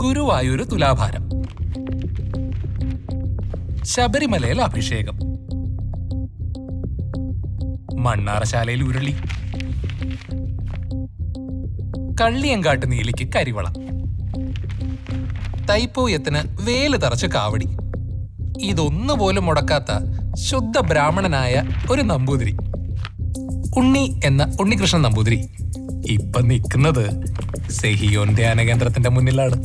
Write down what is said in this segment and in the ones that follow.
ഗുരുവായൂര് തുലാഭാരം, ശബരിമലയിൽ അഭിഷേകം, മണ്ണാറശാലയിൽ ഉരുളി, കള്ളിയങ്കാട്ട് നീലിക്ക് കരിവള, തൈപ്പൂയത്തിന് വേല് തറച്ച് കാവടി. ഇതൊന്നുപോലും മുടക്കാത്ത ശുദ്ധ ബ്രാഹ്മണനായ ഒരു നമ്പൂതിരി, ഉണ്ണി എന്ന ഉണ്ണികൃഷ്ണൻ നമ്പൂതിരി ഇപ്പൊ നിൽക്കുന്നത് സെഹിയോൻ ധ്യാന കേന്ദ്രത്തിന്റെ മുന്നിലാണ്.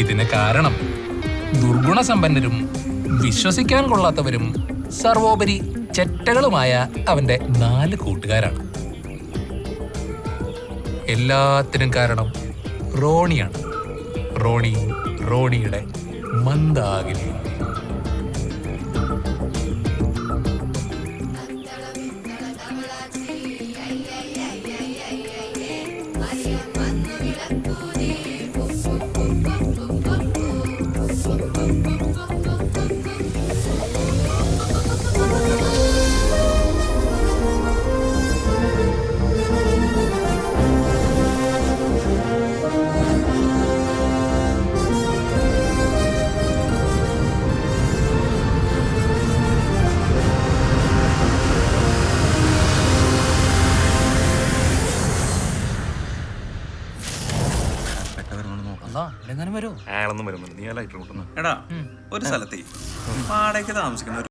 ഇതിന് കാരണം ദുർഗുണസമ്പന്നരും വിശ്വസിക്കാൻ കൊള്ളാത്തവരും സർവോപരി ചെറ്റകളുമായ അവന്റെ 4 കൂട്ടുകാരാണ്. എല്ലാത്തിനും കാരണം റോണിയാണ്. റോണിയുടെ മന്ദാകിനി. എടാ, ഒരു സ്ഥലത്തെ വാടകയ്ക്ക് താമസിക്കുന്ന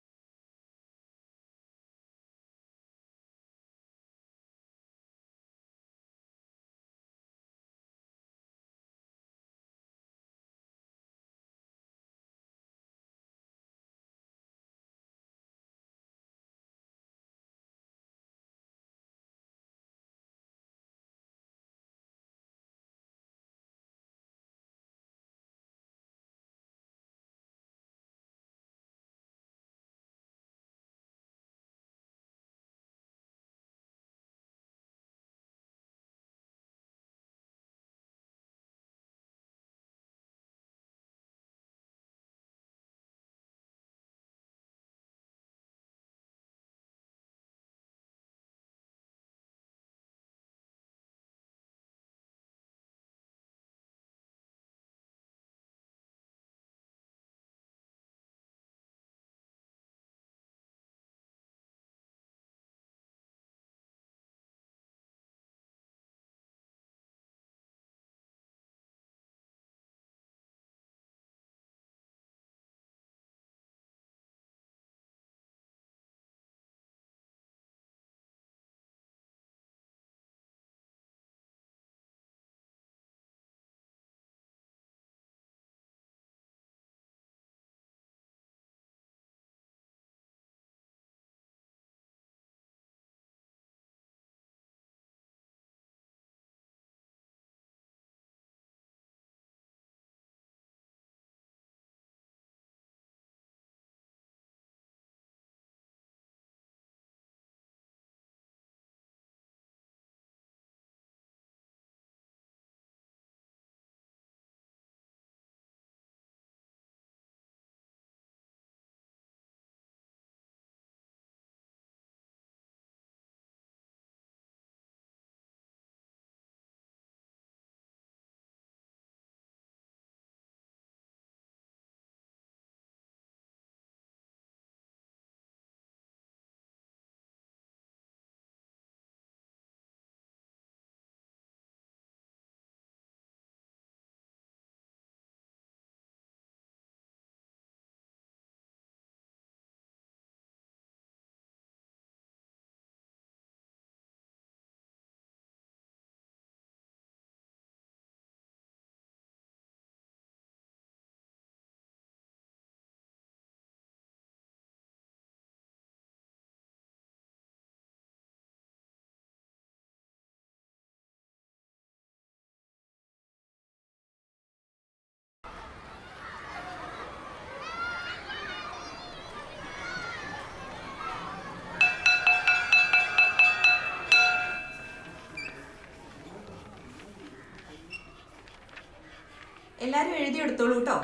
എല്ലാരും എഴുതിയെടുത്തോളൂ കേട്ടോ.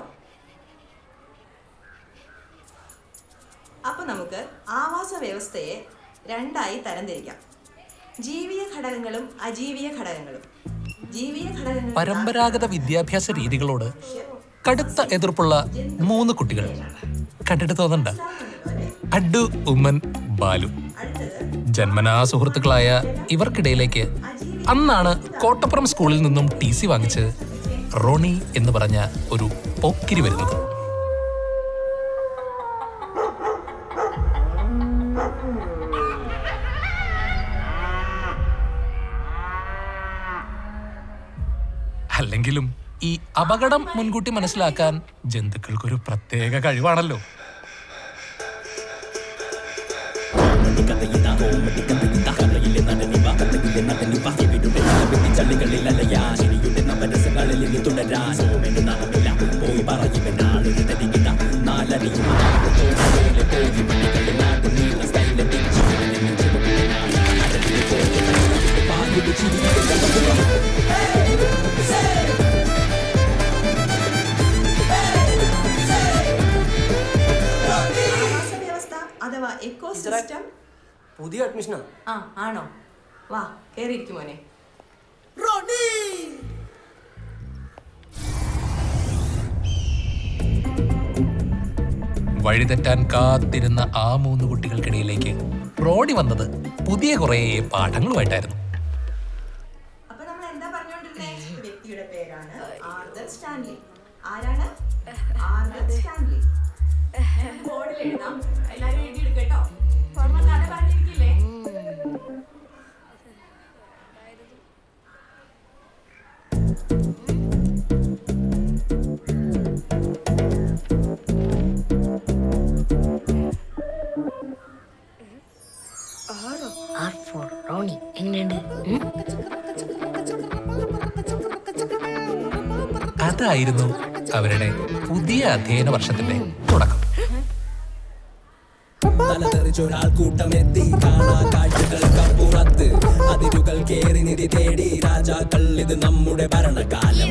അപ്പൊ നമുക്ക് വ്യവസ്ഥയെ രണ്ടായി തരംതിരിക്കാം. ജീവിയ ഘടകങ്ങളും അജീവിയ ഘടകങ്ങളും. ജീവിയ ഘടകങ്ങൾ പരമ്പരാഗത വിദ്യാഭ്യാസ രീതികളോട് കടുത്ത എതിർപ്പുള്ള 3 കുട്ടികൾ. കണ്ടിട്ട് തോന്നണ്ട. അഡ്ഡു, ഉമ്മൻ, ബാലു. ജന്മനാ സുഹൃത്തുക്കളായ ഇവർക്കിടയിലേക്ക് അന്നാണ് കോട്ടപ്പുറം സ്കൂളിൽ നിന്നും TC വാങ്ങിച്ച് റോണി എന്ന് പറഞ്ഞ ഒരു പോക്കിരി വരുന്നത്. അല്ലെങ്കിലും ഈ അപകടം മുൻകൂട്ടി മനസ്സിലാക്കാൻ ജന്തുക്കൾക്കൊരു പ്രത്യേക കഴിവാണല്ലോ. അഥവാ എക്കോസിസ്റ്റം. പുതിയ അഡ്മിഷനാ? ആണോ? വാ, കേറിയിരിക്കും മോനെ. വഴിതെറ്റാൻ കാത്തിരുന്ന ആ 3 കുട്ടികൾക്കിടയിലേക്ക് റോണി വന്നത് പുതിയ കുറേ പാഠങ്ങളുമായിട്ടായിരുന്നു. അപ്പൊ നമ്മൾ എന്താ പറഞ്ഞോണ്ടിരുന്നേ? വ്യക്തിയുടെ പേരാണ് ആർതർ സ്റ്റാൻലി. ആരാണ്? Arthur Stanley. ബോർഡിൽ എഴുതാം. എല്ലാവരും എഴുതിയെടുക്കട്ടോ. കഥ പറഞ്ഞിരിക്കില്ലേ? റോണി എങ്ങനെയുണ്ട്? അതായിരുന്നു അവരുടെ പുതിയ അധ്യയന വർഷത്തിന്റെ തുടക്കം. കൂട്ടമെത്തി കാണാ കാഴ്ചകൾക്കപ്പുറത്ത് അതിരുകൾ കേറി നിധി തേടി രാജാക്കൾ ഇത് നമ്മുടെ ഭരണകാലം.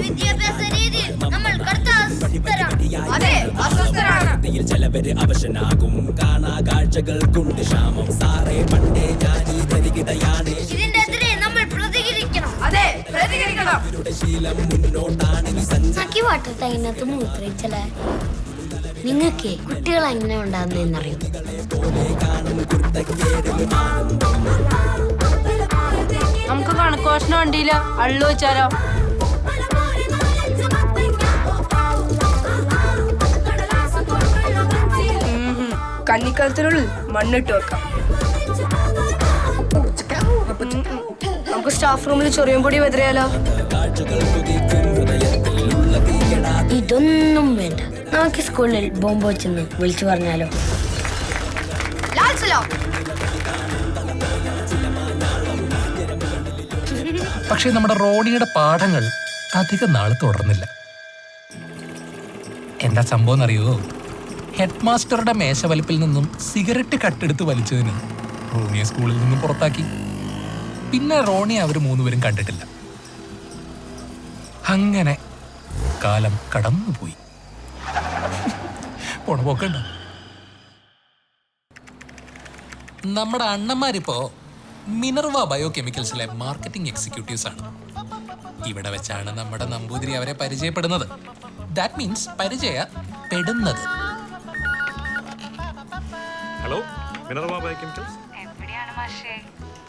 ചിലവര് അവശനാകും കാണാ കാഴ്ചകൾക്കുണ്ട് ക്ഷാമം. സാറേ പണ്ടേ ഞാനീ ധരികിതയാണ്. അവരുടെ ശീലം മുന്നോട്ടാണ് അതിനകത്ത് മൂത്രയിച്ചല്ലേ. നിങ്ങൾക്ക് കുട്ടികൾ എങ്ങനെ ഉണ്ടാകുന്നറിയോ? നമുക്ക് കണക്കോഷണം വണ്ടിയില്ല അള്ളു വെച്ചാലോ? കന്നിക്കാലത്തിനുള്ളിൽ മണ്ണിട്ട് വെക്കാം. നമുക്ക് സ്റ്റാഫ് റൂമിൽ ചൊറിയും പൊടി വെതറിയാലോ? ഇതൊന്നും വേണ്ട. നമുക്ക് സ്കൂളിൽ ബോംബ് വെച്ചെന്ന് വിളിച്ചു പറഞ്ഞാലോ? പക്ഷെ നമ്മുടെ റോണിയുടെ പാഠങ്ങൾ അധികം നാൾ തുടർന്നില്ല. എന്താ സംഭവം എന്നറിയോ? ഹെഡ് മാസ്റ്ററുടെ മേശവലിപ്പിൽ നിന്നും സിഗരറ്റ് കട്ടെടുത്ത് വലിച്ചതിന് റോണിയെ സ്കൂളിൽ നിന്നും പുറത്താക്കി. പിന്നെ റോണിയെ അവർ 3 പേരും കണ്ടിട്ടില്ല. അങ്ങനെ കാലം കടന്നുപോയി. പോണപോക്കണ്ട. നമ്മുടെ അണ്ണന്മാരിപ്പോ മിനർവ ബയോകെമിക്കൽസിലെ മാർക്കറ്റിംഗ് എക്സിക്യൂട്ടീവ്സ് ആണ്. ഇവിടെ വെച്ചാണ് നമ്മുടെ നമ്പൂതിരി അവരെ പരിചയപ്പെടുന്നത്. ദാറ്റ് മീൻസ് പരിചയപ്പെടുന്നത്. Hello, Minerva biochemicals. എവിടെയാണ് മാഷേ?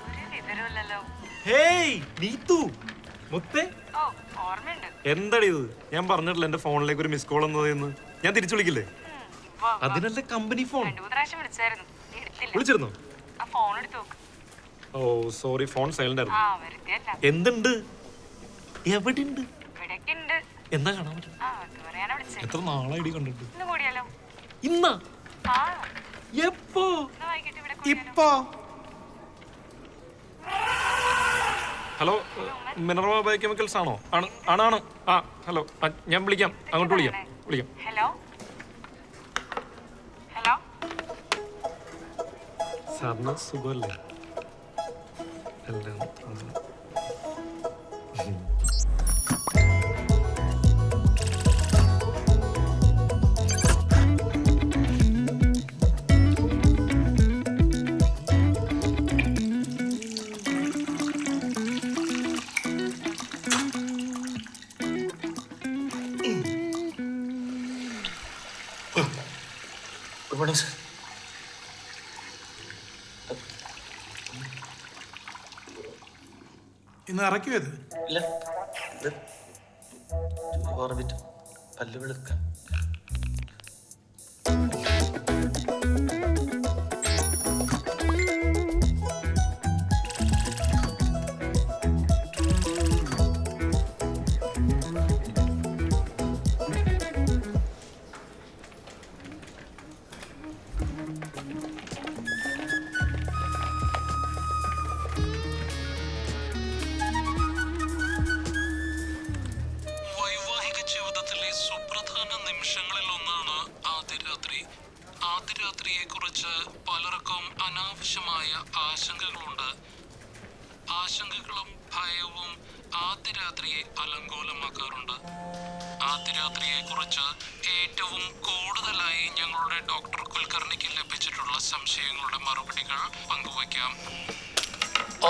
ഒരു വിവരമില്ലല്ലോ. ഹേയ് നീതു, മുത്തേ. ഓ, ഓർമ്മയുണ്ട്. എന്താടി ഇത്? ഞാൻ പറഞ്ഞിട്ടില്ല എന്റെ ഫോണിലേക്ക് ഒരു മിസ് കോൾ എന്നതെന്ന്. ഞാൻ തിരിച്ചു വിളിക്കില്ലേ? അതിനല്ലേ കമ്പനി ഫോൺ. 2 പ്രാവശ്യം വിളിച്ചായിരുന്നു, എടുത്തില്ല. വിളിച്ചിരുന്നോ? ആ ഫോൺ എടുത്ത് നോക്ക്. ഓ സോറി, ഫോൺ സൈലന്റ് ആയിരുന്നു. ആ, വെറുതെ അല്ല. എന്തുണ്ട്? എവിടെ ഉണ്ട്? ഇവിടേക്ക് ഉണ്ട്. എന്നാ കാണാൻ പറ്റും? ആ, അത് പറയാനാ വിളിച്ചത്. എത്ര നാളായി കണ്ടിട്ട്? ഇന്ന് കൂടിയാലോ? ഇന്നാ? ആ, എപ്പോ? ഇന്ന് വൈകിട്ട് ഇവിടെ കൂടിയാലോ? ഇപ്പോ? ഹലോ, മിനർവ ബയോകെമിക്കൽസ് ആണോ? ആണ്. ആ ഹലോ, ഞാൻ വിളിക്കാം, അങ്ങോട്ട് വിളിക്കാം. ഹലോ ഹലോ, സാറിന് സുഖമല്ലേ? എല്ലാം മോർണിംഗ് സർ. ഇന്ന് ഇറക്കിയോ ഇത്? ഇല്ല, ഇത് ഓർബിറ്റ് പല്ല് വെളുക്കാൻ. വൈവാഹിക ജീവിതത്തിലെ സുപ്രധാന നിമിഷങ്ങളിൽ ഒന്നാണ് ആദ്യരാത്രിയെ കുറിച്ച് പലർക്കും അനാവശ്യമായ ആശങ്കകളുണ്ട്. ആശങ്കകളും ഭയവും ആദ്യരാത്രിയെ അലങ്കോലമാക്കാറുണ്ട്. ആദ്യരാത്രിയെ കുറിച്ച് ഏറ്റവും കൂടുതലായി ഞങ്ങളുടെ ഡോക്ടർ കുൽക്കർണിക്ക് ലഭിച്ചിട്ടുള്ള സംശയങ്ങളുടെ മറുപടികൾ പങ്കുവയ്ക്കാം.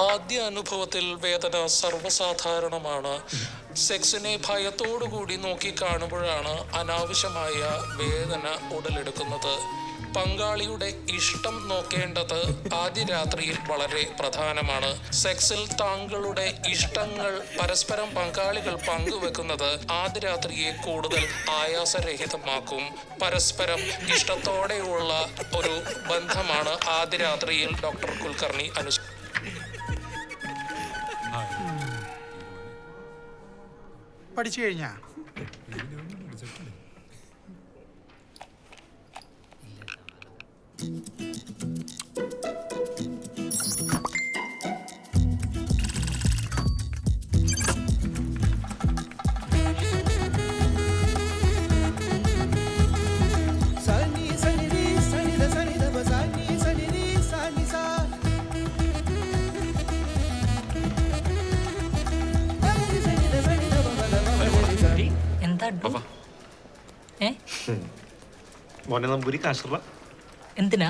ആദ്യ അനുഭവത്തിൽ വേദന സർവ്വസാധാരണമാണ്. സെക്സിനെ ഭയത്തോടുകൂടി നോക്കിക്കാണുമ്പോഴാണ് അനാവശ്യമായ വേദന ഉടലെടുക്കുന്നത്. പങ്കാളിയുടെ ഇഷ്ടം നോക്കേണ്ടത് ആദ്യ രാത്രിയിൽ വളരെ പ്രധാനമാണ്. സെക്സിൽ താങ്കളുടെ ഇഷ്ടങ്ങൾ പരസ്പരം പങ്കാളികൾ പങ്കുവെക്കുന്നത് ആദ്യ രാത്രിയെ കൂടുതൽ ആയാസരഹിതമാക്കും. പരസ്പരം ഇഷ്ടത്തോടെയുള്ള ഒരു ബന്ധമാണ് ആദ്യ രാത്രിയിൽ ഡോക്ടർ കുൽക്കർണി പഠിച്ചു കഴിഞ്ഞാ? മോനെ നമ്പൂരി കാശറ എന്തിനാ?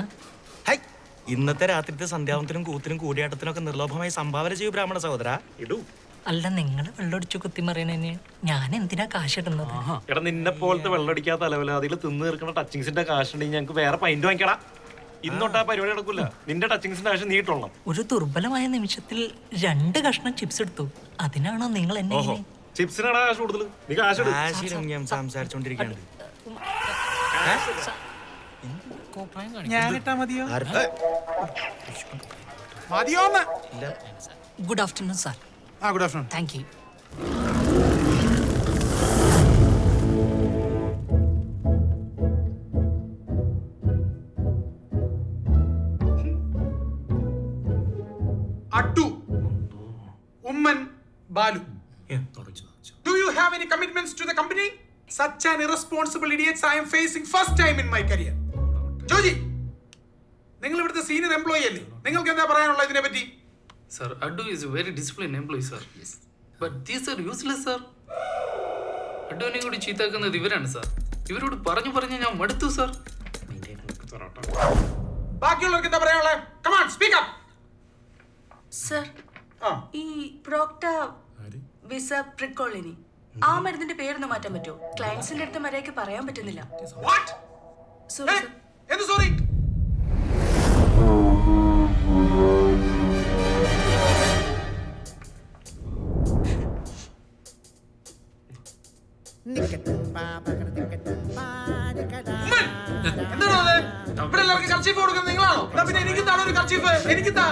ഇന്നത്തെ രാത്രിത്തെ സന്ധ്യാവനത്തിനും കൂത്തിനും കൂടിയാട്ടത്തിനൊക്കെ നിർലോഭമായി സംഭാവന ചെയ്യൂ ബ്രാഹ്മണ സഹോദര. ഇടൂ. അല്ല, നിങ്ങൾ വെള്ളമടിച്ചു കുത്തിമറിയണ ഞാൻ എന്തിനാ കാശിടുന്നത്? എടാ, നിന്നെ പോലത്തെ വെള്ളമടിക്കാത്ത അലവലാതികൾ തിന്ന് തീർക്കുന്ന ടച്ചിങ്സിന്റെ കാശുണ്ടെങ്കിൽ ഞങ്ങൾക്ക് വേറെ പൈന്റ് വാങ്ങിക്കടാ. ഇന്നോട്ട് ആ പരിപാടി നടക്കൂല. നിന്റെ ടച്ചിങ്സിന്റെ കാശ് നീട്ടോളണം. ഒരു ദുർബലമായ നിമിഷത്തിൽ 2 കഷ്ണം ചിപ്സ് എടുത്തു. അതിനാണോ നിങ്ങൾ എന്നെ ചിപ്സിനാണ് കാശ് കൂടുതൽ. നീ കാശ് ഞാൻ സംസാരിച്ചോണ്ടിരിക്കുകയാണ്. ഞാനിട്ടാ മതിയോ? മതിയോന്ന്? Good afternoon sir. Good afternoon. Thank you. Attu, Oommen, Balu. Do you have any commitments to the company? Such an irresponsible idiots I am facing first time in my career. Joji, നിങ്ങൾ ഇവിടുത്തെ സീനിയർ എംപ്ലോയി അല്ലേ? നിങ്ങൾക്ക് എന്താ പറയാനുള്ളത് ഇതിനെ പറ്റി? Sir, Addu is a very disciplined employee, sir. Yes. But these are useless, sir. അഡ്ഡുവിനെ കൂടി ചീത്താക്കുന്നത് ഇവരാണ് സാർ. ഇവരോട് പറഞ്ഞു ഞാൻ മടുത്തു സാർ. ബാക്കിയുള്ളവർക്ക് എന്താ പറയാനുള്ളത്? Come on, speak up. Sir, ഈ പ്രോക്ട വിസ പ്രിക്കോളിനി ആ മരുന്നിന്റെ പേരൊന്ന് മാറ്റാൻ പറ്റുമോ? ക്ലയൻസിന്റെ അടുത്ത് മര്യാദയ്ക്ക് പറയാൻ പറ്റുന്നില്ല. What? Sorry sir. എന്ത് സോറി? എന്താണോ ഇവിടെ എല്ലാവർക്കും കർച്ചീഫ് കൊടുക്കുന്നത് നിങ്ങളാണോ? എന്നാ പിന്നെ എനിക്കെന്താണോ ഒരു കർച്ചീഫ്? എനിക്കെന്താ?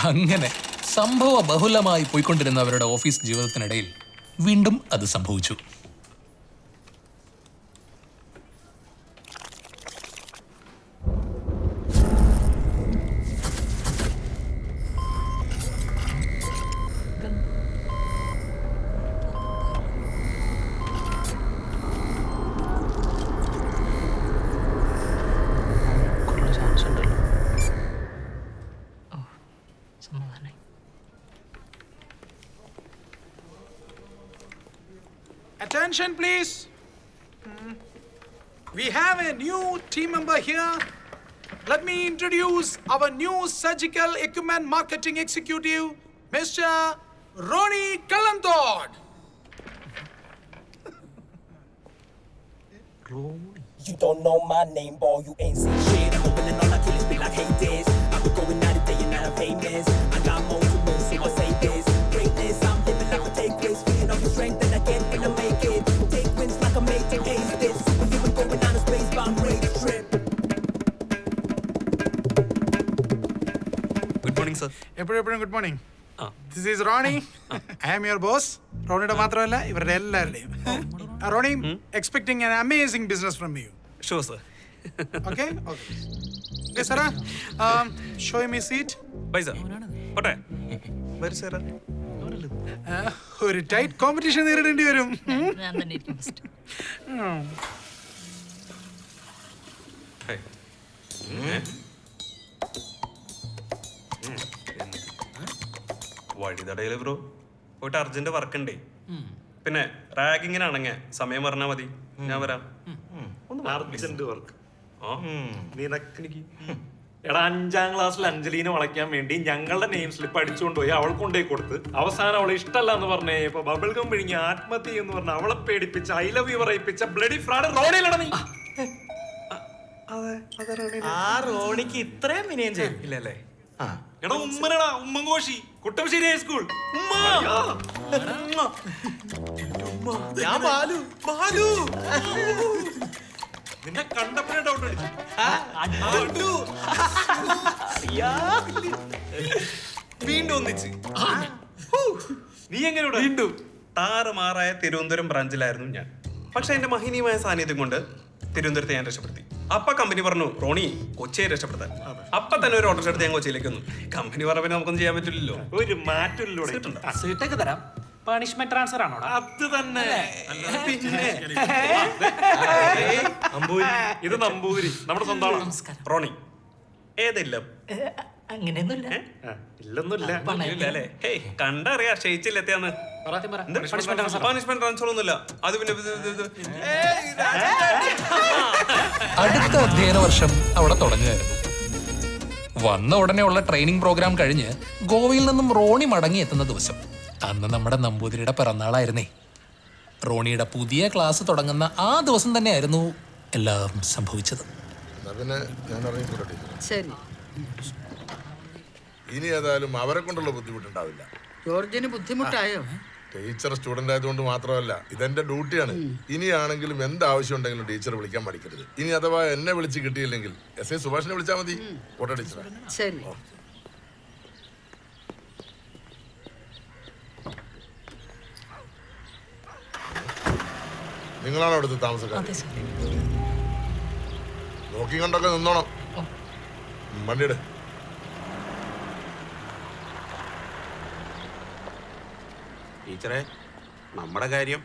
അങ്ങനെ സംഭവ ബഹുലമായി പോയിക്കൊണ്ടിരുന്ന അവരുടെ ഓഫീസ് ജീവിതത്തിനിടയിൽ വീണ്ടും അത് സംഭവിച്ചു. Attention, please. We have a new team member here. let me introduce our new surgical equipment marketing executive, Mr. Ronnie Kallandod. You don't know my name, boy, you ain't seen shit. I'm opening all the killers be like, hey, this. I've been going out day and night, I'm famous. I got more to lose, so I say this. Greatness, I'm living like I take risks. Feeding off the strength that I get when I make it. Take wins like I'm making ace this. If you were going on a space bomb race trip. Good morning sir. എപ്പോഴും good morning. This is Ronnie. I am your boss. റോണിയുടെ മാത്രമല്ല ഇവരുടെ എല്ലാവരുടെയും. Ronnie, expecting an amazing business from you. Sure sir. Okay. Okay, sir. Show me seat. Bye sir. പോട്ടെ. വരൂ sir. ഒരു tight competition നേരിടേണ്ടി വരും. വഴിതടയില് ബ്രോ പോയിട്ട് അർജന്റ് വർക്ക് ഉണ്ടേ. പിന്നെ റാഗിങ്ങിനാണെങ്കിൽ സമയം പറഞ്ഞാൽ മതി, ഞാൻ വരാം. അർജന്റ് വർക്ക് നിനക്ക് എടാ 5ാം ക്ലാസ്സിൽ അഞ്ജലീനെ വളയ്ക്കാൻ വേണ്ടി ഞങ്ങളുടെ നെയിം സ്ലിപ്പ് അടിച്ചുകൊണ്ടുപോയി അവൾക്ക് കൊണ്ടുപോയി കൊടുത്ത് അവസാനം അവളെ ഇഷ്ടമല്ല എന്ന് പറഞ്ഞേ ഇപ്പൊ ബബിൾ ഗം വിഴുങ്ങി ആത്മഹത്യ എന്ന് പറഞ്ഞ അവളെ പേടിപ്പിച്ച ഐ ലവ് യു പറയിപ്പിച്ച ബ്ലഡി ഫ്രാഡ് റോണിയിലാണ് നീ. ആ റോണിക്ക് ഇത്രയും വിനയം ചെയ്യും ഇല്ലല്ലേ? എടാ ഉമ്മനടാ ഉമ്മങ്കോശി കുട്ടംശ്ശേരി ഹൈസ്കൂൾ ഞാൻ ബാലു. ബാലു നിന്നെ കണ്ടപ്പോഴേ ഡൗട്ട് അടിച്ചു. വീണ്ടും ഒന്നിച്ച് നീ എങ്ങനെ വീണ്ടും താറുമാറായ തിരുവനന്തപുരം ബ്രാഞ്ചിലായിരുന്നു ഞാൻ. പക്ഷെ എന്റെ മഹനീയമായ സാന്നിധ്യം കൊണ്ട് തിരുവനന്തപുരത്തെ ഞാൻ രക്ഷപ്പെടുത്തി. അപ്പ കമ്പനി പറഞ്ഞു റോണി കൊച്ചിയെ രക്ഷപ്പെടുത്താൻ. അപ്പൊ തന്നെ ഒരു ഓട്ടോ എടുത്ത് ഞാൻ കൊച്ചിയിലേക്ക് വന്നു. കമ്പനി പറഞ്ഞ നമുക്കൊന്നും ചെയ്യാൻ പറ്റില്ലല്ലോ. ഒരു മാറ്റമില്ലോ സീറ്റൊക്കെ തരാം. പണിഷ്മെന്റ് ട്രാൻസ്ഫർ ആണോ? അത് തന്നെ. പിന്നെ ഇത് നമ്പൂതിരി നമ്മുടെ സ്വന്തം റോണി ഏതില്ല അങ്ങനെയൊന്നുമില്ല. ഇല്ലല്ലേ? ഹേയ് കണ്ടറിയാ ക്ഷയിച്ചില്ലെത്തിയാന്ന്. പണിഷ്മെന്റ് ട്രാൻസ്ഫർ ഒന്നുമില്ല. അത് പിന്നെ അടുത്ത അധ്യയന വർഷം അവിടെ തുടങ്ങുകയായിരുന്നു. വന്ന ഉടനെ ഉള്ള ട്രെയിനിങ് പ്രോഗ്രാം കഴിഞ്ഞ് ഗോവയിൽ നിന്നും റോണി മടങ്ങി എത്തുന്ന ദിവസം. അന്ന് നമ്മുടെ നമ്പൂതിരിയുടെ പിറന്നാളായിരുന്നേ. റോണിയുടെ പുതിയ ക്ലാസ് തുടങ്ങുന്ന ആ ദിവസം തന്നെയായിരുന്നു എല്ലാം സംഭവിച്ചത്. ശരി, ഇനി ഏതായാലും അവരെ കൊണ്ടുള്ള ബുദ്ധിമുട്ടുണ്ടാവില്ല. ജോർജിന് ബുദ്ധിമുട്ടായോ? ടീച്ചർ സ്റ്റുഡന്റ് ആയതുകൊണ്ട് മാത്രമല്ല, ഇതെന്റെ ഡ്യൂട്ടിയാണ്. ഇനിയാണെങ്കിലും എന്താവശ്യം ഉണ്ടെങ്കിലും ടീച്ചർ വിളിക്കാൻ പഠിക്കരുത്. ഇനി അഥവാ എന്നെ വിളിച്ച് കിട്ടിയില്ലെങ്കിൽ എസ് സുഭാഷിനെ വിളിച്ചാൽ മതി. ഓട്ടോ ടീച്ചറെ. ശരി. നിങ്ങളാണ് അവിടുത്തെ താമസക്കാർ? നോക്കി കണ്ടൊക്കെ നിന്നോണം. വണ്ടിയുടെ ടീച്ചറെ നമ്മുടെ കാര്യം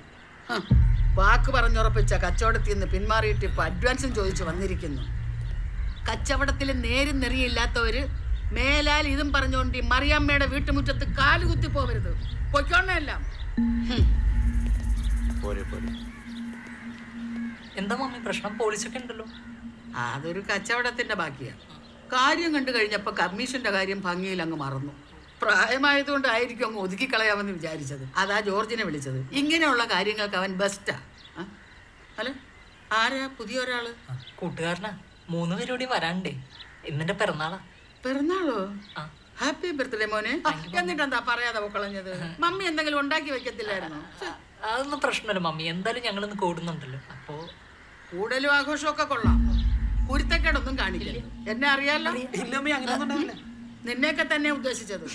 വാക്ക് പറഞ്ഞുറപ്പിച്ച കച്ചവടത്തിൽ നിന്ന് പിന്മാറിയിട്ട് ഇപ്പൊ അഡ്വാൻസും ചോദിച്ചു വന്നിരിക്കുന്നു. കച്ചവടത്തിൽ നേരും നെറിയില്ലാത്തവര് മേലാൽ ഇതും പറഞ്ഞുകൊണ്ട് ഈ മറിയമ്മയുടെ വീട്ടുമുറ്റത്ത് കാലുകുത്തി പോകരുത്. പൊയ്ക്കോണെല്ലാം. എന്താ മമ്മി പ്രശ്നം? പോലീസൊക്കെ ഉണ്ടല്ലോ. അതൊരു കച്ചവടത്തിന്റെ ബാക്കിയാണ്. കാര്യം കണ്ടു കഴിഞ്ഞപ്പോ കമ്മീഷന്റെ കാര്യം ഭംഗിയിൽ അങ്ങ് മറന്നു. പ്രായമായതുകൊണ്ട് ആയിരിക്കും അങ്ങ് ഒതുക്കിക്കളയാമെന്ന് വിചാരിച്ചത്. അതാ ജോർജിനെ വിളിച്ചത്. ഇങ്ങനെയുള്ള കാര്യങ്ങൾക്ക് അവൻ ബെസ്റ്റാ. അല്ല, ആരാ പുതിയ ഒരാള്? കൂട്ടുകാരനാ. 3 പേരോടി വരാണ്ടേ. ഇന്നെന്റെ പിറന്നാളാ. പിറന്നാളോ? ഹാപ്പി ബർത്ത്ഡേ മോനെ. എന്നിട്ടെന്താ പറയാതെ കളഞ്ഞത്? മമ്മി എന്തെങ്കിലും ഉണ്ടാക്കി വെക്കത്തില്ലായിരുന്നോ? അതൊന്നും പ്രശ്നമില്ല മമ്മി. എന്തായാലും ഞങ്ങളിന്ന് കൂടുന്നുണ്ടല്ലോ. അപ്പോ കൂടലും ആഘോഷമൊക്കെ കൊള്ളാം. കുരുത്തക്കേടൊന്നും കാണിക്കില്ല. എന്നെ അറിയാലോ. നിന്നെയൊക്കെ തന്നെ ഉദ്ദേശിച്ചത്.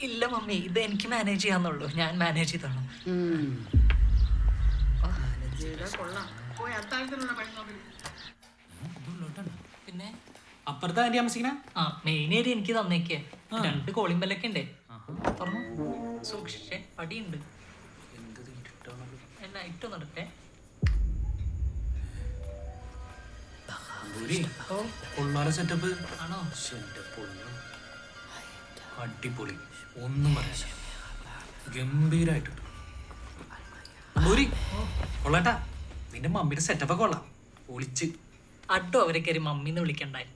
ഇല്ല മമ്മി, ഇത് എനിക്ക് മാനേജ് ചെയ്യാന്നുള്ളൂ. ഞാൻ മാനേജ് ചെയ്തോളാം. പിന്നെ അപ്പുറത്തെ ആന്റി താമസിക്കണ? മെയിൻ ഏരിയ എനിക്ക് തന്നേക്കേ. 2 കോളിംഗ് ബെല്ലൊക്കെ ഉണ്ടേ. തുറന്നു സൂക്ഷിച്ചേ, പടിയുണ്ട്. ലൈറ്റ് നടക്കേ. സെറ്റപ്പ് ആണോ? അടിപൊളി, ഒന്നും പറയാ. ഗംഭീരായിട്ടുണ്ട്. കൊള്ളാട്ടാ, നിന്റെ മമ്മിയുടെ സെറ്റപ്പ് ഒക്കെ കൊള്ളാം. ഒളിച്ച്. അഡോ അവരെ കയറി മമ്മീന്ന് വിളിക്കണ്ടായി.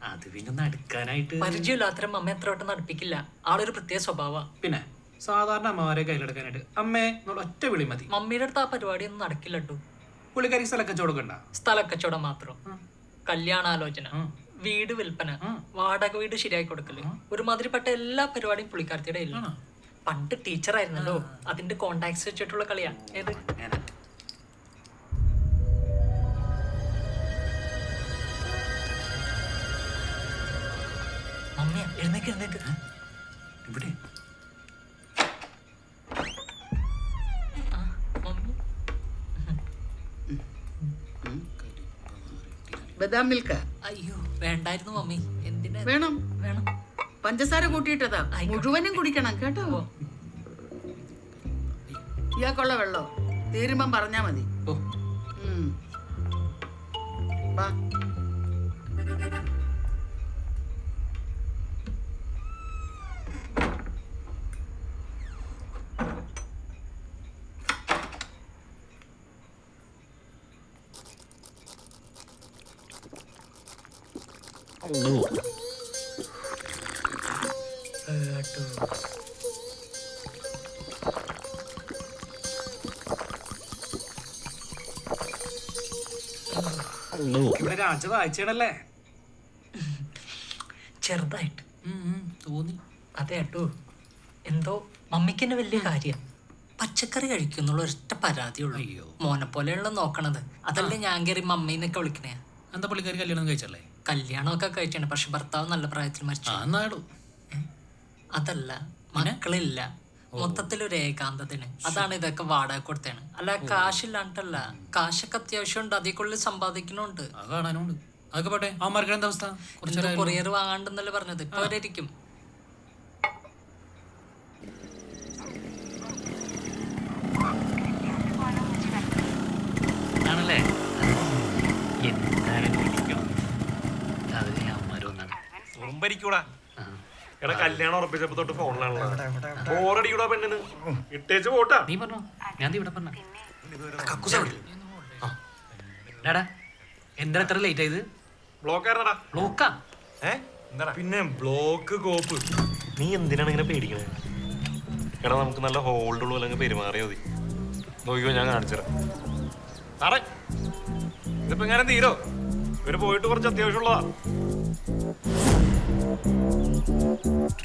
അത് പിന്നെ നടക്കാനായിട്ട് പരിചയമില്ലാത്തരം മമ്മ എത്ര വട്ടം നടപ്പിക്കില്ല. ആളൊരു പ്രത്യേക സ്വഭാവ. പിന്നെ സാധാരണ അമ്മമാരെ കയ്യിലെടുക്കാനായിട്ട് അമ്മേ എന്നുള്ള ഒറ്റ വിളി മതി. മമ്മിയുടെ അടുത്ത് ആ പരിപാടിയൊന്നും നടക്കില്ല കേട്ടോ. പുള്ളിക്കാരി സ്ഥലക്കച്ചവടം കണ്ട സ്ഥലക്കച്ചവടം മാത്രം. കല്യാണാലോചന, വീട് വിൽപ്പന, വാടക വീട് ശരിയാക്കി കൊടുക്കല്, ഒരുമാതിരിപ്പെട്ട എല്ലാ പരിപാടിയും പുള്ളിക്കാരത്തിയുടെ ഇല്ല. പണ്ട് ടീച്ചറായിരുന്നല്ലോ, അതിന്റെ കോണ്ടാക്ട്സ് വെച്ചിട്ടുള്ള കളിയാ. ഏത് മമ്മിയാ? എഴുന്നേക്ക് എഴുന്നേക്ക്. ഇവിടെ മമ്മി ബദാം മിൽക്ക അയ്യോ വേണ്ടായിരുന്നു മമ്മി. എന്തിനാ? വേണം. വേണം. പഞ്ചസാര കൂട്ടിയിട്ടതാ. മുഴുവനും കുടിക്കണം കേട്ടോ. ഇയാൾക്കുള്ള വെള്ളം തീരുമ്പം പറഞ്ഞാ മതി. വാ. ഇവിടെ രാജ വായിച്ചേടല്ലേ? ചെറുതായിട്ട് തോന്നി. അതെ കേട്ടോ. എന്തോ മമ്മിക്ക് തന്നെ വലിയ കാര്യം. പച്ചക്കറി കഴിക്കുന്നുള്ള ഒരൊറ്റ പരാതിയുള്ളൂ. മോനെ പോലെയുള്ള നോക്കണത്. അതല്ലേ ഞാൻ കയറി മമ്മീന്നൊക്കെ വിളിക്കണേ. എന്താ പുള്ളിക്കാരി കല്യാണം കഴിച്ചല്ലേ? കല്യാണമൊക്കെ കഴിച്ചാണ്, പക്ഷെ ഭർത്താവ് നല്ല പ്രായത്തിൽ മരിച്ചു. അതല്ല, മക്കളില്ല. മൊത്തത്തിലൊരു ഏകാന്തത്തിന്. അതാണ് ഇതൊക്കെ വാടക കൊടുത്തേണ്. അല്ല കാശില്ലാണ്ടല്ല, കാശൊക്കെ അത്യാവശ്യം ഉണ്ട്, അതിക്കുള്ളിൽ സമ്പാദിക്കണുണ്ട്. കാണാനുണ്ട്. അതൊക്കെ പോട്ടെ, അവന്മാർക്ക് എന്താ അവസ്ഥ? കൊറിയർ വാങ്ങാണ്ടെന്നല്ലേ പറഞ്ഞത്. ഇപ്പൊ അവരായിരിക്കും. ആണല്ലേ? എന്തായാലും അതിന് അമ്മരോന്നാണ് ഉറുമ്പരിക്കൂടാ. എടാ കല്യാണം ഉറപ്പിച്ചപ്പോ തൊട്ട് ഫോണിലാണല്ലോ. ബോറടിക്കൂടാ പെണ്ണിന്. ഇട്ടേച്ച് പോട്ടാ. നീ പറഞ്ഞോ, ഞാൻ ഇവിടെ പറഞ്ഞ എന്താ എത്ര ലേറ്റ് ആയത്? ബ്ലോക്കാരനടാ. ബ്ലോക്കാ? പിന്നെ ബ്ലോക്ക് കോപ്പ്. നീ എന്തിനാണ് ഇങ്ങനെ പേടിക്കണേ? എടാ നമുക്ക് നല്ല ഹോൾഡ് ഉള്ള അല്ലെങ്കിൽ പെരുമാറിയാ മതി. നോക്കിയോ, ഞാൻ കാണിച്ചുതരാം. സാറേ ഇതിപ്പോ എങ്ങനെ തീരോ? ഇവര് പോയിട്ട് കുറച്ച് അത്യാവശ്യമുള്ളതാ.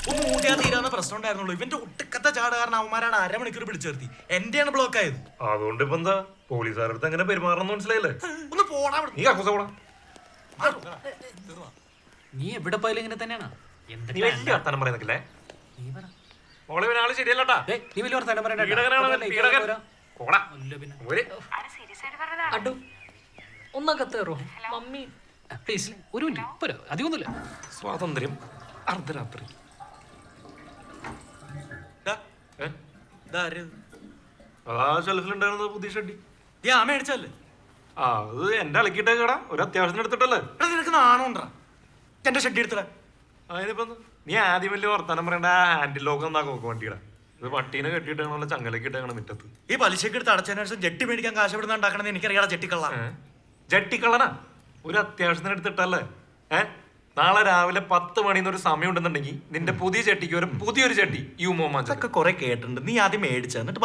കൂട്ടിയാ തീരാവുന്ന പ്രശ്നം ഉണ്ടായിരുന്നുള്ളൂ. ഇവന്റെ ഒട്ടുക്കത്തെ ചാട് കാരണം അവന്മാരാണ് അരമണിക്കൂർ പിടിച്ചു നിർത്തി. എന്റെയാണ് ബ്ലോക്ക് ആയത്. അതുകൊണ്ട് ഇപ്പൊ എന്താ പോലീസുകാരടുത്ത് എങ്ങനെ പെരുമാറണം മനസ്സിലായില്ലേ? ഒന്ന് പോടാ. നീ കക്കൂസ പോടാ. നീ എവിടെ പോയാലും ഇങ്ങനെ തന്നെയാണ്. നീ വലിയ വർത്താനം പറയുന്നില്ലേ? മോളെ ഒരാള് ശരിയല്ലട്ടാ. നീ വലിയ വർത്താനം പറയണ്ട. Ado ഒന്നകത്ത് കയറോ mummy? പ്ലീസ് ഒരു മിനിറ്റ്. പോരോ, അധികമൊന്നുമില്ല. സ്വാതന്ത്ര്യം അർദ്ധരാത്രി. ആ ഷെൽഫിലുണ്ടായിരുന്ന പുതിയ ഷെഡി മേടിച്ചല്ലേ? ആ അത് എന്റെ അലക്കിട്ടേക്കടാ. ഒരു അത്യാവശ്യത്തിന് എടുത്തിട്ടല്ലേ? നിനക്ക് നാണോണ്ടാ എന്റെ ഷെഡി എടുത്തടാ. അതിനിപ്പോ നീ ആദ്യം വലിയ വർത്താനം പറയണ്ട. ഹാൻഡിൽ ലോക്ക് എന്നാക്കും നോക്കും വണ്ടിയുടെ. ഇത് പട്ടീനെ കെട്ടിയിട്ടാണല്ലോ, ചങ്ങലൊക്കെ ഇട്ടേക്കണം മുറ്റത്ത്. ഈ പലിശക്ക് എടുത്ത് അടച്ചതിന് ശേഷം ജെട്ടി മേടിക്കാൻ കാശ് എവിടെ നിന്ന് ഉണ്ടാക്കണമെന്ന് എനിക്കറിയാം. ജെട്ടിക്കള്ള ജെട്ടിക്കള്ളനാ? ഒരു അത്യാവശ്യത്തിന് എടുത്തിട്ടല്ലേ? നാളെ രാവിലെ 10 മണിന്ന് ഒരു സമയം ഉണ്ടെന്നുണ്ടെങ്കിൽ നിന്റെ പുതിയ ചട്ടിക്ക് ഒരു പുതിയൊരു ചട്ടി യു മോമാഞ്ചൊക്കെ കുറെ കേട്ടിട്ടുണ്ട്. നീ ആദ്യം മേടിച്ച എന്നിട്ട്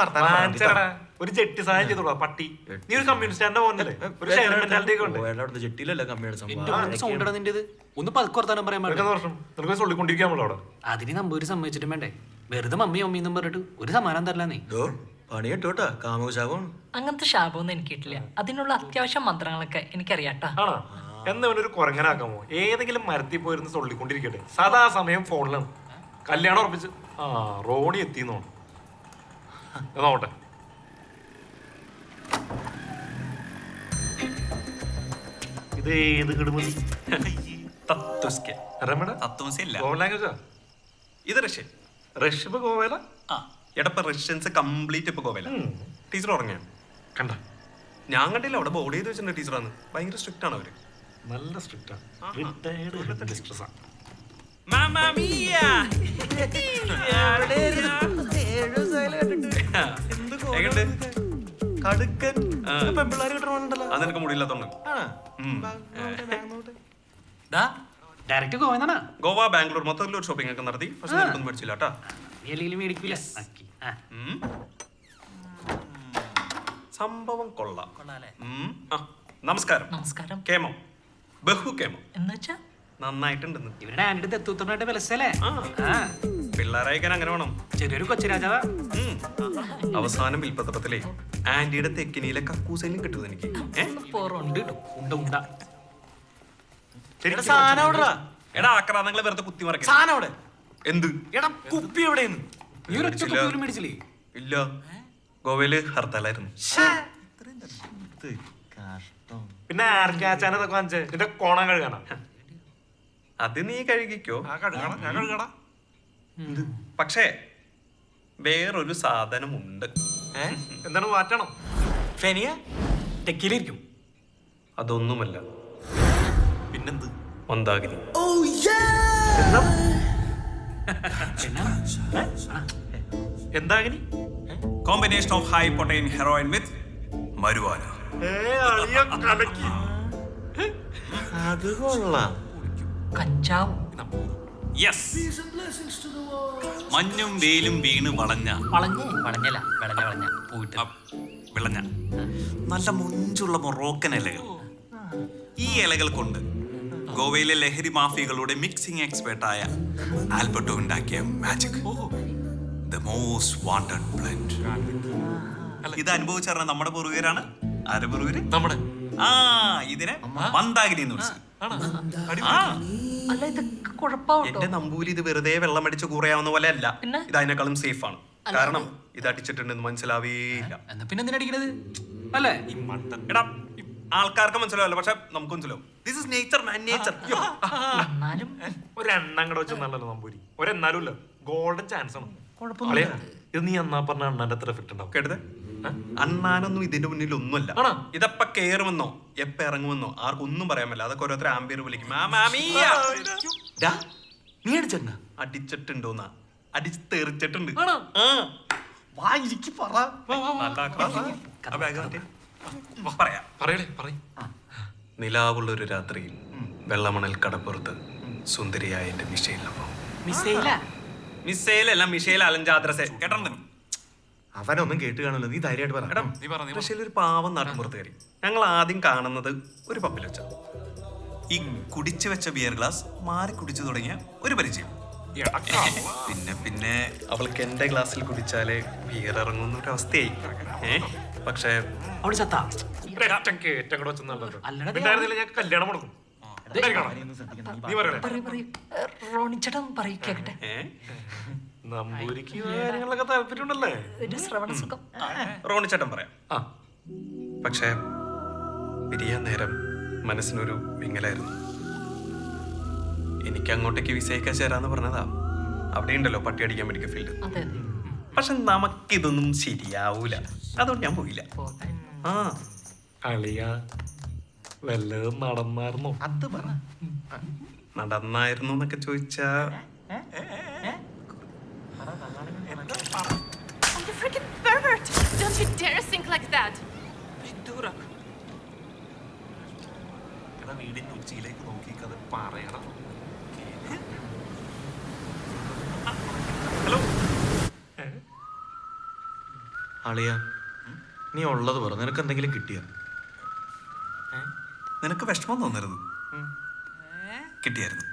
ഒരു ജെട്ടി സഹായം ചെയ്തോളാം. പട്ടി നീ ഒരു കമ്മ്യൂണിസ്റ്റാന്റെ പോലല്ലേ? ഒരു ഷെയർ മെന്റാലിറ്റി ഒക്കെ ഉണ്ട്. ജെട്ടിയിലല്ല കമ്മിയുടെ നിന്റേത് ഒന്ന് പതുക്കെ വർത്താനം പറയാൻ വർഷം നിനക്ക് ചൊല്ലിക്കൊണ്ടിരിക്കാമല്ലോ അവിടെ. അതിന് നമ്പൂര് സമ്മതിച്ചിട്ടും വേണ്ടേ? വെറുതെ മമ്മിയും അമ്മയും പറഞ്ഞിട്ട് ഒരു സമാനം തരല. നീ പണി കിട്ടോട്ടാ. കാമശാപം അങ്ങനത്തെ ശാപമൊന്നും എനിക്കിട്ടില്ല. അതിനുള്ള അത്യാവശ്യം മന്ത്രങ്ങളൊക്കെ എനിക്കറിയാട്ടാ. ആണോ? എന്നവനൊരു കുരങ്ങനാക്കാമോ? ഏതെങ്കിലും മരത്തിൽ പോയിരുന്ന് തൊള്ളിക്കൊണ്ടിരിക്കട്ടെ. സദാ സമയം ഫോണിലാണ്. കല്യാണം ഉറപ്പിച്ച് റോണി എത്തിന്നോ നോട്ടെ. ഇത് ഏത് കിടുമതി? ഇത് റഷ്യൻ. റഷ്യ ഇപ്പൊ ഗോവയില? എടപ്പ റഷ്യൻസ് കംപ്ലീറ്റ് ഇപ്പൊ ഗോവയില. ടീച്ചർ ഉറങ്ങിയാണ്. കണ്ട ഞാൻ കണ്ടില്ല, അവിടെ ബോർഡ് ചെയ്ത് വെച്ചിട്ടുണ്ട് ടീച്ചറാണ്. ഭയങ്കര സ്ട്രിക്റ്റ് ആണ് അവര്. നല്ല സ്ട്രിക്റ്റ് കടുക്കൻ പെൺപിള്ളേര് കിട്ടണമുണ്ടല്ലോ. അത് നിനക്ക് മുടിയില്ലാത്തോണ്ട്. ഡയറക്റ്റ് ഗോവന്നാ. ഗോവ, ബാംഗ്ലൂർ മൊത്തത്തിൽ ഒരു ഷോപ്പിംഗ് ഒക്കെ നടത്തി. പക്ഷെ നിനക്കൊന്നും മേടിച്ചില്ല കേട്ടാ. മേടിക്കൂല. സംഭവം കൊള്ളാം. നമസ്കാരം. നമസ്കാരം. കേമം, ബഹുകേമം. എന്നുവെച്ചാ നന്നായിട്ടുണ്ടെന്ന്. ഇവരുടെ ആന്റിയുടെ ദത്തൂത്തമായിട്ട് വിലസല്ലേ. പിള്ളേരായിക്കാൻ അങ്ങനെ വേണം. ചെറിയൊരു കൊച്ചുരാജാവാ. അവസാനം വിൽപ്പത്രത്തിലെ ആന്റിയുടെ തെക്കിനിയിലെ കക്കൂസയിലും കിട്ടുന്നത് എനിക്ക്. പോറുണ്ട് ഉണ്ട. എടാ ആക്രാന്തങ്ങളെ വെറുതെ കുത്തി മറിക്കാം. സാധനം അവിടെ. എന്ത്? എടാ കുപ്പി എവിടെയെന്ന്? നീ ഒരൊറ്റ കുപ്പി പോലും മേടിച്ചില്ലേ? ഇല്ല, ഗോവയില് ഹർത്താലായിരുന്നു. പിന്നെ ആർക്കാച്ചാനതൊക്കെ വാങ്ങിച്ചേ? നിന്റെ കോണം കഴുകാനാ? അത് നീ കഴുകിക്കോ. ഞാൻ കഴുകടാ. പക്ഷേ വേറൊരു സാധനമുണ്ട്. എന്താണ് മാറ്റണം? ഫെനിയ തെക്കിലിരിക്കും. അതൊന്നുമല്ല. പിന്നെന്ത്? മന്ദാകിനി. എന്താകിനി? Combination of high potent heroin with marijuana. അത് കൊള്ളാം. കഞ്ചാവ്. യെസ്. മഞ്ഞും വെയിലും വീണ് വളഞ്ഞ വിളഞ്ഞ നല്ല മുഞ്ചുള്ള മൊറോക്കൻ ഇലകൾ. ഈ ഇലകൾ കൊണ്ട് ഗോവയിലെ ലഹരി മാഫിയകളുടെ മിക്സിംഗ് എക്സ്പെർട്ടായ ആൽബർട്ടോ ഉണ്ടാക്കിയ magic, the most wanted blend. ഇത് അനുഭവിച്ചറിഞ്ഞ നമ്മുടെ പൂർവികരാണ്. ആരെ പൂർവികര്? നമ്മുടെ ഇതിനെ മന്ദാകിനി എന്ന് വിളിച്ചു. എന്റെ നമ്പൂരി ഇത് വെറുതെ വെള്ളം അടിച്ച് കൂറയാവുന്ന പോലെ അല്ല. ഇത് അതിനേക്കാളും സേഫ് ആണ്. കാരണം ഇത് അടിച്ചിട്ടുണ്ടെന്ന് മനസ്സിലാവേയില്ല. പിന്നെ എന്തിനടിക്കണത് അല്ലേ? എടാ ആൾക്കാർക്ക് മനസ്സിലാവല്ലോ, പക്ഷെ നമുക്ക് മനസ്സിലാവും. This is nature man, nature. ഒരെണ്ണം കൂടെ വെച്ച് നല്ലല്ലോ നമ്പൂരി. ഒരെണ്ണാലും ഇല്ല, ഗോൾഡൻ ചാൻസ് ആണ്. ഇത് നീ എന്നാ പറഞ്ഞ അണ്ണാന്റെ എത്ര ഫിറ്റ് ഉണ്ടാവും? കേട്ടത്? അണ്ണാനൊന്നും ഇതിന്റെ മുന്നിൽ ഒന്നുമല്ല. ഇതപ്പ കേറുമെന്നോ എപ്പ ഇറങ്ങുമെന്നോ ആർക്കൊന്നും പറയാൻ പറ്റില്ല. അതൊക്കെ ഓരോരുത്തർ ആംബിയർ വിളിക്കും. നീ അടിച്ചിട്ടുണ്ടോ? അടിച്ചിട്ടുണ്ടോന്നാ? അടിച്ച് തെറിച്ചിട്ടുണ്ട്. നിലാവുള്ള ഒരു രാത്രിയിൽ വെള്ളമണൽ കടപ്പുറത്ത് സുന്ദരിയായ എന്റെ മിഷയിലൊപ്പം. മിസൈലല്ല, മിഷേൽ അലഞ്ചാദ്രസെ. കേട്ടോ? അവനൊന്നും കേട്ട് കാണുമല്ലോ. നീ ധൈര്യമായിട്ട് പറ. പക്ഷേ ഒരു പാവം നാട്ടുപുറത്തുകാരി. ഞങ്ങൾ ആദ്യം കാണുന്നത് ഒരു പബ്ബിൽ വെച്ച. ഈ കുടിച്ചു വെച്ച ബിയർ ഗ്ലാസ് മാറി കുടിച്ചു തുടങ്ങിയ ഒരു പരിചയം. പിന്നെ പിന്നെ അവൾക്ക് എന്റെ ഗ്ലാസ്സിൽ കുടിച്ചാലേ ബിയർ ഇറങ്ങുന്ന ഒരു അവസ്ഥയായി. പക്ഷേ അവള് ചത്താ. ഞാൻ കല്യാണം മുടക്കും. റോണിച്ചേട്ടൻ പറയൂ കേക്കട്ടെ. നമ്പൂരിക്ക് കാര്യങ്ങളൊക്കെ താല്പര്യമുണ്ടല്ലേ? റോണിച്ചേട്ടൻ പറയാം. പക്ഷേ പിരിയാൻ നേരം മനസ്സിനൊരു വിങ്ങലായിരുന്നു. എനിക്ക് അങ്ങോട്ടേക്ക് വിസയൊക്കെ ചേരാന്ന് പറഞ്ഞതാ. അവിടെ ഉണ്ടല്ലോ പട്ടി അടിക്കാൻ മെഡിക്കൽ ഫീൽഡ്. പക്ഷെ നമുക്കിതൊന്നും ശരിയാവൂല. അതുകൊണ്ട് ഞാൻ പോയില്ല. അളിയ വല്ലതും നടന്നായിരുന്നോ? അത് പറ. നടന്നായിരുന്നു എന്നൊക്കെ ചോദിച്ചാ വീടിന്റെ ഉച്ചയിലേക്ക് നോക്കി അത് പറയണം. ഹലോ അളിയ, നീ ഉള്ളത് പറ. നിനക്ക് എന്തെങ്കിലും കിട്ടിയ? നിനക്ക് വിഷമം തോന്നരുത്. കിട്ടിയായിരുന്നു.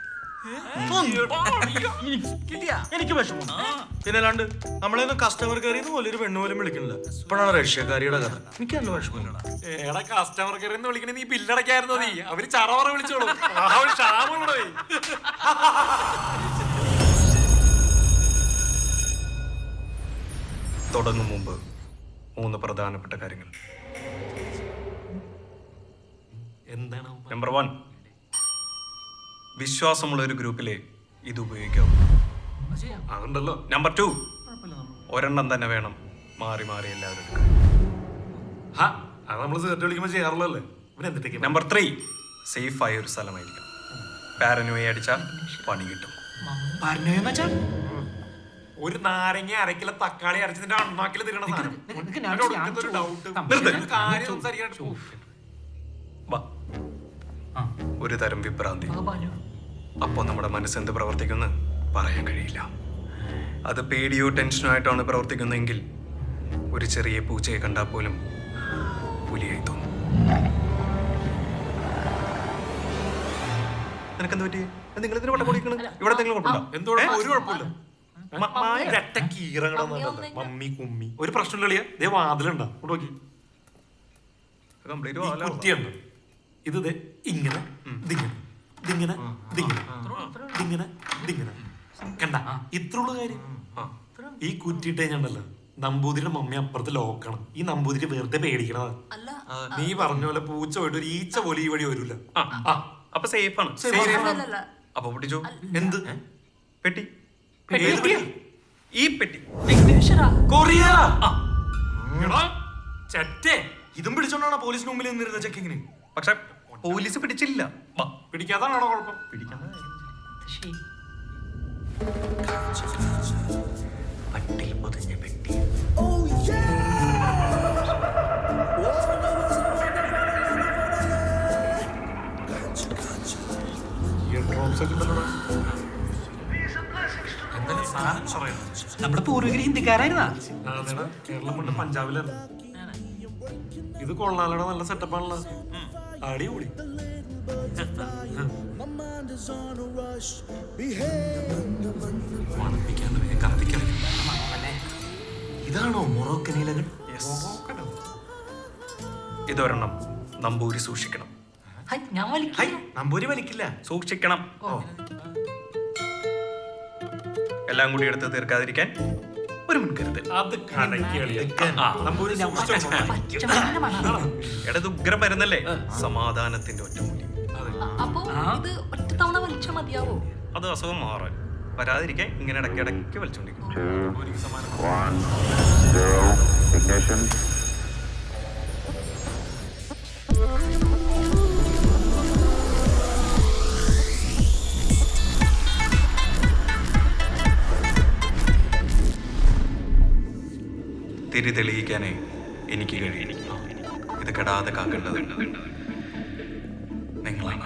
എനിക്ക് വിഷമം. പിന്നെ അല്ലാണ്ട് നമ്മളെയൊന്നും കസ്റ്റമർ കയറിയെന്ന് പോലെ ഒരു പെണ്ണു പോലും വിളിക്കണില്ല. ഇപ്പോഴാണ് റഷ്യക്കാരിയുടെ കഥ. എനിക്ക് നല്ല വിഷമമില്ലടാ. എടാ കസ്റ്റമർ കെയർ എന്ന് വിളിക്കണേ നീ ബില്ലടക്കായിരുന്നു. നീ അവര് ചറവറ വിളിച്ചോളൂ. തുടങ്ങും മുമ്പ് 3 പ്രധാനപ്പെട്ട കാര്യങ്ങൾ. എന്താണ്? നമ്പർ 1, വിശ്വാസമുള്ള ഒരു ഗ്രൂപ്പിലെ ഇത് ഉപയോഗിക്കാവൂ. അതുണ്ടല്ലോ. നമ്പർ 2, ഒരെണ്ണം തന്നെ വേണം, മാറി മാറി എല്ലാവരും എടുക്കുക. അത് നമ്മൾ സിഗരറ്റ് വിളിക്കുമ്പോൾ ചെയ്യാറുള്ളല്ലേ? നമ്പർ 3, സേഫ് ആയ ഒരു സ്ഥലമായിരിക്കണം. പാരനോയെ അടിച്ചാൽ പണി കിട്ടും. ഒരു നാരങ്ങ അരക്കില തക്കാളി അരച്ചതിന്റെ അണ്ണാക്കിൽ തിരണ സാധനം. അതിന്റെ ഒടുക്കത്തെ ഒരു doubt. ഒരു കാര്യം സംസാരിക്കാൻ വാ. ഒരു തരം വിഭ്രാന്തി. അപ്പോൾ നമ്മുടെ മനസ്സെന്ത് പ്രവർത്തിക്കുമെന്ന് പറയാൻ കഴിയില്ല. അത് പേടിയോ ടെൻഷനോ ആയിട്ടാണ് പ്രവർത്തിക്കുന്നതെങ്കിൽ ഒരു ചെറിയ പൂച്ചയെ കണ്ടാൽ പോലും പുലിയായി തോന്നും. നിനക്കെന്ത് പറ്റി? നിങ്ങൾ ഇതിന് വട്ടം കൂടിക്കണം. ഇവിടെ എന്തെങ്കിലും കുഴപ്പമുണ്ടോ? ഒരു കുഴപ്പമില്ല. മമ്മി കുമ്മി ഒരു പ്രശ്നമില്ല. ദേ വാതിലുണ്ടോ നോക്കി കുറ്റിയുണ്ട്. ഇത് ഇങ്ങനെ ഇതിങ്ങനെ ഇതിങ്ങനെ ഇതിങ്ങനെ ഇതിങ്ങനെ ഇതിങ്ങനെ കണ്ട ഇത്രയുള്ള കാര്യം. ഈ കുറ്റിയിട്ടേ ഞാനല്ലോ നമ്പൂതിരിയുടെ മമ്മി അപ്പുറത്ത് ലോക്കണം. ഈ നമ്പൂതിരി വെറുതെ പേടിക്കണത്. നീ പറഞ്ഞ പോലെ പൂച്ച പോയിട്ട് ഒരു ഈച്ച പോലെ ഈ വഴി വരൂല. അപ്പൊ സേഫ് ആണ്. അപ്പൊ പൊട്ടിച്ചോ. എന്ത് പെട്ടി? ഈ പെട്ടി ചെറ്റേ ഇതും പിടിച്ചോണ്ടാണ് പോലീസിന് മുമ്പിൽ നിന്നിരുന്ന ചെക്കിങ്ങിന്. പക്ഷെ പോലീസ് പിടിച്ചില്ല. പിടിക്കാതാണോ കുഴപ്പം? പട്ടിൽ പൊതിഞ്ഞ പെട്ടി. നമ്മുടെ പൂർവികർ ഹിന്ദിക്കാരായിരുന്നാ? കേരളം കൊണ്ട് പഞ്ചാബിലായിരുന്നു. ഇത് കൊള്ളാലോ, നല്ല സെറ്റപ്പാണല്ലോ. അടിപൊളി. ഇതാണോ മൊറോക്കൻ ഇലകൾ? ഇതൊരെണ്ണം നമ്പൂരി സൂക്ഷിക്കണം. നമ്പൂരി വലിക്കില്ല, സൂക്ഷിക്കണം. എല്ലാം കൂടി എടുത്ത് തീർക്കാതിരിക്കാൻ ഒരു മുൻകരുതൽ. എടത് ഉഗ്രം വരുന്നല്ലേ സമാധാനത്തിന്റെ ഒറ്റമൂലി. അത് അസുഖം മാറാൻ വരാതിരിക്കാൻ ഇങ്ങനെ ഇടയ്ക്കിടയ്ക്ക് വലിച്ചോണ്ടിരിക്കും. തിരി തെളിയിക്കാനേ എനിക്ക് കഴിയും. ഇത് കെടാതെ കാക്കേണ്ടത് നിങ്ങളാണ്.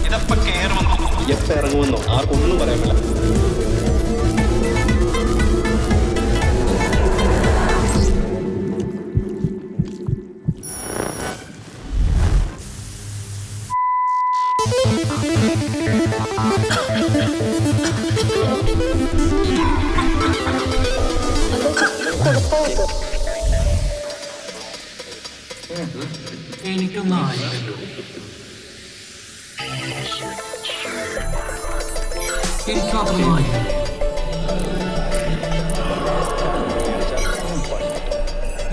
ഇതപ്പോ കേറുമെന്നോ എപ്പോ ഇറങ്ങുമെന്നോ ആർക്കൊന്നും പറയാൻ പറ്റില്ല. എനിക്കൊന്നും ആയില്ലല്ലോ. എനിക്കതൊന്നും ആയില്ല.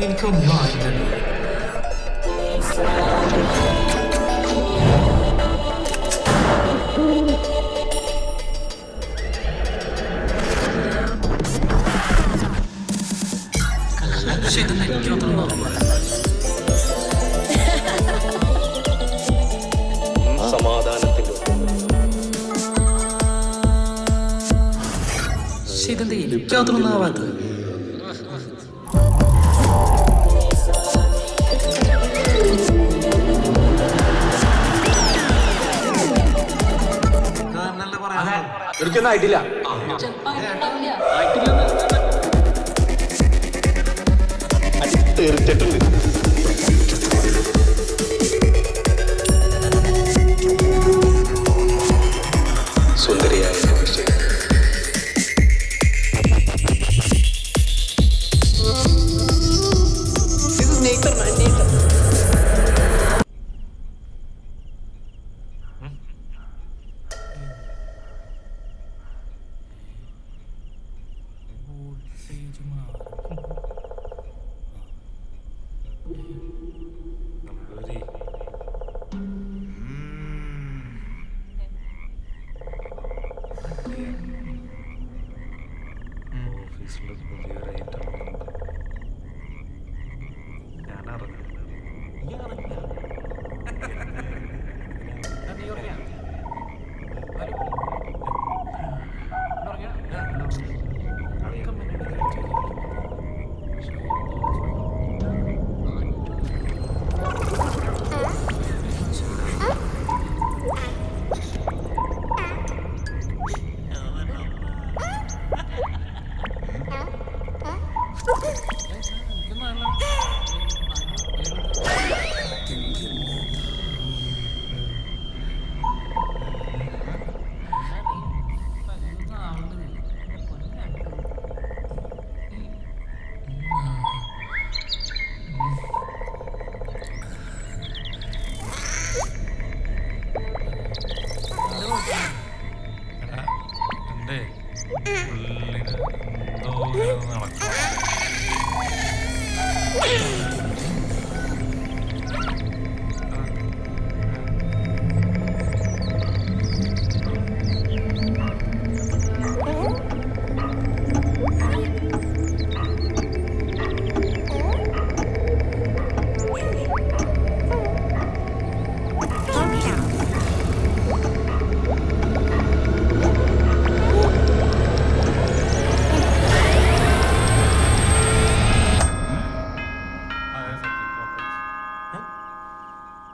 എനിക്കൊന്നും ആയില്ലല്ലോ. സമാധാനത്തിന്റെ ഇതെന്താ എനിക്കതൊന്നും ആവാത്തത്? എനിക്കൊന്നും ആയിട്ടില്ല. തീർച്ചയായിട്ടുണ്ട്. സുന്ദരിയായ ഓഫീസിൽ പുതിയൊരു ഐറ്റം ഞാൻ അറിഞ്ഞു.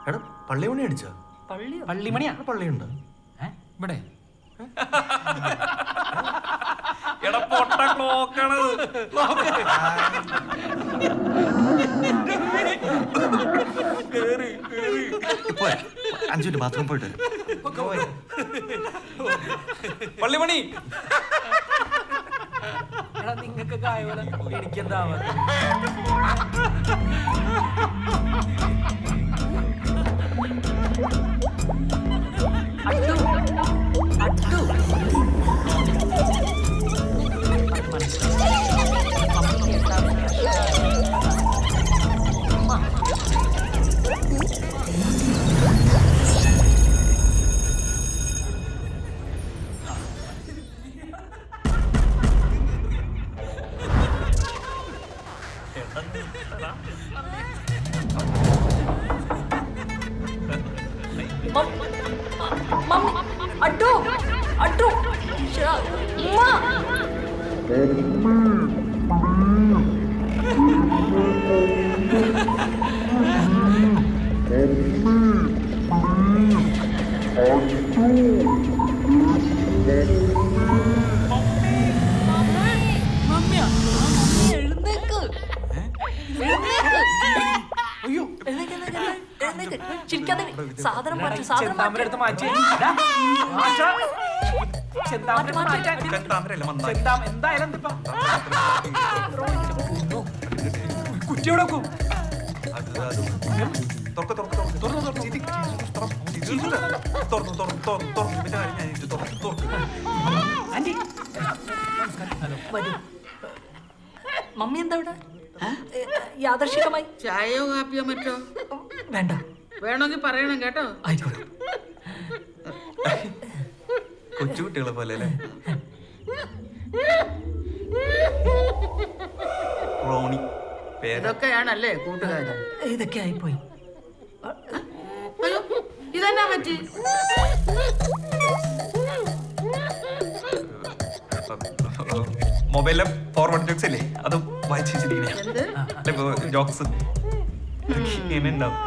എടാ പള്ളിമണി അടിച്ചാ? പള്ളിമണിയാ? പള്ളിയുണ്ട് ഇവിടെ എടാ പൊട്ട ക്ലോക്കാണ്. ഇപ്പൊ 5 മിനിറ്റ് ബാത്റൂം പോയിട്ട് പള്ളിമണി നിങ്ങൾക്ക് കായവല എനിക്കെന്താ അട്ടു അട്ടു ചിരിക്കാതെ സാധനം മാറ്റി സാധനം മാറ്റി കുറ്റിയോടൊക്കും മമ്മി എന്താ ഇവിടെ യാദർശികമായി ചായയോ കാപ്പിയോ മറ്റോ വേണ്ട വേണമെങ്കിൽ പറയണം കേട്ടോ. ആയിക്കോട്ടെ. കൊച്ചുകുട്ടികളെ പോലെ അല്ലേ? റോണി ഇതൊക്കെയാണല്ലേ കൂട്ടുകാര്? ഇതൊക്കെ ആയിപ്പോയി. അയ്യോ ഇതെന്നാ പറ്റി? മൊബൈലിലെ ഫോർവേഡ് ജോക്സ് ഇല്ലേ, അത് വായിച്ചിരിക്കണേ. ജോക്സ് ഇങ്ങനെ ഉണ്ടാവും.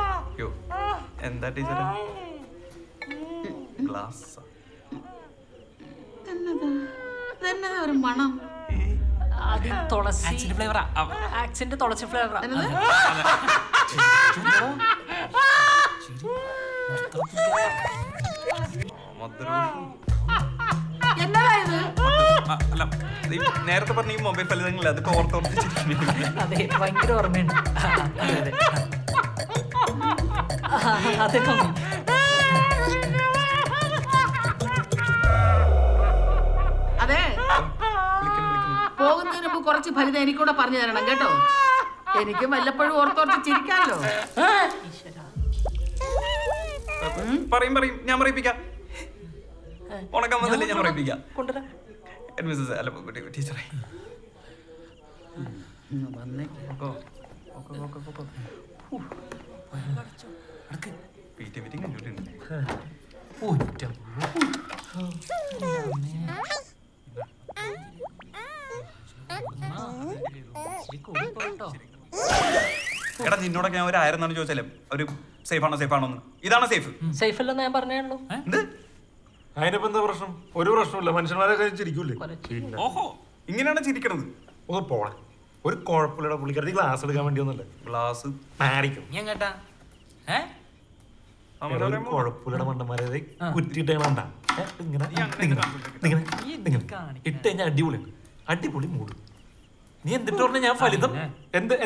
എന്താ ടീച്ചറെ? ഗ്ലാസ് എന്നതാ ഒരു മണം? അത് തുളസി ഫ്ലേവറാ. ആക്സിന്റെ തുളസി ഫ്ലേവറാ. എന്നതാ ഇത്? അല്ല, നേരത്തെ പറഞ്ഞ ഈ മൊബൈൽ ഫലിതങ്ങളില്ല, അതിപ്പോ ഓർത്തോർത്തിച്ചിരിക്കുന്നു. അതെ, ഭയങ്കര ഓർമ്മയുണ്ട്. അതെ അതെ മമ്മി. അതെ, പോകുന്നതിന് മുമ്പ് കുറച്ച് ഫലിത എനിക്കൂടെ പറഞ്ഞു തരണം കേട്ടോ. എനിക്ക് വല്ലപ്പോഴും ഓർത്തോർത്ത് ചിരിക്കാമല്ലോ. പറയും ഞാൻ പറയിപ്പിക്കാം. ഉണക്കം വന്നല്ലേ, ഞാൻ പറയിപ്പിക്കാം. ടീച്ചറെ, വന്നേ എടാ നിന്നോടൊക്കെ ഞാൻ ഒരു 1000 എന്നാണ് ചോദിച്ചാലേ ഒരു സേഫ് ആണോ എന്ന്. ഇതാണ് സേഫ്. സേഫ് അല്ലെന്ന് ഞാൻ പറഞ്ഞുള്ളൂ. എന്ത് അതിനിപ്പോ എന്താ പ്രശ്നം? ഒരു പ്രശ്നമില്ല. മനുഷ്യന്മാരെ ചിരിക്കൂലേ? ഓഹോ ഇങ്ങനെയാണ് ചിരിക്കണത്. ഒന്ന് പോണേ. ഒരു കുഴപ്പമില്ലടാ. പുള്ളിക്കാരത്തി ഗ്ലാസ് എടുക്കാൻ വേണ്ടി ഒന്നല്ലേ. ഗ്ലാസ് മാരിക്കും ഞാൻ കേട്ടാ കുഴപ്പമില്ലട മണ്ടന്മാരെ കുറ്റിട്ടേണ്ട ഇങ്ങനെ ഇട്ട് കഴിഞ്ഞാൽ അടിപൊളിയാണ്. അടിപൊളി മൂട്. നീ എന്തിട്ട് പറഞ്ഞ ഞാൻ ഫലിതം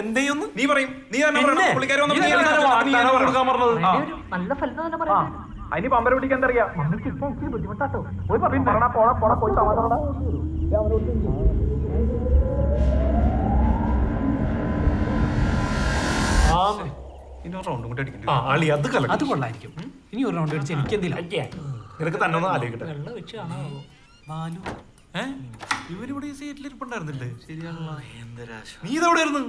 എന്തെയ്യൊന്ന് നീ പറയും. നീ തന്നെ പറയണം. പുള്ളിക്കാരി വന്നപ്പോൾ നീ കൊടുക്കാൻ പറഞ്ഞത്. നല്ല ഫലിതം തന്നെ പറയാം. അതിന് പമ്പര പിടിക്കാൻ എന്താ അറിയാം. ബുദ്ധിമുട്ടാട്ടോ. ഇനി ഒരു റൗണ്ടും കൂടി അടിക്കണ്ട. അത് കൊള്ളായിരിക്കും. ഇനി ഒരു റൗണ്ട് അടിച്ച് എനിക്ക് എന്തില്ല. നിനക്ക് തന്നെ ഒന്ന് ആലോചിക്കട്ടെ. വെള്ളം വെച്ച് കാണാവോ? ബാലു ഇവരിവിടെ ഈ സീറ്റിലിരിപ്പുണ്ടായിരുന്നില്ലേ? ശരിയാണല്ലോ. നീ ഇതെവിടെ ആയിരുന്നു?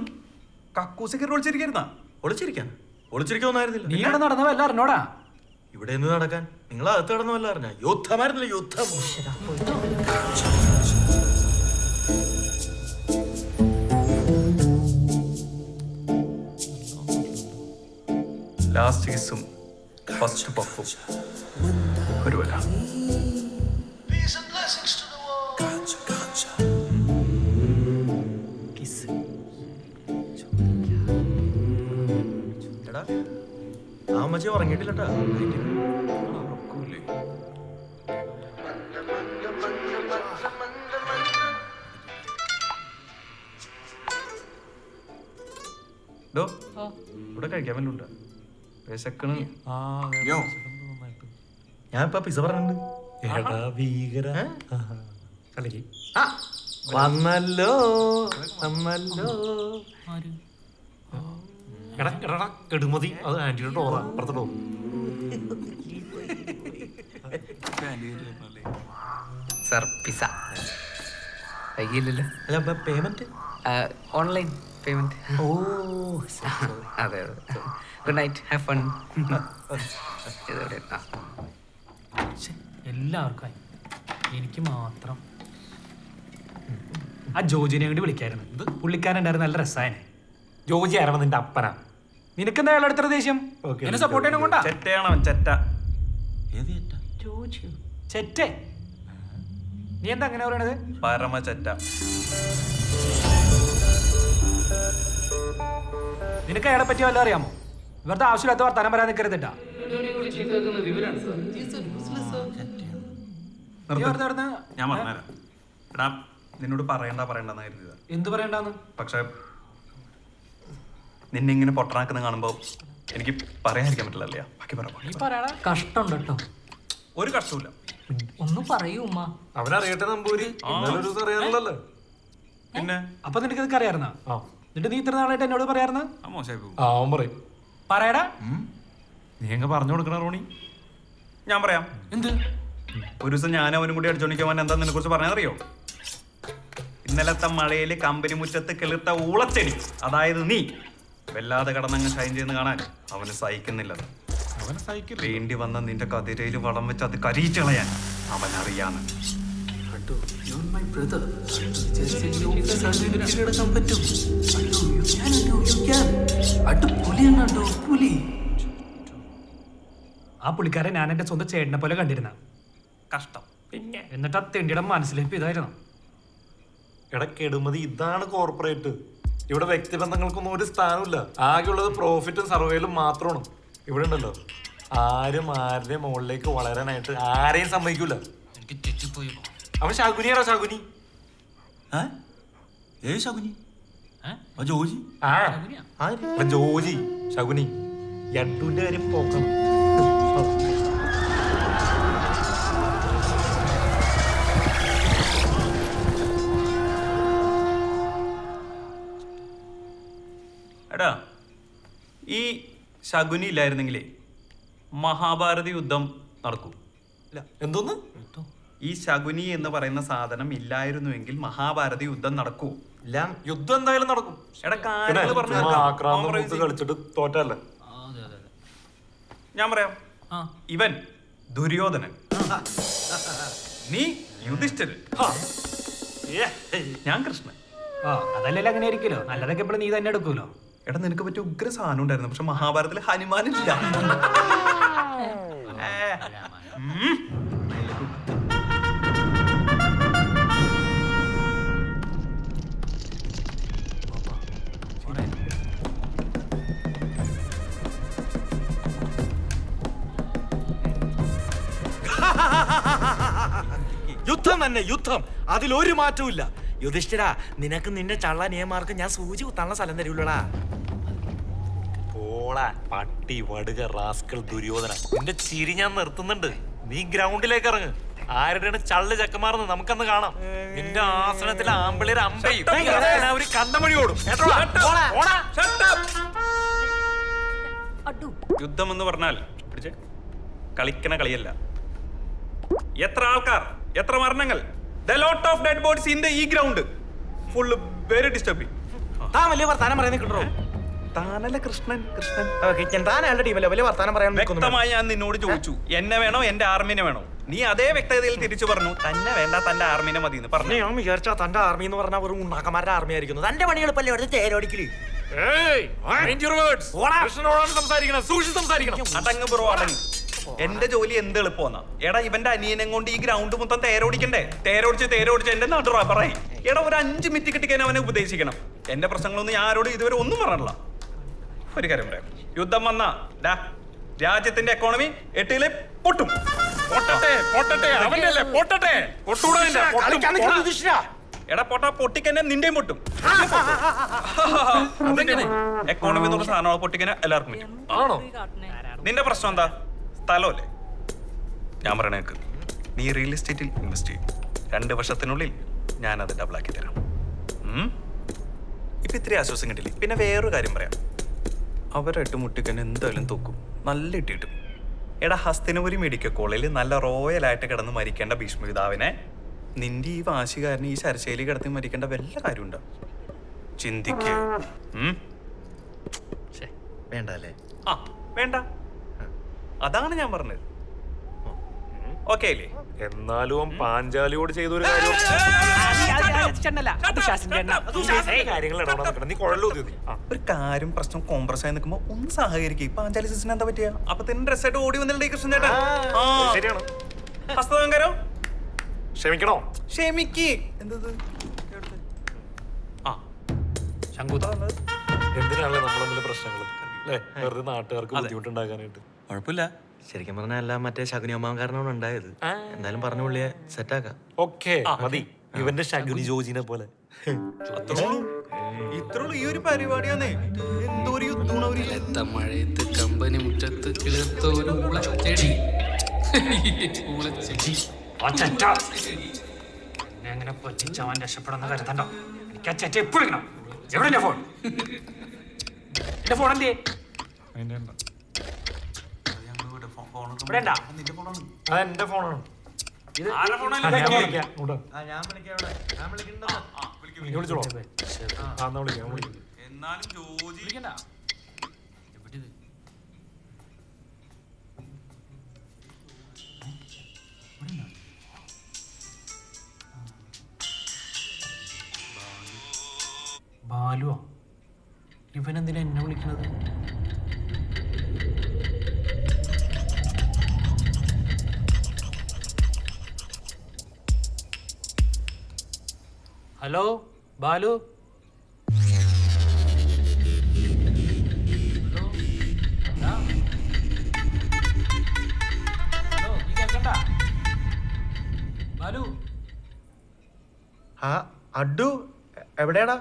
കക്കൂസൊക്കെ ഒളിച്ചിരിക്കായിരുന്നാ? ഒളിച്ചിരിക്കൊന്നായിരുന്നില്ല. നീ ഇവിടെ നടന്ന വല്ല അറിഞ്ഞോടാ? ഇവിടെ എന്ത് നടക്കാൻ? നിങ്ങൾ അകത്ത് കിടന്നല്ല അറിഞ്ഞ യുദ്ധമായിരുന്നില്ല. യുദ്ധം. ലാസ്റ്റ് കിസ്സും ഫസ്റ്റ് പഫും ഒരു വര. എടാ ആ അമ്മച്ചി ഉറങ്ങിയിട്ടില്ലട്ടാ. ഇവിടെ കഴിക്കാൻ വല്ലുണ്ട വിശക്കണ്. ഞാൻ ഇപ്പൊ പിസ പറഞ്ഞിട്ടുണ്ട്. എടാ ഭീകര കളിക്ക് വന്നല്ലോ വന്നല്ലോ. എടാ എടാ കെടുമതി. അത് ആന്റിയുടെ ഡോറാ. അപ്പുറത്തെ ഡോർ. Sir pizza വൈകില്ലല്ലോ. അല്ല പേയ്മെന്റ് ഓൺലൈൻ പേയ്മെന്റ്. ഓ അതെ അതെ. Good night. Have fun. എല്ലാവർക്കും ആയി. എനിക്ക് മാത്രം. ആ ജോജിനെ കൂടി വിളിക്കായിരുന്നു. പുള്ളിക്കാരുണ്ടായിരുന്നു. നല്ല രസായനെ. ജോജി ആരാണ്? നിന്റെ അപ്പനാ? നിനക്കെന്താ അയാളുടെ അടുത്ത ദേഷ്യം? എന്നെ സപ്പോർട്ട് ചെയ്യണം കൊണ്ടാ. ചെറ്റയാണ് അവൻ. ചെറ്റ. ചെറ്റേ. നീ എന്താ അങ്ങനെ പറയണത്? പരമ ചെറ്റ. നിനക്ക് അയാളെ പറ്റി വല്ലതും അറിയാമോ? ഇവരുടെ ആവശ്യമില്ലാത്ത വർത്താനം പറയാൻ നിൽക്കരുതിട്ടാ. ഞാൻ പറഞ്ഞുതരാം. എടാ നിന്നോട് പറയണ്ടെന്ന് കരുതിയതാ. എന്ത് പറയണ്ടെന്ന്? പക്ഷെ നിന്നെ ഇങ്ങനെ പൊട്ടനാക്കുന്ന കാണുമ്പോ എനിക്ക് പറയാതിരിക്കാൻ പറ്റില്ലല്ലേ. ബാക്കി പറ. കഷ്ടമുണ്ട് കേട്ടോ. ഒരു കഷ്ടമില്ല. ഒന്ന് പറയൂ ഉമ്മ. അവനറിയട്ടെ നമ്പൂരി. അറിയാനുള്ളല്ലോ. പിന്നെ അപ്പൊ നിനക്ക് ഇതൊക്കെ അറിയാറുന്നാ? എന്നിട്ട് നീ ഇത്ര നാളായിട്ട് എന്നോട് പറയാറുന്ന? മോശമായി പോകും. അവൻ പറയും. പറയടാ. നീ എങ്ങ പറഞ്ഞു കൊടുക്കണ റോണി? ഞാൻ പറയാം. എന്ത്? ഒരു ദിവസം ഞാൻ അവനും കൂടി അടിച്ചോണ്ടിരിക്കാൻ എന്താ നിന്നെ കുറിച്ച് പറഞ്ഞറിയോ? ഇന്നലത്തെ മഴയില് കമ്പനി മുറ്റത്ത് കിളിർത്ത ഊളച്ചെടി, അതായത് നീ വല്ലാതെ കടന്നങ്ങ് ഷൈൻ ചെയ്യുന്ന കാണാൻ അവന് സഹിക്കുന്നില്ല. വേണ്ടി വന്ന നിന്റെ കതിരയിൽ വളം വെച്ച് അത് കരിയിച്ചു കളയാൻ അവനറിയാന്ന്. ആ പുള്ളിക്കാരൻ ഞാൻ എന്റെ സ്വന്തം ചേട്ടനെ പോലെ കണ്ടിരുന്ന. കഷ്ടം. പിന്നെ എന്നിട്ട് ആ തെണ്ടിയുടെ മനസ്സിലേക്ക് ഇതായിരുന്നു. ഇടക്കെടുമതി. ഇതാണ് കോർപ്പറേറ്റ്. ഇവിടെ വ്യക്തിബന്ധങ്ങൾക്കൊന്നും ഒരു സ്ഥാനമില്ല. ആകെയുള്ളത് പ്രോഫിറ്റും സർവേയിലും മാത്രമാണ്. ഇവിടെ ഉണ്ടല്ലോ ആരും ആരുടെയും മുകളിലേക്ക് വളരാനായിട്ട് ആരെയും സമ്മതിക്കൂല. അവൻ ശകുനിയാണോ? ശകുനി. ശകുനി ജോജി. ജോജി ശകുനി. യഡുവിന്റെ കാര്യം പോക്കണം. എടാ ഈ ശകുനി ഇല്ലായിരുന്നെങ്കിലേ മഹാഭാരത യുദ്ധം നടക്കും. എന്തോന്ന്? ഈ ശകുനി എന്ന് പറയുന്ന സാധനം ഇല്ലായിരുന്നുവെങ്കിൽ മഹാഭാരത യുദ്ധം നടക്കൂ? ഇല്ല, യുദ്ധം എന്തായാലും നടക്കും. എടാ കാര്യങ്ങൾ പറഞ്ഞു തീർക്കാം. ആക്രാന്തം Compromise മുത്ത് കളിച്ചിട്ട് തോറ്റല്ലേ? ഞാൻ പറയാം. ഇവൻ ദുര്യോധനൻ, നീ യുധിഷ്ഠിരൻ, ഞാൻ കൃഷ്ണൻ. അതല്ലല്ലോ അങ്ങനെ ആയിരിക്കുമല്ലോ. നല്ലതൊക്കെ എപ്പോഴും നീ തന്നെ എടുക്കൂലോ. എടാ നിനക്ക് പറ്റിയ ഉഗ്ര സാധനം ഉണ്ടായിരുന്നു, പക്ഷെ മഹാഭാരതത്തിൽ ഹനുമാനില്ല. യുദ്ധം തന്നെ, യുദ്ധം. അതിലൊരു മാറ്റവും ഇല്ല. യുധിഷ്ഠിര, നിനക്ക് നിന്റെ ചള്ള നിയമാർക്ക് ഞാൻ സൂചി കുത്താനുള്ള സ്ഥലം തരൂല്ലടാ. പോളാ പട്ടി വടുക റാസ്കൽ ദുര്യോധന, നിന്റെ ചിരി ഞാൻ നിർത്തുന്നുണ്ട്. നീ ഗ്രൗണ്ടിലേക്ക് ഇറങ്ങ്. ആരുടെയാണ് ചള്ള് ചക്കമാർന്ന് നമുക്കന്ന് കാണാം. നിന്റെ ആസനത്തിൽ ആമ്പിളിയുടെ അമ്പയും ഒരു കണ്ടമണി ഓടും. യുദ്ധം എന്ന് പറഞ്ഞാൽ പിടിച്ചേ, കളിക്കണ കളിയല്ല. എത്ര ആൾക്കാർ, എത്ര മരണങ്ങൾ. The lot of dead bodies in the ground. Full very disturbing. താൻ വലിയ വർത്താനം പറയാൻ നിൽക്കണ്ടോ? താനല്ല കൃഷ്ണൻ. താനാളുടെ ടീമല്ലേ വലിയ വർത്താനം പറയാൻ നിൽക്കുന്നു. വ്യക്തമായി ഞാൻ നിന്നോട് ചോദിച്ചു, എന്നെ വേണോ എന്റെ ആർമിനെ വേണോ? നീ അതേ വ്യക്തതയിൽ തിരിച്ചു പറഞ്ഞു, തന്നെ വേണ്ട, തന്റെ ആർമിനെ മതി എന്ന് പറഞ്ഞു. ഞാൻ വിചാരിച്ചാ തന്റെ ആർമി എന്ന് പറഞ്ഞാൽ ഒരു ഉണ്ണാക്കന്മാരുടെ ആർമി ആയിരിക്കുന്നു. തന്റെ പണികൾ പല്ലേ എടുത്ത് തേരോടിക്കല്. അടങ്ങ് ബ്രോ, അടങ്ങ്. എന്റെ ജോലി എന്ത് എളുപ്പമെന്നാ? എടാ ഇവന്റെ അനിയനെ കൊണ്ട് ഈ ഗ്രൗണ്ട് മൊത്തം തേരോടിക്കണ്ടേ? തേരോടിച്ച് എന്റെ നാട്ടുകാർ പറയും. എടാ ഒരു 5 മിനിറ്റ് കിട്ടിക്കാൻ അവനെ ഉപദേശിക്കണം. എന്റെ പ്രശ്നങ്ങളൊന്നും ഞാൻ ആരോട് ഇതുവരെ ഒന്നും പറഞ്ഞില്ല. ഒരു കാര്യം പറയാം, യുദ്ധം വന്നാ രാജ്യത്തിന്റെ എക്കോണമി 8 പൊട്ടും. എടാ പൊട്ടാ, പൊട്ടിക്കന്നെ നിന്റെയും പൊട്ടും. എക്കോണമി എന്നുള്ള സാധനമാണ്, പൊട്ടിക്കന്നെ എല്ലാവർക്കും പറ്റും. നിന്റെ പ്രശ്നം എന്താ? സ്ഥലമല്ലേ? ഞാൻ പറയണേക്ക്, നീ റിയൽ എസ്റ്റേറ്റിൽ ഇൻവെസ്റ്റ് ചെയ്യും. 2 വർഷത്തിനുള്ളിൽ ഞാനത് ഡബിളാക്കി തരാം. ഇപ്പൊ ഇത്രയും ആശ്വാസം കിട്ടില്ലേ? പിന്നെ വേറൊരു കാര്യം പറയാം, അവരായിട്ട് മുട്ടിക്കന്നെ എന്തായാലും തോക്കും, നല്ല ഇട്ടിട്ടും. എടാ ഹസ്തിനപുരി മെഡിക്കൽ കോളേജിൽ നല്ല റോയലായിട്ട് കിടന്ന് മരിക്കേണ്ട ഭീഷ്മപിതാവിനെ നിന്റെ ഈ വാശികാരന് ഈ ശരശൈലി കിടത്തി മരിക്കേണ്ട വല്ല കാര്യമുണ്ടോ? ചിന്തിക്ക്. വേണ്ട അല്ലേ? ആ വേണ്ട, അതാണ് ഞാൻ പറഞ്ഞത്. ഓക്കെ അല്ലേ? എന്നാലും പാഞ്ചാലിയോട് ചെയ്തൊരു കാര്യം ഒരു കാര്യം പ്രശ്നം കോംപ്രസ് ആയി നിൽക്കുമ്പോ ഒന്ന് സഹകരിക്കും. പാഞ്ചാലി സിസ്റ്റർ എന്താ പറ്റിയ? അപ്പൊ തന്നെ ഡ്രസ്സായിട്ട് ഓടി വന്നിട്ടുണ്ട് കൃഷ്ണൻ ചേട്ടൻ. ശരിയാണ്. ഹസ്തദാങ്കരോ ക്ഷമിക്കണോ? ക്ഷമിക്ക്. എന്തത്? എന്തിനാണല്ലേ നമ്മൾ തമ്മിൽ പ്രശ്നങ്ങൾ അല്ലേ? വെറുതെ നാട്ടുകാർക്ക് ബുദ്ധിമുട്ടുണ്ടാക്കാനായിട്ട്. കുഴപ്പമില്ല. ശരിക്കും പറഞ്ഞാൽ എല്ലാം മറ്റേ ശകുനിയമ്മാൻ കാരണമാണ് ഉണ്ടായത്. എന്തായാലും പറഞ്ഞ പുള്ളിയെ സെറ്റാക്കാം. ഓക്കെ മതി. ഇവന്റെ ശകുനി ജോജിനെ പോലെ. ഇത്രയുള്ളൂ ഈ ഒരു പരിപാടിയാന്നേ. എന്തോ ഒരു യുദ്ധമാണ്. മഴയത്ത് കമ്പനി മുറ്റത്ത് കിളിർത്തൊരു ഉളച്ചെടി. എങ്ങനെ പറ്റിച്ചവൻ രക്ഷപ്പെടുന്ന കരുതണ്ടോ? എനിക്ക് ആ ചെറ്റ എപ്പോഴും എവിടെ എന്റെ ഫോൺ? എന്റെ ഫോൺ എന്തേ? ഇവിടെ ഉണ്ടാ? അതെന്റെ ഫോണാണ്. വിളിച്ചോളൂ. എന്നാലും ജോജി ബാലുവോ? ഇവനെന്തിനാ എന്നെ വിളിക്കണത്? ഹലോ ബാലു. ബാലു അഡു എവിടെയാടാ?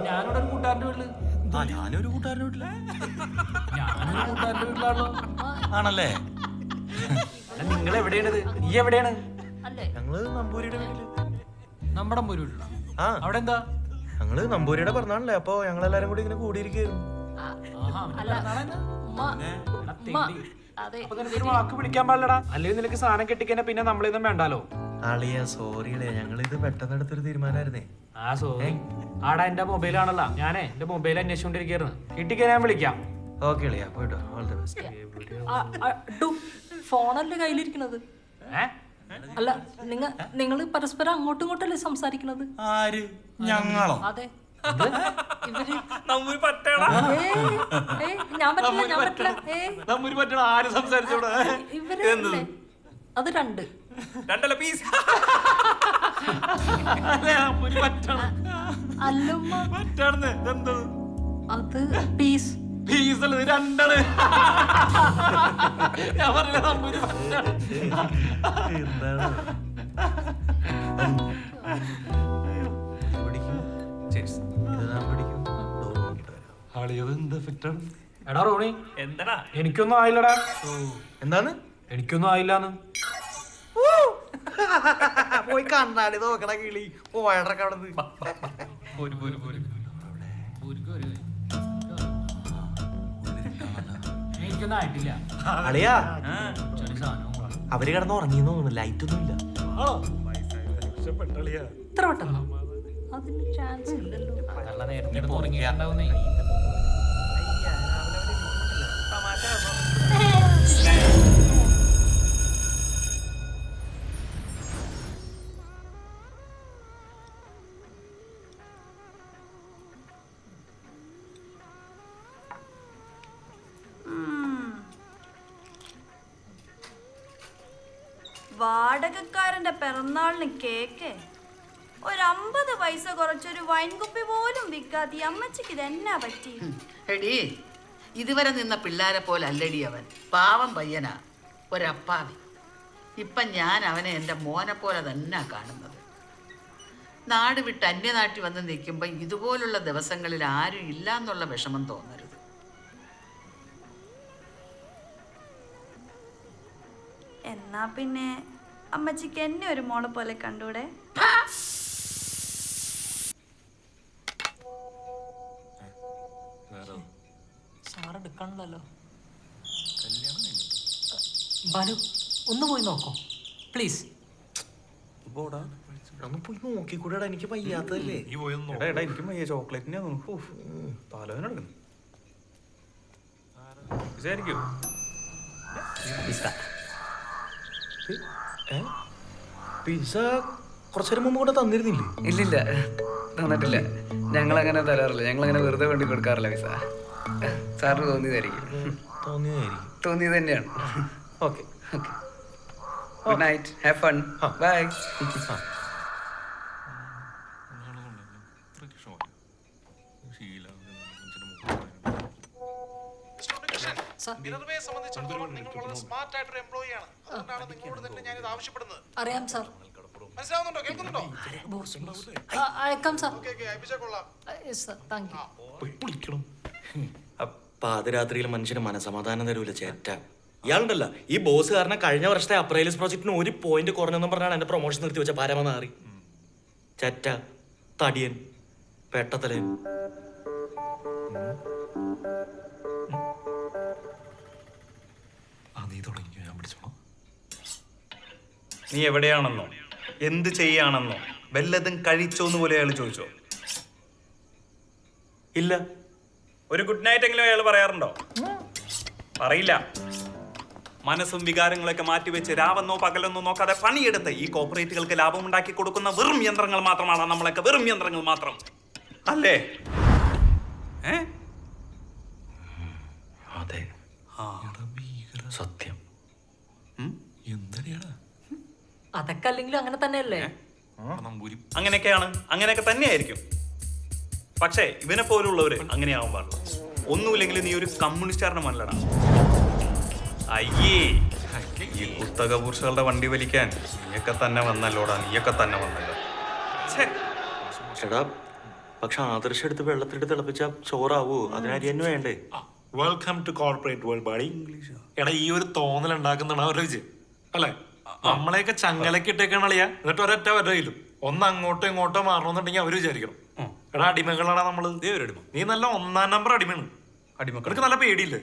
ഞാനിവിടെ ഒരു കൂട്ടുകാരന്റെ വീട്ടില്. ഞാനൊരു കൂട്ടുകാരന്റെ വീട്ടില്. ഞാനൊരു കൂട്ടുകാരന്റെ വീട്ടിലാണല്ലോ. ആണല്ലേ? നിങ്ങൾ എവിടെയാണത്? നീ എവിടെയാണ്? ഞങ്ങള് നമ്പൂരിയുടെ വീട്ടില്. നമ്മുടെ വീട്ടിലാ? അവിടെ എന്താ? ഞങ്ങള് നമ്പൂരിയുടെ പറഞ്ഞാണല്ലേ, അപ്പൊ ഞങ്ങളെല്ലാരും കൂടി ഇങ്ങനെ കൂടിയിരിക്കുന്നു. വാക്ക് വിളിക്കാൻ പാടില്ലടാ. അല്ലെങ്കിൽ നിനക്ക് സാധനം കെട്ടിക്കന്നെ പിന്നെ നമ്മളിതൊന്നും വേണ്ടാലോ. അളിയ സോറി അളിയ ഞങ്ങളിത് പെട്ടെന്ന് എടുത്തൊരു തീരുമാനമായിരുന്നേ. ആ സോറി. ആടാ എന്റെ മൊബൈലാണല്ലോ, ഞാനേ എന്റെ മൊബൈൽ അന്വേഷിച്ചോണ്ടിരിക്കുന്നു. കിട്ടിക്കാൻ ഞാൻ വിളിക്കാം. ഓക്കെ അളിയ പോയിട്ടോ. All the best. ഫോണല്ലേ കയ്യിലിരിക്കണത്? അല്ല നിങ്ങൾ പരസ്പരം അങ്ങോട്ടും ഇങ്ങോട്ടല്ലേ സംസാരിക്കണത്? ആര്? ഞങ്ങളോ? അതെ. ആര് സംസാരിച്ചോടാ? അത് രണ്ട് രണ്ടല്ല പീസ്. അത് പീസ്. രണ്ടാണ്. ഞാൻ പറഞ്ഞ നമ്പൂരി എടാ റോണി, എന്താടാ? എനിക്കൊന്നും ആയില്ലടാ. എന്താണ്? എനിക്കൊന്നും ആയില്ലാന്ന്. പോയി കണ്ണാടി നോക്കണ കിളി പോയടക്ക അവിടെ എനിക്കൊന്നും ആയിട്ടില്ല. അളിയാ അവര് കിടന്ന് ഉറങ്ങിയെന്ന് തോന്നുന്നു. ലൈറ്റ് ഒന്നും ഇല്ല. ഇത്ര പെട്ടെന്നോ? അതിന് ചാൻസ് ഇല്ലല്ലോ. നേരത്തെ ഉറങ്ങിയിട്ടുണ്ടാവുന്നേ. വാടകക്കാരന്റെ പിറന്നാളിന് കേക്ക്, ഒരു 50 പൈസ കുറച്ചൊരു വൈൻ കുപ്പി പോലും വിൽക്കാതെ അമ്മച്ചിക്ക് ഇതെന്നാ പറ്റി? എടീ, ഇതുവരെ നിന്ന പിള്ളേരെ പോലെ അല്ലടി അവൻ. പാവം പയ്യനാ, ഒരപ്പാവി. ഇപ്പം ഞാൻ അവനെ എൻ്റെ മോനെ പോലെ തന്നെ കാണുന്നത്. നാട് വിട്ട് അന്യനാട്ടിൽ വന്ന് നിൽക്കുമ്പോൾ ഇതുപോലുള്ള ദിവസങ്ങളിൽ ആരും ഇല്ല എന്നുള്ള വിഷമം തോന്നരുത്. എന്നാ പിന്നെ അമ്മച്ചിക്ക് എന്നെ ഒരു മോളെ പോലെ കണ്ടൂടെ? സാറെടുക്കണല്ലോ. ബാലു ഒന്ന് പോയി നോക്കോ പ്ലീസ്. ഒന്ന് പോയി നോക്കിക്കൂടാ, എനിക്ക് വയ്യാത്തതല്ലേ. എനിക്ക് വയ്യ, ചോക്ലേറ്റിനെ തലവേദന എടുക്കുന്നു. വിചാരിക്കും പിസ്സ കുറച്ചേരം മുമ്പ് കൂടെ തന്നിരുന്നില്ലേ? ഇല്ലില്ല, തന്നിട്ടില്ല. ഞങ്ങളങ്ങനെ തരാറില്ല. ഞങ്ങളങ്ങനെ വെറുതെ വേണ്ടി കൊടുക്കാറില്ല പിസ്സ. സാറിന് തോന്നിയതായിരിക്കും. തോന്നിയത് തന്നെയാണ്. Okay okay, good night, have fun, bye. അറിയാം സാർ. മനസ്സിലാവുന്നുണ്ടോ? കേൾക്കുന്നുണ്ടോ? അയക്കാം സാർ. Thank U. പാതിരാത്രിയിൽ മനുഷ്യന് മനസമാധാനം തരൂല ചേറ്റ. ഇയാളുണ്ടല്ല, ഈ ബോസ് കാരണം കഴിഞ്ഞ വർഷത്തെ അപ്രൈലിസ് പ്രോജക്റ്റിന് 1 പോയിന്റ് കുറഞ്ഞെന്നും പറഞ്ഞാണ് എന്റെ പ്രൊമോഷൻ നിർത്തി വെച്ച പരമനാറി ചേറ്റ, തടിയൻ, പെട്ടത്തലയൻ. നീ എവിടെയാണെന്നോ എന്ത് ചെയ്യാണെന്നോ വല്ലതും കഴിച്ചോന്ന് പോലെ അയാൾ ചോദിച്ചോ? ഇല്ല. ഒരു ഗുഡ് നൈറ്റ് എങ്കിലും അയാൾ പറയാറുണ്ടോ? പറയില്ല. മനസ്സും വികാരങ്ങളൊക്കെ മാറ്റിവെച്ച് രാവെന്നോ പകലെന്നോ നോക്കാതെ പണിയെടുത്ത് ഈ കോർപ്പറേറ്റുകൾക്ക് ലാഭം ഉണ്ടാക്കി കൊടുക്കുന്ന വെറും യന്ത്രങ്ങൾ മാത്രമാണ് നമ്മളൊക്കെ. വെറും യന്ത്രങ്ങൾ മാത്രം അല്ലേ? അതെ, സത്യം. അതൊക്കെ അല്ലെങ്കിലും അങ്ങനെ തന്നെയല്ലേ? അങ്ങനെയൊക്കെയാണ്, അങ്ങനെയൊക്കെ തന്നെയായിരിക്കും. പക്ഷേ ഇവനെ പോലുള്ളവര് അങ്ങനെയാവാൻ പാടില്ല. ഒന്നുമില്ലെങ്കിൽ നീ ഒരു കമ്മ്യൂണിസ്റ്റുകാരനെ മനല്ലടാ. അയ്യേ, ഈ പുസ്തക പുരുഷകളുടെ വണ്ടി വലിക്കാൻ നീയൊക്കെ തന്നെ വന്നല്ലോടാ, നീയൊക്കെ തന്നെ വന്നല്ലോ. ചേട്ടാ, പക്ഷെ ആദർശം എടുത്ത് വെള്ളത്തിലെടുത്ത് തിളപ്പിച്ച ചോറാവൂ, അതിനരി തന്നെ വേണ്ടേ? Welcome to corporate world buddy. എടാ, ഈ ഒരു തോന്നൽ ഉണ്ടാക്കുന്നതാണ് അവരുടെ വിജയം അല്ലേ? നമ്മളെയൊക്കെ ചങ്ങലക്ക് ഇട്ടേക്കാണ് അളിയാ. എന്നിട്ട് ഒരൊറ്റ വരയിലും ഒന്ന് അങ്ങോട്ടോ ഇങ്ങോട്ടോ മാറണമെന്നുണ്ടെങ്കിൽ അവര് വിചാരിക്കണം എടാ അടിമകളാണ് നമ്മള്. നീ നല്ല 1ാം നമ്പർ അടിമയാണ്. നിനക്ക് നല്ല പേടിയില്ലേ?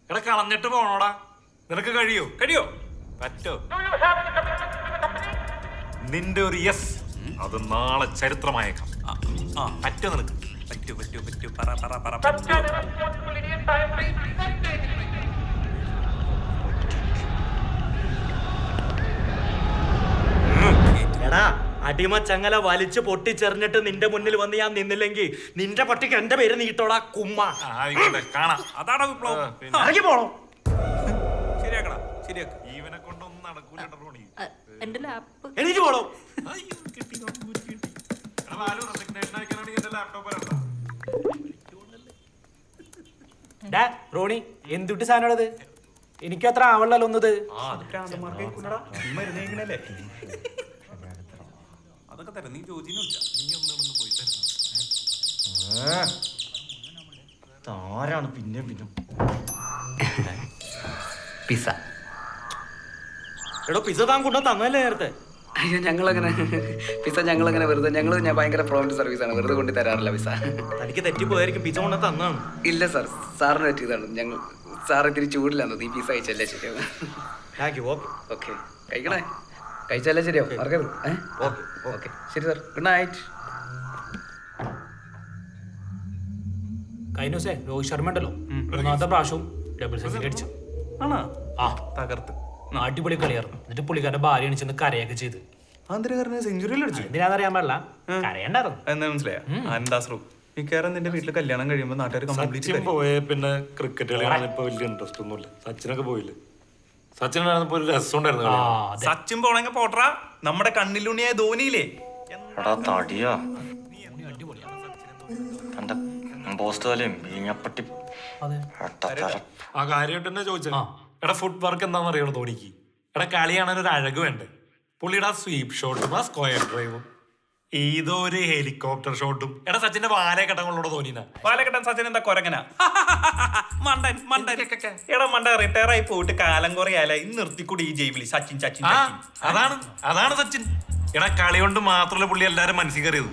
എടാ കളഞ്ഞിട്ട് പോണോടാ. നിനക്ക് കഴിയോ? കഴിയോ? പറ്റോ? നിന്റെ ഒരു യെസ് അത് നാളെ ചരിത്രമായേക്കാം. പറ്റോ നിനക്ക്? പറ്റൂ പറ. എടാ അടിമ ചങ്ങല വലിച്ചു പൊട്ടിച്ചെറിഞ്ഞിട്ട് നിന്റെ മുന്നിൽ വന്ന് ഞാൻ നിന്നില്ലെങ്കിൽ നിന്റെ പട്ടിക്ക് എന്റെ പേര് നീട്ടോടാ കുമ്മ. കാണാം. അതാടാ വിപ്ലവം. ഇറങ്ങി പോണോ? ശരിയാക്കടാ. ഇവനെ കൊണ്ടൊന്നും നടക്കൂല. എന്റെ ലാപ്പ് എനിക്ക് പോണോ? റോണി എന്തുട്ട് സാധനമാണത്? എനിക്കും അത്ര ആവണല്ലോ ഒന്നത്. അതൊക്കെ തരാം. നീ ജോജിനെ വിളിച്ചാ. ആരാണ് പിന്നെ പിസ. എടോ പിസ താൻ കൊണ്ടു തന്നല്ലേ നേരത്തെ? അയ്യോ ഞങ്ങളങ്ങനെ പിസ ഞങ്ങളങ്ങനെ വെറുതെ ഞാൻ ഭയങ്കര പ്രോംപ്റ്റ് സർവീസാണ്, വെറുതെ കൊണ്ട് തരാറില്ല പിസ. തനിക്ക് തെറ്റിപ്പോയായിരിക്കും. പിസ കൊണ്ട് തന്നാണ്. ഇല്ല സാർ, സാറിന് പറ്റിയതാണ്. സാറ് ഇത്തിരി ചൂടില്ലാന്ന് ഈ പിസ കഴിച്ചല്ലേ ശരിയാവും. ഓക്കെ കഴിക്കണേ, കഴിച്ചല്ലേ ശരിയാവും, മറക്കരുത്. ഓക്കെ ശരി സാർ, ഗുഡ് നൈറ്റ്. കഴിഞ്ഞ ദിവസേ രോഹിത് ശർമ്മ ഉണ്ടല്ലോ, ഒന്നാമത്തെ പ്രാവശ്യവും ഡബിൾ സെഞ്ചുറി അടിച്ചു. ആണോ? ആ തകർത്ത്. അടിപൊളി കളിയായിരുന്നു. എന്നിട്ട് പുള്ളിക്കാരന്റെ ഭാര്യ എണിച്ചെന്ന് കരയൊക്കെ ചെയ്ത്. സെഞ്ചുറിയിൽ അടിച്ചു. എന്തിനാന്നറിയാൻ പാടില്ല, കരയണ്ടായിരുന്നു. എന്താ മനസ്സിലായ? ആനന്ദാശ്രു മിക്കവാറും നിന്റെ വീട്ടിൽ കല്യാണം കഴിയുമ്പോൾ നാട്ടുകാർ സച്ചിൻ പോയേ പിന്നെ ക്രിക്കറ്റ് കളി കാണാൻ ഇപ്പൊ വലിയ ഇൻട്രസ്റ്റ് ഒന്നുമില്ല. സച്ചിനൊക്കെ പോയില്ലേ? സച്ചിനായിരുന്നപ്പോ ഒരു രസം ഉണ്ടായിരുന്നു. സച്ചിൻ പോണെങ്കിൽ പോട്ടറാ. നമ്മുടെ കണ്ണിലുണ്ണിയായ ധോനിയില്ലേ? ആ കാര്യമായിട്ട് തന്നെ ചോദിച്ചാ. എടാ ഫുട് വർക്ക് എന്താണെന്ന് അറിയണോ ധോണിക്ക്? എടാ കളി കാണാൻ ഒരു അഴക് വേണ്ടേ? പുള്ളിയുടെ ആ സ്വീപ് ഷോട്ടും ആ സ്ക്വയർ ഡ്രൈവും ഏതോ ഒരു ഹെലികോപ്റ്റർ ഷോട്ടും. എടാ സച്ചിന്റെ വാലക്കെട്ടങ്ങളുള്ള ധോനിനാ. വാലക്കെട്ടൻ സച്ചിൻ എന്താ കൊരങ്ങനാ? മണ്ടൻ. എടാ മണ്ട റിട്ടയർ ആയി പോയിട്ട് കാലം കുറയാല ഇന്ന് നിർത്തിക്കൂടി ഈ ജൈവിളി സച്ചിൻ. അതാണ് സച്ചിൻ. എടാ കളി കൊണ്ട് മാത്രമല്ല പുള്ളി എല്ലാരും മനസ്സിൽ കയറിയത്.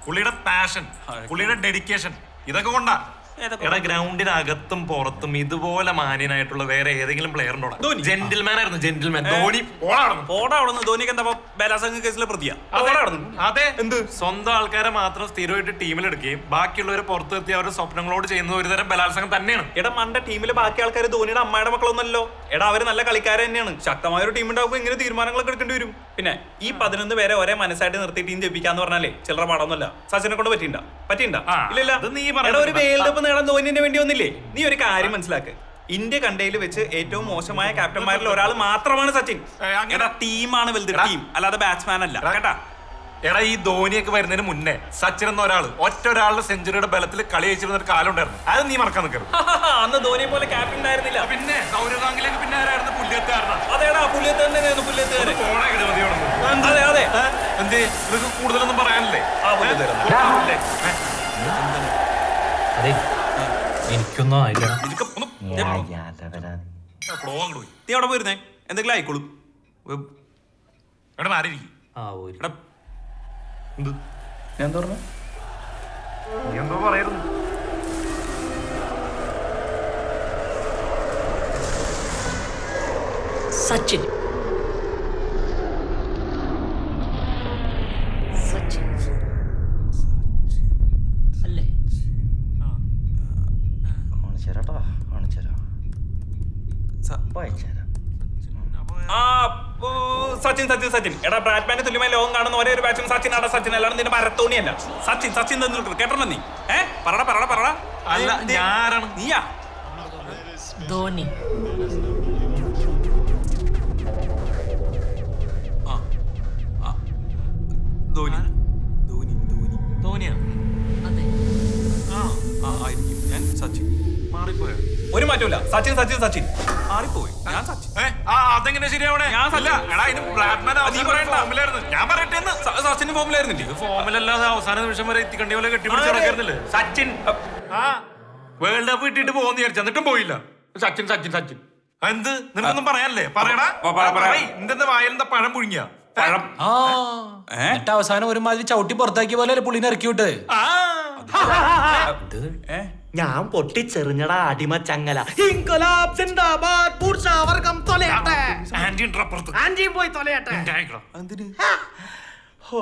പുള്ളിയുടെ പാഷൻ, പുള്ളിയുടെ ഡെഡിക്കേഷൻ, ഇതൊക്കെ കൊണ്ടാ. എടാ ഗ്രൗണ്ടിനകത്തും പുറത്തും ഇതുപോലെ മാന്യനായിട്ടുള്ള വേറെ ഏതെങ്കിലും പ്ലെയർ ഉണ്ടോ? ജെന്റിൽമാൻ ആയിരുന്നു, ജെന്റിൽമാൻ. ധോനി ധോനിക്ക് എന്താ ബലാത്സംഗ കേസിലെ പ്രതിയാ? അതെ, എന്ത് സ്വന്തം ആൾക്കാരെ മാത്രം സ്ഥിരമായിട്ട് ടീമിലെടുക്കുകയും ബാക്കിയുള്ളവരെ പുറത്തെത്തി അവരുടെ സ്വപ്നങ്ങളോട് ചെയ്യുന്ന ഒരു തരം ബലാത്സംഗം തന്നെയാണ്. എടാ മണ്ട ടീമിലെ ബാക്കി ആൾക്കാർ ധോനിയുടെ അമ്മയുടെ മക്കളൊന്നല്ലോ. എടാ അവര് നല്ല കളിക്കാർ തന്നെയാണ്. ശക്തമായ ഒരു ടീം ഉണ്ടാകുമ്പോൾ ഇങ്ങനെ തീരുമാനങ്ങളൊക്കെ എടുക്കേണ്ടി വരും. പിന്നെ ഈ 11 പേരെ ഒരേ മനസ്സായിട്ട് നിർത്തി ടീം ജയിപ്പിക്കാന്ന് പറഞ്ഞാലേ ചില്ലറ പാടൊന്നുമല്ല. സച്ചിനെ കൊണ്ട് പറ്റിണ്ടാ? ഇല്ലല്ല. ഒരു വേൾഡ് കപ്പ് നേടാൻ ധോനിന്റെ വേണ്ടി ഒന്നില്ലേ? നീ ഒരു കാര്യം മനസ്സിലാക്ക്. ഇന്ത്യ കണ്ടയിൽ വെച്ച് ഏറ്റവും മോശമായ ക്യാപ്റ്റന്മാരിൽ ഒരാൾ മാത്രമാണ് സച്ചിൻ. എടാ ടീമാണ് വലുത്, ടീം, അല്ലാതെ ബാറ്റ്സ്മാൻ അല്ല കേട്ടാ. എടാ ഈ ധോനിയൊക്കെ വരുന്നതിന് മുന്നേ സച്ചിൻ എന്ന ഒറ്റ ഒരാളുടെ സെഞ്ചുറിയുടെ ബലത്തിൽ കളി ജയിച്ചിരുന്ന ഒരു കാലം ഉണ്ടായിരുന്നു. അത് നീ മറക്കാൻ നിൽക്കരുത്. അന്ന് ധോനിയെ പോലെ ക്യാപ്റ്റൻ ഉണ്ടായിരുന്നില്ല. പിന്നെ സൗരവ് ഗാംഗുലിക്ക് പിന്നെ ആരായിരുന്നു? പുല്യത്തുകാരനാണ്. അതേടാ പുല്യത്തുകാരൻ തന്നെയായിരുന്നു. പുല്യത്തുകാരൻ. അതെ എന്ത് നിനക്ക് കൂടുതലൊന്നും പറയാനില്ലേ? അതെ എനിക്കൊന്നും ആയില്ല. നീ അവിടെ പോയിരുന്നേ, എന്തെങ്കിലും ആയിക്കോളും. ഞാൻ പറഞ്ഞു എന്തോ പറയായിരുന്നു. സച്ചിൻ അല്ലേ? സച്ചിൻ. എടാ ബാറ്റ്മാന്റെ തുല്യമായി ലോകം കാണുന്ന ഒരേ ഒരു ബാറ്റ്സ്മാൻ സച്ചിൻ. ആടാ സച്ചിൻ, അല്ലാണ്ട് നിന്റെ മരത്തോണിയല്ല. സച്ചിൻ കേട്ടോ നീ? പറടാ. അല്ല ഞാനാണ്. നീയാ ധോനി. ധോനിയാ? അതെ ആയിരിക്കും. ഞാൻ സച്ചിൻ. മാറിപ്പോയോ? ഒരു മാറ്റമില്ല. സച്ചിൻ മാറിപ്പോയി. ഞാൻ സച്ചിൻ. അതെങ്ങനെ ശരിയാവണേ? സച്ചിന്റെ ഫോമിലായിരുന്നില്ലേ? ഫോമിലല്ലാതെ അവസാന നിമിഷം വരെ എത്തിക്കണ്ടി പോലെ കെട്ടിപ്പിടിച്ച് നടക്കായിരുന്നില്ലേ സച്ചിൻ? വേൾഡ് കപ്പ് കിട്ടിയിട്ട് പോകുന്ന വിചാരിച്ചു, എന്നിട്ടും പോയില്ല. സച്ചിൻ എന്ത് നിനക്കൊന്നും പറയാനല്ലേ? പറയടാ. എന്തെന്താ വായലെന്താ പഴം പുഴുങ്ങിയ പഴം? എന്നിട്ട് അവസാനം ഒരുമാതിരി ചവിട്ടി പുറത്താക്കിയ പോലെ പുള്ളിനെ ഇറക്കി വിട്ട്. ഞാൻ പൊട്ടിച്ചെറിഞ്ഞടാ അടിമ ചങ്ങല. ആന്റിയും പോയി തൊലയട്ടെ. ഹോ,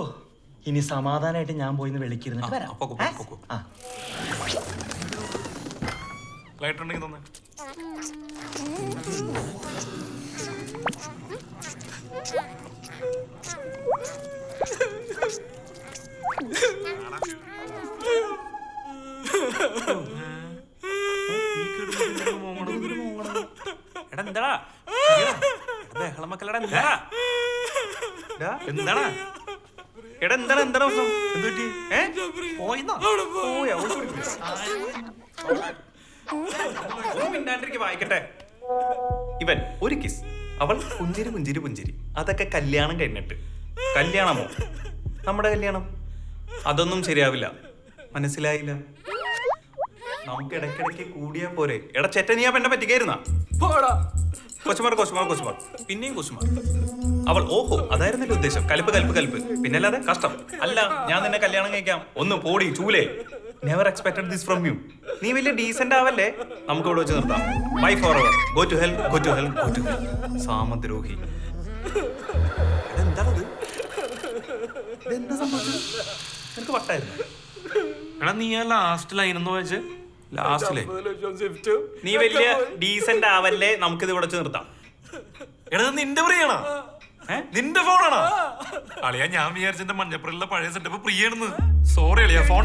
ഇനി സമാധാനമായിട്ട് ഞാൻ പോയിന്ന് വിളിക്കിരുന്നിട്ട് വരാം. ആ. ലൈറ്റർ ഉണ്ടെങ്കിൽ തന്നെ എന്താടാ ബഹളം മക്കളടാ എന്താടാ എന്താടാ എടാ എന്താണ് എന്താണ് പ്രശ്നം എന്തുപറ്റി വായിക്കട്ടെ. ഇവൻ ഒരു കിസ്, അവൾ പുഞ്ചിരി പുഞ്ചിരി പുഞ്ചിരി. അതൊക്കെ കല്യാണം കഴിഞ്ഞിട്ട്. കല്യാണമോ? നമ്മുടെ കല്യാണം അതൊന്നും ശരിയാവില്ല. മനസ്സിലായില്ല? നമുക്ക് ഇടയ്ക്കിടയ്ക്ക് കൂടിയാ പോരെ. എടാ ചെറ്റ, നീ ആ പെണ്ണെ പറ്റിക്കായിരുന്ന കൊച്ചുമാർ കൊച്ചുമാർ കൊച്ചുമാർ പിന്നെയും കൊച്ചുമാർ. അവൾ ഓഹോ അതായിരുന്നല്ലോ ഉദ്ദേശം. കലിപ്പ് കലിപ്പ് കലിപ്പ്. പിന്നല്ലാതെ കഷ്ടം. അല്ല ഞാൻ നിന്നെ കല്യാണം കഴിക്കാം. ഒന്ന് പോടി ചൂലേ. Never expected this from you. നീ വലിയ ഡീസന്റ് ആവല്ലേ. നമുക്ക് ഇവിടെ വെച്ച് നിർത്താം. Bye forever. Go to hell, go to hell, go to hell. സാമദ്രോഹി. എന്താണത്? എന്താ സംഭവിച്ചത്? നിനക്ക് വട്ടായിരുന്നു. എടാ നീ ആ ലാസ്റ്റ് ലൈനെന്ന് വെച്ച് ലാസ്റ്റിലെ നീ വലിയ ഡീസന്റ് ആവല്ലേ. നമുക്കിത് ഇവിടെ വെച്ച് നിർത്താം. എടാ നിന്റെ പ്രിയാണോ? നിന്റെ ഫോണാണോ? അളിയാ ഞാൻ വിചാരിച്ചെന്റെ മഞ്ഞപ്പുറയിലെ പഴയ സെറ്റപ്പ് പ്രിയാണെന്ന്. സോറി അളിയാ, ഫോൺ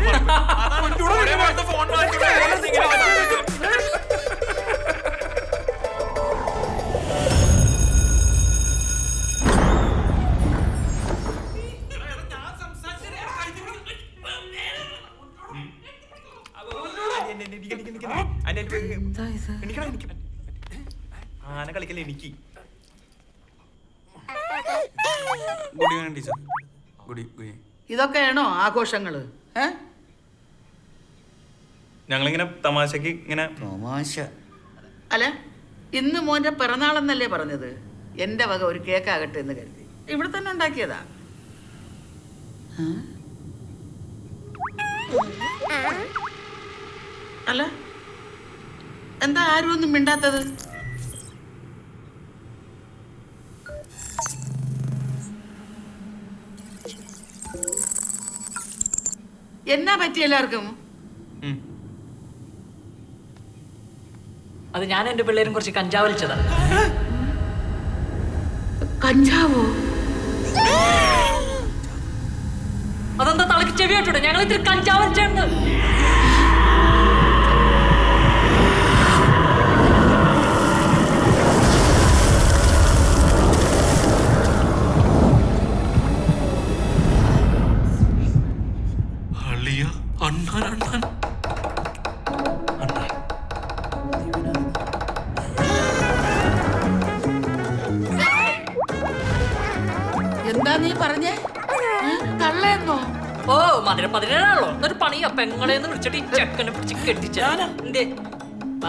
ആന കളിക്കല്ലേ എനിക്ക്. Good evening teacher. Good evening. ഇതൊക്കെയാണോ ആഘോഷങ്ങള്? ഞങ്ങളിങ്ങനെ തമാശക്ക് ഇങ്ങനെ തമാശ. അല്ല, ഇന്ന് മോന്റെ പിറന്നാളെന്നല്ലേ പറഞ്ഞത്? എന്റെ വക ഒരു കേക്കാകട്ടെ എന്ന് കരുതി ഇവിടെ തന്നെ ഉണ്ടാക്കിയതാ. അല്ല, എന്താ ആരും ഒന്നും മിണ്ടാത്തത്? എന്നാ പറ്റി എല്ലാവർക്കും? അത് ഞാൻ എന്റെ പിള്ളേരും കുറച്ച് കഞ്ചാവ് വലിച്ചതാ. കഞ്ചാവോ? അതെന്താ തലക്ക് ചെവി കേട്ടോ? ഞങ്ങൾ ഇത്തിരി കഞ്ചാവ് വലിച്ചുണ്ട്. എന്താ നീ പറഞ്ഞേ? കള്ളയെന്നോ? ഓ മധുരപ്പതിനാണല്ലോ. എന്നൊരു പണിയാ പെങ്ങളെന്ന് വിളിച്ചിട്ട് ഈ ചെക്കനെ പിടിച്ച് കെട്ടിച്ചാനാ. എന്തേ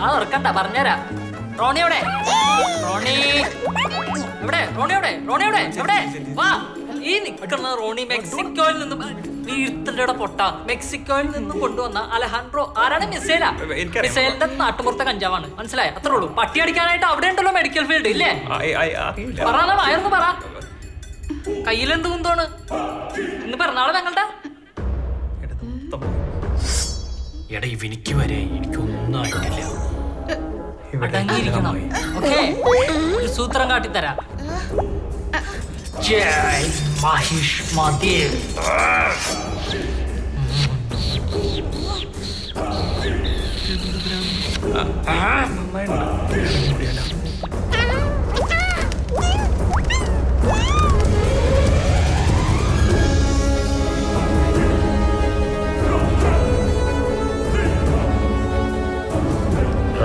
ആ ഓർക്കണ്ട, പറഞ്ഞുതരാ. റോണി എവിടെ? റോണി എവിടെ? റോണി എവിടെ? റോണി എവിടെ? എവിടെ? വാ. ഈ നിൽക്കുന്ന റോണി മെക്സിക്കോയിൽ നിന്നും വീഴ്ത്തലയുടെ പൊട്ട മെക്സിക്കോയിൽ നിന്നും കൊണ്ടുവന്ന അലഹാൻഡ്രോ. ആരാണ്? മിസൈലാ. മിസൈലിന്റെ നാട്ടുമ്പുറത്തെ കഞ്ചാവാണ്. മനസ്സിലായി? അത്രേ ഉള്ളൂ. പട്ടി അടിക്കാനായിട്ട് അവിടെ ഉണ്ടല്ലോ മെഡിക്കൽ ഫീൽഡ് ഇല്ലേ? പറയാ വായർന്ന് പറ. കയ്യിലെന്ത് കുന്തോണ്? ഇന്ന് പിറന്നാള് ഞങ്ങളുടെ. എടാ ഇവനിക്ക് വരെ എനിക്കൊന്നും ആയിട്ടില്ല. അടങ്ങിയിരിക്കണം. ഓക്കേ, ഒരു സൂത്രം കാട്ടിത്തരാം. ജയ് Mahishmati.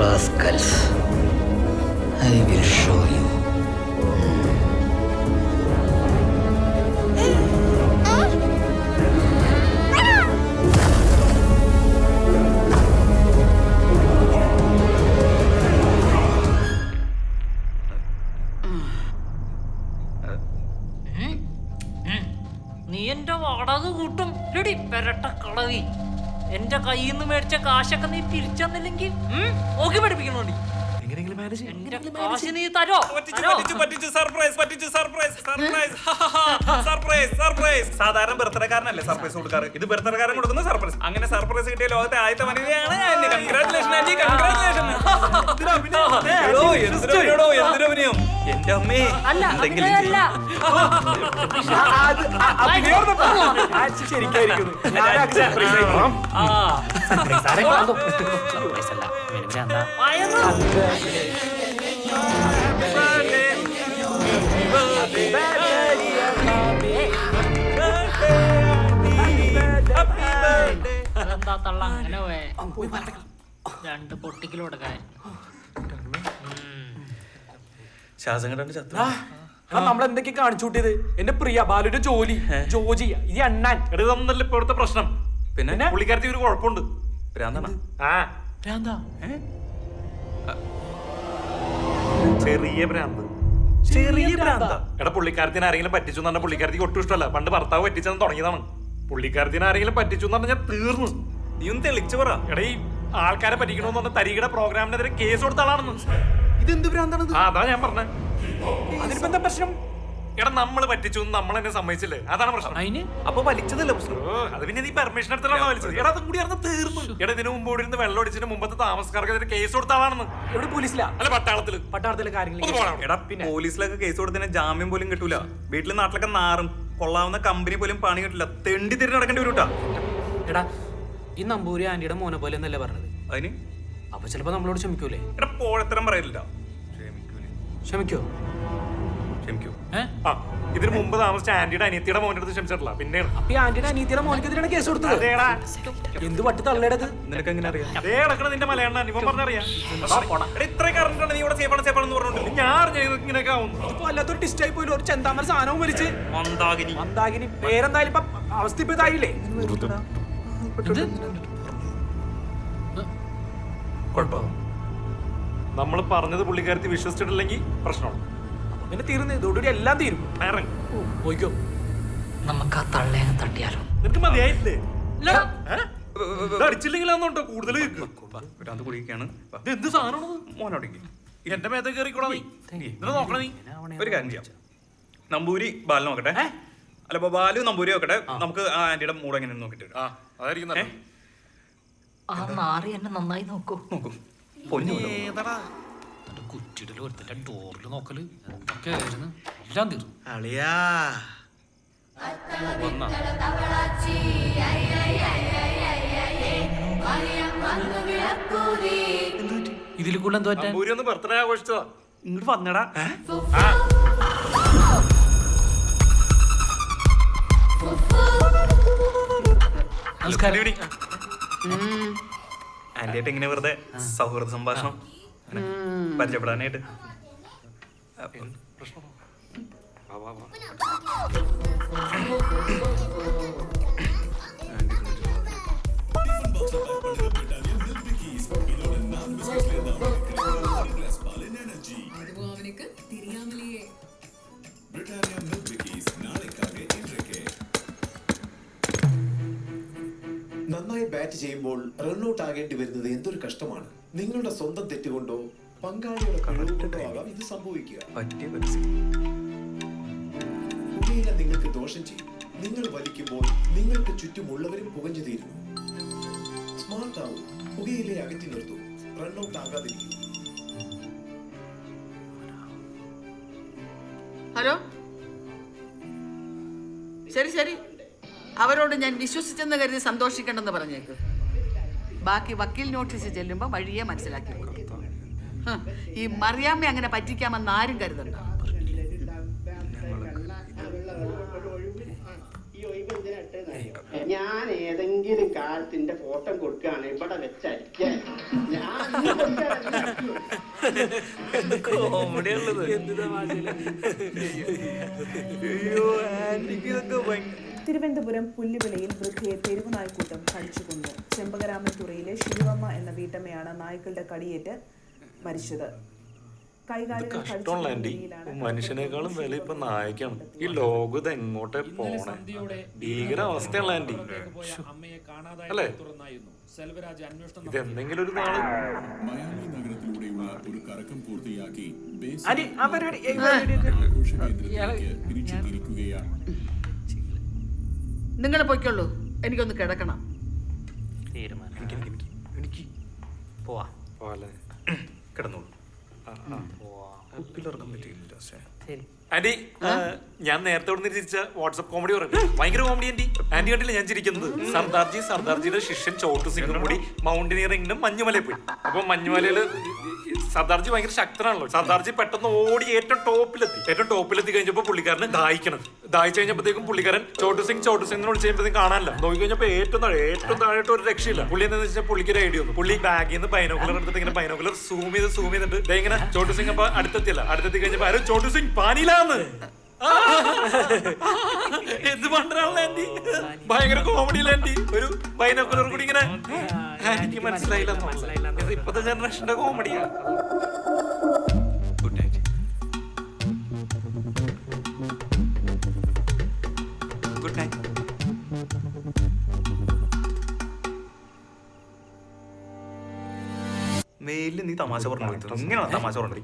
Rascals, I will show you. നീ എന്റെ വാടക കൂട്ടും റെഡി പെരട്ട കളവി. എന്റെ കയ്യിൽ നിന്ന് മേടിച്ച കാശൊക്കെ നീ തിരിച്ചെന്നില്ലെങ്കിൽ ഓക്കെ പഠിപ്പിക്കണോ? എങ്ങനെയെങ്കിലും കാശ് നീ തരോ? സാധാരണ ബർത്ത്ഡേക്കാരനല്ലേ സർപ്രൈസ് കൊടുക്കാറ്, ഇത് ബർത്ത്ഡേക്കാരൻ കൊടുക്കുന്ന സർപ്രൈസ്. അങ്ങനെ സർപ്രൈസ് കിട്ടിയ ലോകത്തെ ആദ്യത്തെ വനിതയാണ് ഞാൻ. Congratulation anti, congratulation. എന്തിനഭിനയം എന്റെ അമ്മേ. എന്തെങ്കിലും ശരിക്കായിരിക്കുന്നു. അതെന്താ തള്ള അങ്ങനെ പോയെ? 2 പൊട്ടിക്കൽ കൊടുക്കാൻ. ശ്വാസം കണ്ടു ചത്തു. നമ്മൾ എന്തൊക്കെ കാണിച്ചു കൂട്ടിയത്? എന്റെ പ്രിയ ബാലുവിന്റെ ജോലി, ജോജി, ഈ അണ്ണാൻ. ഇതൊന്നല്ല ഇപ്പൊ ഇവിടുത്തെ പ്രശ്നം. പിന്നെ പുള്ളിക്കാരത്തി ഒരു കുഴപ്പമുണ്ട്. ഭ്രാന്താണ്. ചെറിയ ഭ്രാന്ത്. എടാ പുള്ളിക്കാരത്തിന് ആരെങ്കിലും പറ്റിച്ചു എന്ന് പറഞ്ഞാൽ പുള്ളിക്കാരത്തിക്ക് ഒട്ടും ഇഷ്ടമല്ല. പണ്ട് ഭർത്താവ് പറ്റിച്ചെന്ന് തുടങ്ങിയതാണ്. പുള്ളിക്കാരത്തിന് ആരെങ്കിലും പറ്റിച്ചു എന്ന് പറഞ്ഞാൽ ഞാൻ തീർന്നു. നീ ഒന്ന് തെളിച്ചു പറ. എടാ ഈ ആൾക്കാരെ പറ്റിക്കണമെന്ന് പറഞ്ഞ തരികയുടെ പ്രോഗ്രാമിനെതിരെ കേസ് കൊടുത്ത ആളാണെന്ന്. ഇതെന്ത് ഭ്രാന്താണ്? അതാ ഞാൻ പറഞ്ഞത്. അതിനിപ്പോ എന്താ പ്രശ്നം? എടാ നമ്മള് പറ്റിച്ചു നമ്മൾ എന്നെ സമ്മതിച്ചില്ലേ, അതാണ് പ്രശ്നം. അപ്പൊ വലിച്ചതല്ല പ്രശ്നം. അത് പിന്നെ നീ പെർമിഷൻ എടുത്തിട്ടാണോ വലിച്ചത്? എടാ അതും കൂടി അറിഞ്ഞ് തീർന്നു. എടാ ഇതിനു മുമ്പ് ഇവിടെ ഇരുന്ന് വെള്ളം ഒടിച്ചിട്ട് മുമ്പത്തെ താമസക്കാർക്കെതിരെ കേസ് കൊടുത്ത ആളാണെന്ന്. എവിടെ പോലീസിലാ? അല്ല പട്ടാളത്തില്. പട്ടാളത്തിലെ കാര്യങ്ങൾ. എടാ പോലീസിലൊക്കെ കേസ് കൊടുത്തതിന് ജാമ്യം പോലും കിട്ടൂല. വീട്ടിലെ നാട്ടിലൊക്കെ നാറും. കൊള്ളാവുന്ന കമ്പനി പോലും പണി കിട്ടില്ല. തെണ്ടി തിരിഞ്ഞ് നടക്കേണ്ടി വരൂട്ടാ. എടാ ഈ നമ്പൂരി ആന്റിയുടെ മോനെ പോലെ എന്നല്ലേ പറഞ്ഞത്? അതിന് അപ്പൊ ചിലപ്പോ നമ്മളോട് ക്ഷമിക്കൂലേ? എടാ പോഴത്തരം പറയില്ല. ക്ഷമിക്കോ? ക്ഷമിക്കൂ. ഇതിന് മുമ്പ് താമസിച്ച ആന്റിയുടെ അനിയത്തിയുടെ മോന്റെ അടുത്ത് ക്ഷമിച്ചിട്ടില്ല. പിന്നെ അപ്പൊ ഈ ആന്റിയുടെ അനിയത്തിയുടെ മോനിക്കെതിരാണ് കേസ് കൊടുത്തത്. എന്ത് വട്ടി തള്ളേടത്? നിനക്ക് എങ്ങനെ അറിയാം? നിന്റെ മലയാളം ഇവൻ പറഞ്ഞറിയാം. ഇത്രയൊക്കെ അറിഞ്ഞിട്ടാണ് നീ ഇവിടെ സേഫാണ് സേഫാണെന്ന് പറഞ്ഞോണ്ടില്ല. ഞാൻ ഇങ്ങനെയൊക്കെ ആവുന്നു. ഇപ്പൊ വല്ലാത്തൊരു ടിസ്റ്റായി പോയി. ഒരു ചെന്താമര സാധനവും വലിച്ച്. മന്ദാകിനി പേരെന്തായാലും ഇപ്പൊ അവസ്ഥ ഇപ്പൊ ഇതായില്ലേ? നമ്മൾ പറഞ്ഞത് പുള്ളിക്കാരത്തി വിശ്വസിച്ചിട്ടില്ലെങ്കിൽ പ്രശ്നമാണ്. പിന്നെ തീർന്നു. ഇതോടുകൂടി എല്ലാം തീരും. പോയിക്കോ. നമുക്ക് ആ തള്ളയെ തട്ടിയാലോ? നിനക്ക് മതിയായില്ലേ? അടിച്ചില്ലെങ്കിലാന്നോട്ടോ കൂടുതൽ ഭ്രാന്ത് കുടിക്കാണ്. എന്ത് സാധനമാണ് മോനോടേക്ക് എന്റെ മേത്തെ കയറിക്കൂടാ നീ. നോക്കണേ നീ. ഒരു കാര്യം ചെയ്യാം. നമ്പൂരി ബാലു നോക്കട്ടെ. അല്ല ബാലു നമ്പൂരി നോക്കട്ടെ. നമുക്ക് ആ ആന്റിയുടെ മൂഡ് എങ്ങനെ നോക്കിട്ട് അതായിരിക്കും. ആ നാറി എന്നെ നന്നായി നോക്കൂ. നോക്കും. കുറ്റിടല് ഒരുത്തന്റെ ഡോറിൽ നോക്കല് ഒക്കെ ആയിരുന്നു. എല്ലാം തീർന്നു. ഇതിൽ കൂടുതൽ എന്തോ പറ്റാൻ? നമ്പൂരി ഒന്ന് ബർത്ത്ഡേ ആഘോഷിച്ചതാ. ഇങ്ങോട്ട് വന്നടാ. ആന്റിയായിട്ട് ഇങ്ങനെ വെറുതെ സൗഹൃദ സംഭാഷണം പരിചയപ്പെടാനായിട്ട്. നന്നായി ബാറ്റ് ചെയ്യുമ്പോൾ റൺഔട്ട് ആകേണ്ടി വരുന്നത് എന്തൊരു കഷ്ടമാണ്. നിങ്ങളുടെ സ്വന്തം തെറ്റുകൊണ്ടോ പങ്കാളിയുടെ കഴിവുകൊണ്ടോ ആകാം ഇത് സംഭവിക്കുക. പുകയില നിങ്ങൾക്ക് ദോഷം ചെയ്യും. നിങ്ങൾ വലിക്കുമ്പോൾ നിങ്ങൾക്ക് ചുറ്റുമുള്ളവരും പുകഞ്ഞു തീരുന്നു. സ്മാർട്ട് ആവും. പുകയിലെ അകറ്റി നിർത്തൂ. റൺഔട്ട് ആകാതിരിക്കും. ഹലോ, ശരി ശരി. അവരോട് ഞാൻ വിശ്വസിച്ചെന്ന് കരുതി സന്തോഷിക്കണ്ടെന്ന് പറഞ്ഞേക്ക്. ബാക്കി വക്കീൽ നോട്ടീസ് ചെല്ലുമ്പോൾ വഴിയെ മനസ്സിലാക്കി. ഈ മറിയാമ്മ അങ്ങനെ പറ്റിക്കാമെന്ന് ആരും കരുതണ്ട. ഞാൻ ഏതെങ്കിലും കാലത്തിന്റെ ഫോട്ടോ കൊടുക്കുകയാണ് ഇവിടെ വെച്ചടിക്കാൻ. തിരുവനന്തപുരം പുല്ലുവിളയിൽ വൃദ്ധയെ തെരുവ് നായ്ക്കൂട്ടം കടിച്ചുകൊന്നു. ചെമ്പകരാമൻതുറയിലെ ശിവമ്മ എന്ന വീട്ടമ്മയാണ് നായ്ക്കളുടെ കടിയേറ്റ് മരിച്ചത്. കഷ്ടമുള്ള ആന്റി. മനുഷ്യനേക്കാളും വില ഇപ്പൊ നായക്കാണ്. ഈ ലോകം ഇത് എങ്ങോട്ടേ പോണേ? ഭീകര അവസ്ഥയുള്ള ആന്റി അല്ലേ? ഇതെന്തെങ്കിലും ഒരു നാള് ലക്ഷ്യത്തിലൂടെയുള്ള ഒരു കറക്കം പൂർത്തിയാക്കി ബേസ് ആന്റി, ആ പരിപാടി ആഘോഷ കേന്ദ്രത്തിലേക്ക് തിരിച്ചെത്തിയിരിക്കുകയാണ്. നിങ്ങൾ പൊയ്ക്കുള്ളൂ, എനിക്കൊന്ന് കിടക്കണം. എനിക്ക് പോവാ പോവാല്ലേ കിടന്നോളൂ. ഉപ്പിലിറങ്ങാൻ പറ്റിയില്ല. ശരി ആന്റി, ഞാൻ നേരത്തെ ഇവിടെ തിരിച്ച വാട്സ്ആപ്പ് കോമഡി പറഞ്ഞു. ഭയങ്കര കോമഡി ആന്റി. ആന്റി കണ്ടില്ല ഞാൻ ചിരിക്കുന്നത്? സർദാർജിയുടെ ശിഷ്യൻ ചോട്ടു സിംഗും കൂടി മൗണ്ടനിയറിംഗിനും മഞ്ഞുമലയിൽ പോയി. അപ്പൊ മഞ്ഞുമലയില് സർദാർജി ഭയങ്കര ശക്തനാണല്ലോ. സർദാർജി പെട്ടെന്ന് ഓടി ഏറ്റവും ടോപ്പിലെത്തി കഴിഞ്ഞപ്പോ പുള്ളിക്കാരന് ദാഹിച്ചു കഴിഞ്ഞപ്പോഴത്തേക്കും പുള്ളിക്കാരൻ ചോട്ടു സിംഗ് എന്ന് വിളിച്ച് കഴിയുമ്പോഴത്തേക്കും കാണാനില്ല. നോക്കി കഴിഞ്ഞപ്പോ ഏറ്റവും താഴെയായിട്ട് ഒരു രക്ഷയില്ല. പുള്ളി എന്താണെന്ന് വെച്ചാൽ പുള്ളിക്ക് ഒരു ഐഡിയ വന്നു. പുള്ളി ബാഗിൽ നിന്ന് ബൈനോക്കുലർ എടുത്തിട്ട് ഇങ്ങനെ ബൈനോക്കുലർ സൂം ചെയ്തിട്ട് ഇങ്ങനെ ചോട്ടു സിംഗ് അപ്പൊ അടുത്തെത്തി കഴിഞ്ഞപ്പോ ആരും ചോട്ടു സിംഗ് പാനിലാന്ന് എന്ത് പണ്ടാണല്ലോ ആന്റി. ഭയങ്കര കോമഡിയില്ല ആന്റി. ഒരു ബൈനോക്കുലർ കൂടി ഇങ്ങനെ ആന്റിക്ക് മനസ്സിലായില്ല. ഇത് ഇപ്പത്തെ ജനറേഷന്റെ കോമഡിയാ. Good night. Good night. മെയിലിൽ നീ തമാശ പറഞ്ഞു ഇങ്ങനെയാണ് തമാശ പറഞ്ഞു.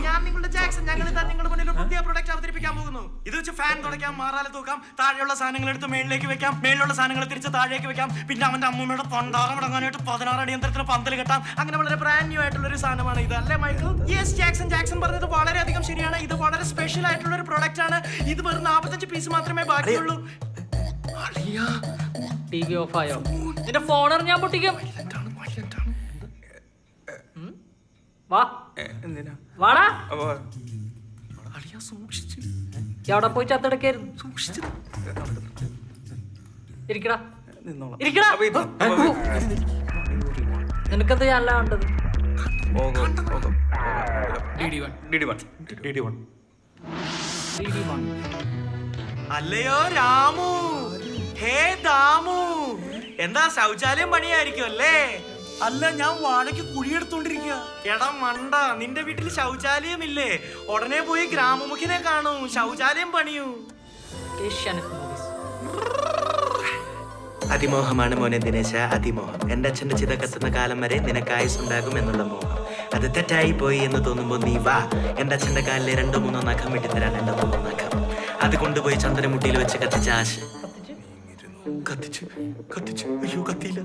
ഞാൻ നിങ്ങളുടെ ജാക്സൺ. ഞങ്ങൾ നിങ്ങളുടെ മുന്നിൽ ഒരു പുതിയ പ്രൊഡക്റ്റ് അവതരിപ്പിക്കാൻ പോകുന്നു. ഇത് വെച്ച് ഫാൻ തുടയ്ക്കാം, മാറാല തൂക്കാം, താഴെയുള്ള സാധനങ്ങൾ എടുത്ത് മേളിലേക്ക് വെക്കാം, മേളിലുള്ള സാധനങ്ങൾ തിരിച്ച് താഴേക്ക് വെക്കാം, പിന്നെ അവന്റെ അമ്മൂമ്മയുടെ പണ്ടാകം അടങ്ങാനായിട്ട് 16 അടിയന്തരത്തിന് പന്തൽ കെട്ടാം. അങ്ങനെ വളരെ ബ്രാൻഡ് ന്യൂ ആയിട്ടുള്ള ഒരു സാധനമാണ് ഇത്, അല്ലേ മൈക്കിൾ? യെസ് ജാക്സൺ പറഞ്ഞത് വളരെയധികം ശരിയാണ്. ഇത് വളരെ സ്പെഷ്യൽ ആയിട്ടുള്ള ഒരു പ്രൊഡക്റ്റ് ആണ്. ഇത് വെറും 45 പീസ് മാത്രമേ ബാക്കിയുള്ളൂ. TV ഓഫ് ആയോ? നിന്റെ ഫോൺ ഞാൻ പൊട്ടിക്കും. വാടാ, എവിടെ പോയി ചത്തടക്കായിരുന്നു? ഇരിക്കടാ. നിനക്കെന്താ ഞാനല്ല കണ്ടത്? അല്ലയോ രാമു, ഹേ ദാമു, എന്താ ശൗചാലയം പണിയായിരിക്കും അല്ലേ? അല്ല, ഞാൻ വാഴയ്ക്ക് കുഴിയെടുത്തോണ്ടിരിക്കുക. എടാ മണ്ട, നിന്റെ വീട്ടിൽ ശൗചാലയം ഇല്ലേ? ഉടനെ പോയി ഗ്രാമമുഖിനെ കാണൂ, ശൗചാലയം പണിയൂ. അതിമോഹമാണ് മോനെ ദിനേശ, അതിമോഹം. എൻ്റെ അച്ഛൻ്റെ ചിത കത്തുന്ന കാലം വരെ നിനക്ക് ആയുസ്സുണ്ടാകും എന്നുള്ള മോഹം. അത് തെറ്റായി പോയി എന്ന് തോന്നുമ്പോൾ നീ വാ. എൻ്റെ അച്ഛൻ്റെ കാലിലെ 2-3 നഖം വിട്ടുതരാൻ 2-3 നഖം. അത് കൊണ്ടുപോയി ചന്ദ്രമുട്ടിയിൽ വെച്ച് കത്തിച്ച ആശ കത്തിച്ചു. അയ്യോ കത്തിയില്ല.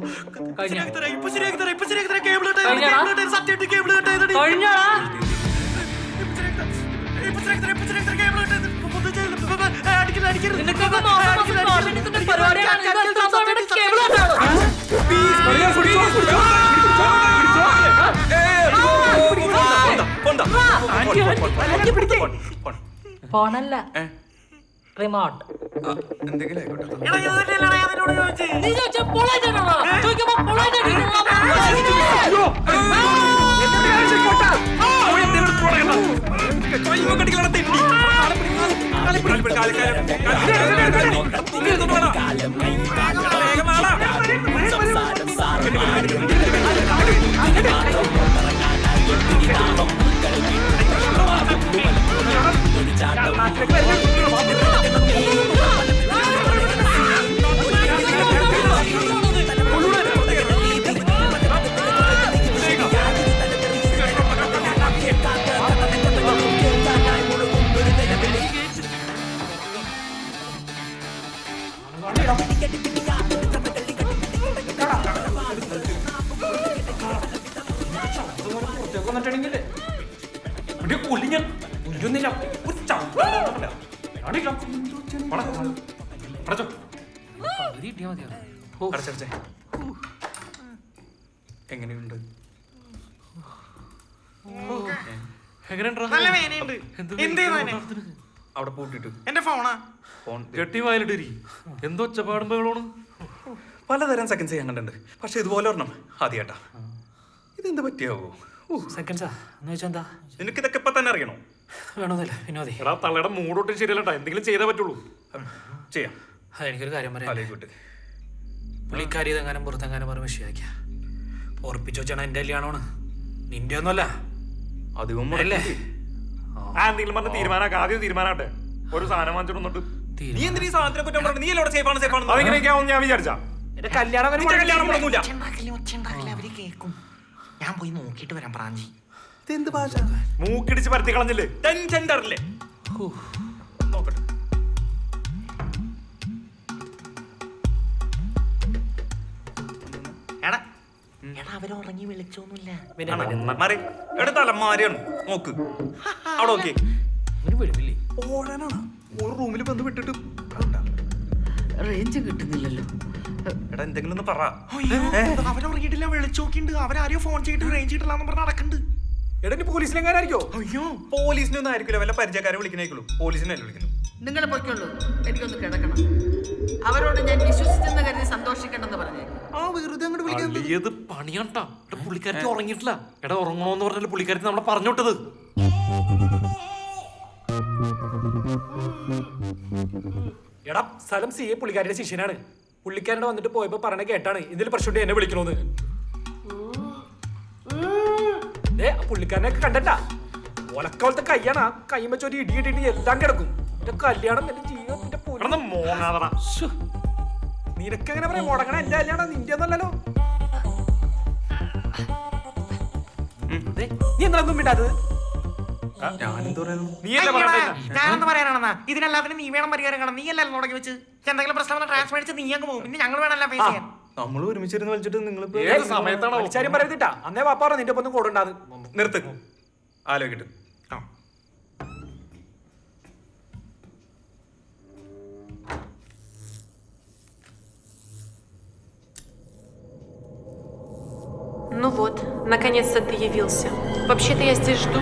ഫോണല്ല, റിമോട്ട്. എങ്ങനെയുണ്ട്? അവിടെ പൂട്ടിട്ട് എന്റെ ഫോണാ കെട്ടി വായിലിട്ടിരി. എന്തോ ഒച്ചപ്പാടുമ്പോഴാണ്. പലതരം സെക്കൻഡ്സ് ഞാൻ കണ്ടിട്ടുണ്ട്, പക്ഷെ ഇതുപോലെ ഒരെണ്ണം ആദ്യമായിട്ടാ. ഇതെന്ത് പറ്റിയാവോ? സെക്കൻഡ്സാ എന്ന് വെച്ചാൽ എന്താ? നിനക്ക് ഇതൊക്കെ ഇപ്പൊ തന്നെ അറിയണോ? വേണമെന്നില്ല വിനോദി. എടാ തള്ളയുടെ മൂടൊട്ടും ശരിയല്ലട്ടാ. എന്തെങ്കിലും ചെയ്തേ പറ്റുള്ളൂ. ചെയ്യാം. എനിക്കൊരു കാര്യം പറയാം. ആയിക്കോട്ടെ. പുള്ളിക്കാരി ഇതെങ്ങാനും പുറത്തെങ്ങാനും പറഞ്ഞ് വിഷയാക്കിയ ഉറപ്പിച്ചു വെച്ചാണ് എന്റെ കല്യാണമാണ്, നിന്റെ ഒന്നുമല്ല. അധികം അല്ലേ? എന്തെങ്കിലും പറഞ്ഞ തീരുമാനമാക്കാം. ആദ്യം തീരുമാനമാട്ടെ. ഒരു സാധനം വാങ്ങിച്ചോണ്ട് നീ എന്തിനാ ഈ സാധനത്തിനെ കുറ്റം പറഞ്ഞു? നീ എല്ലാം സേഫ് ആണ്. അതെങ്ങനെയൊക്കെയാവും ഞാൻ വിചാരിച്ചാ. എന്റെ കല്യാണം മുടങ്ങൂല. ഞാൻ പോയി നോക്കിയിട്ട് വരാം പ്രാഞ്ചി. എന്ത് ഭാഷ? മൂക്കിടിച്ച് പരത്തി കളഞ്ഞില്ലേ? ടെൻഷൻ തരില്ലേ? നോക്കട്ടെ. എടാ അവരുറങ്ങി വിളിച്ചൊന്നുമില്ല. മാറി എടുത്താല മാരിയാണ് നോക്ക് അവിടെ നോക്കി ഓടാനാണ് ഒരു റൂമിൽ വന്ന് വിട്ടിട്ട് റേഞ്ച് കിട്ടുന്നില്ലല്ലോ. എടാ എന്തെങ്കിലും ഒന്ന് പറ. അവരുറങ്ങിയിട്ടില്ല, വിളിച്ചു നോക്കിണ്ട്. അവരാരെയോ ഫോൺ ചെയ്തിട്ട് റേഞ്ച് കിട്ടില്ലാന്ന് പറഞ്ഞ് നടക്കുന്നുണ്ട്. എടാ പോലീസിലെങ്ങാനായിരിക്കോ? അയ്യോ പോലീസിനൊന്നും ആയിരിക്കില്ല, വല്ല പരിചയക്കാരെ വിളിക്കണേക്കുള്ളൂ. പോലീസിനല്ലേ വിളിക്കുന്നു. നിങ്ങൾ പൊയ്ക്കുള്ളൂ, എനിക്കൊന്ന് കിടക്കണം. അവരോട് ഞാൻ വിശ്വസിച്ചെന്ന് കരുതി സന്തോഷിക്കണ്ടെന്ന് പറഞ്ഞേക്കും. ഏത് പണിയാണ്ടാ? പുള്ളിക്കാരത്തി ഉറങ്ങിയിട്ടില്ല. എടാ ഉറങ്ങണോന്ന് പറഞ്ഞാൽ പുള്ളിക്കാരത്തി നമ്മളെ പറഞ്ഞോട്ടത്. എടാ സ്ഥലം സി എ പുള്ളിക്കാരുടെ ശിഷ്യനാണ്. പുള്ളിക്കാരൻ്റെ വന്നിട്ട് പോയപ്പോ പറഞ്ഞ കേട്ടാണ് ഇതിൽ പ്രശ്നം എന്നെ വിളിക്കണോന്ന്. പുള്ളിക്കാരനൊക്കെ കണ്ടട്ടാ ഒലക്കോലത്തെ കയ്യാണ്. ആ കൈ വെച്ച് ഒരു ഇടി ഇട്ടിട്ട് എല്ലാം കിടക്കും. എന്റെ കല്യാണം എന്റെ ജീവിതത്തിന്റെ നിനക്ക് എങ്ങനെ പറയാം? മുടങ്ങണ എന്റെ കല്യാണം നിന്റെ ഒന്നല്ലോ. നീ എന്താണെന്നും വിടാത്? ഞാനെന്ത് പറയാനാണെന്നാ? ഇതിനെല്ലാത്തിനും നീ വേണം പരിഹാരം കാണാൻ. നീ അല്ലല്ലോ തുടങ്ങി വെച്ച്. എന്തെങ്കിലും പ്രശ്നം ട്രാൻസ്ഫർ അടിച്ച് നീ അങ്ങ് പോകും. പിന്നെ ഞങ്ങൾ വേണമല്ലോ ഫേസ് ചെയ്യാൻ. നമ്മൾ ഒരുമിച്ചിരുന്ന് വലിച്ചിട്ട് നിങ്ങൾ ഏത് സമയത്താണോ വിളിച്ചാരും പറയത്തിട്ടാ? അന്നേ വാപ്പാറോ നിന്റെ ഒപ്പം കൂടെ ഉണ്ടാകും. നിർത്ത് ആലോചിക്കട്ടെ. Ну вот, наконец-то ты явился. Вообще-то я здесь жду.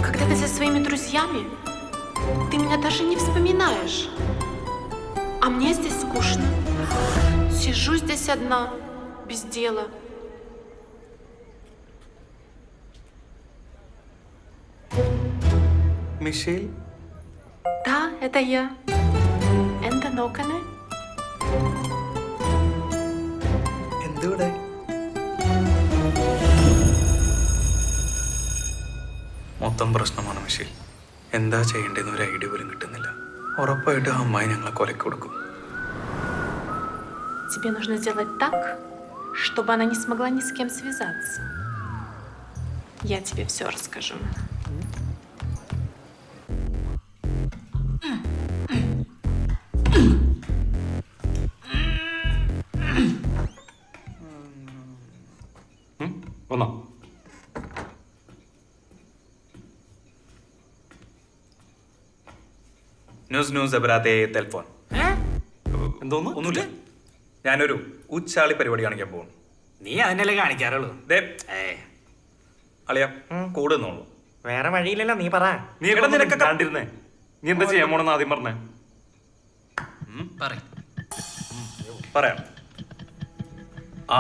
Когда ты со своими друзьями, ты меня даже не вспоминаешь. А мне здесь скучно. Сижу здесь одна, без дела. Мишель? Да, это я. എന്താ നോക്കണേ? എന്തുവിടെ? മൊത്തം പ്രശ്നമാണ് മിഷേൽ. എന്താ ചെയ്യേണ്ടതെന്ന് ഒരു ഐഡിയ പോലും കിട്ടുന്നില്ല. ഉറപ്പായിട്ട് ആ അമ്മായി ഞങ്ങളെ കൊലക്ക് കൊടുക്കും. Тебе нужно сделать так, чтобы она не смогла ни с кем связаться. Я тебе все расскажу. വന്നോ? ന്യൂസ് എബരാത്തെ ടെലിഫോൺ. എന്തോന്ന്? ഒന്നുമില്ല. ഞാനൊരു ഉച്ചാളി പരിപാടി കാണിക്കാൻ പോകുന്നു. നീ അതിനല്ലേ കാണിക്കാറുള്ളൂ. അളിയാ കൂടുന്നുള്ളൂ. വേറെ വഴിയില്ലല്ലോ, നീ പറ. നീ നിനക്ക് കണ്ടിരുന്നേ. നീ എന്താ ചെയ്യാൻ പോണെന്ന് ആദ്യം പറഞ്ഞേ. പറയാം.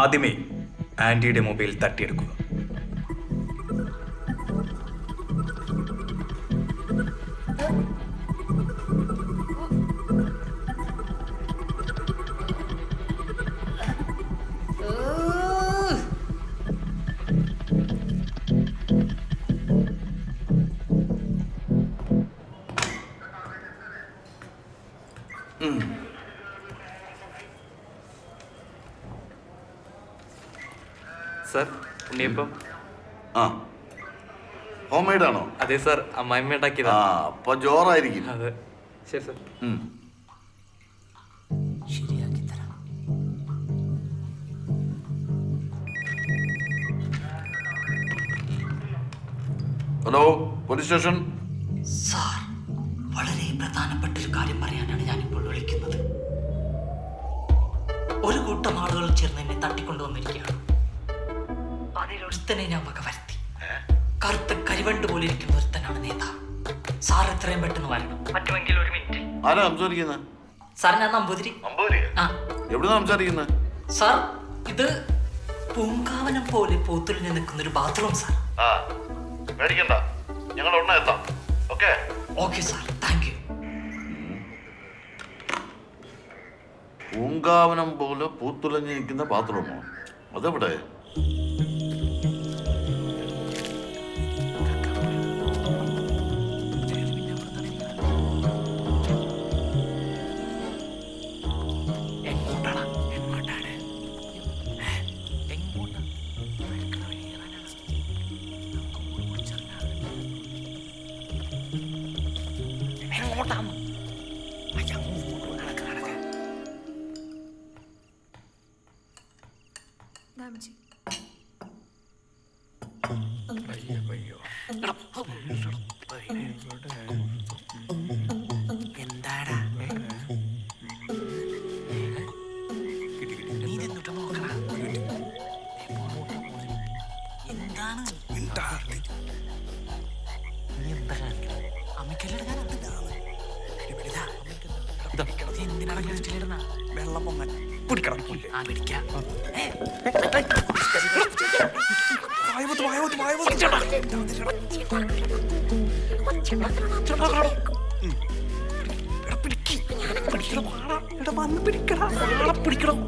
ആദ്യമേ ആന്റിയുടെ മൊബൈൽ തട്ടിയെടുക്കുക. സർ ഉണ്ണിയപ്പം. ആ ഹോം മെയ്ഡ് ആണോ? അതെ സാർ, അമ്മായിമ്മ ഉണ്ടാക്കിയതാ. അപ്പൊ ജോറായിരിക്കും. അതെ ശരി sir. Hello police station. Sir, വളരെ പ്രധാനപ്പെട്ട ഒരു കാര്യം പറയാനാണ് ഞാനിപ്പോൾ വിളിക്കുന്നത്. ഒരു കൂട്ടം ആളുകൾ ചേർന്ന് എന്നെ തട്ടിക്കൊണ്ടുവന്നിരിക്കുകയാണ്. അതിലൊരുത്തനെ ഞാൻ വക വരുത്തി. കറുത്ത കരിവണ്ട് പോലെ ഇരിക്കുന്ന ഒരുത്തനാണ് നേതാവ്. സാർ എത്രയും പെട്ടെന്ന് വരണം. പറ്റുമെങ്കിൽ ഒരു മിനിറ്റ്. ആരാ സംസാരിക്കുന്നത്? സാർ, ഞാൻ നമ്പൂതിരി. എവിടെ സംസാരിക്കുന്നത്? സാർ, ഇത് പൂങ്കാവനം പോലെ പൂത്തുലിഞ്ഞ് നിൽക്കുന്ന ഒരു ബാത്റൂം സാർ. പേടിക്കണ്ട, ഞങ്ങൾ ഉടനെ എത്താം. Okay okay sir, thank you. പൂങ്കാവനം പോലെ പൂത്തുലഞ്ഞ് നിൽക്കുന്ന ബാത്റൂമോ? അതെവിടെ? എന്താടാ വെള്ളം പൊങ്ങൻ പിടിക്കണം ആ പിടിക്കാം വന്ന് പിടിക്കണം പിടിക്കണം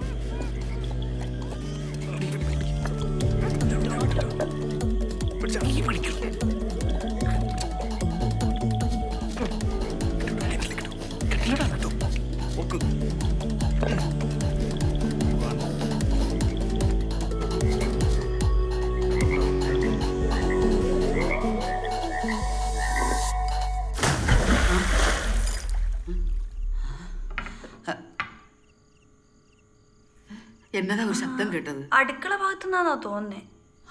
എന്നതാ ഒരു ശബ്ദം കേട്ടത്? അടുക്കള ഭാഗത്തുനിന്നാണോ തോന്നുന്നേ?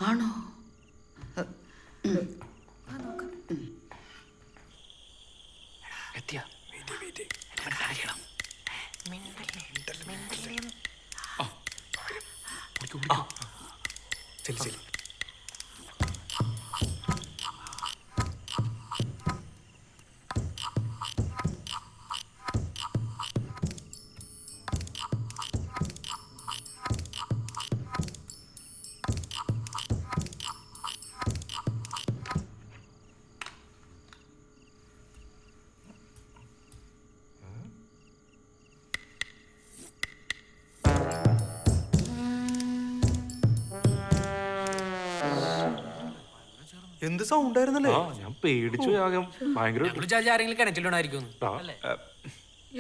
ആണോ? എന്ത് സൗണ്ട് ആയിരുന്നല്ലേ? ഞാൻ പേടിച്ചു ഭയങ്കര ആരെങ്കിലും കിണറ്റിലുണ്ടായിരിക്കും.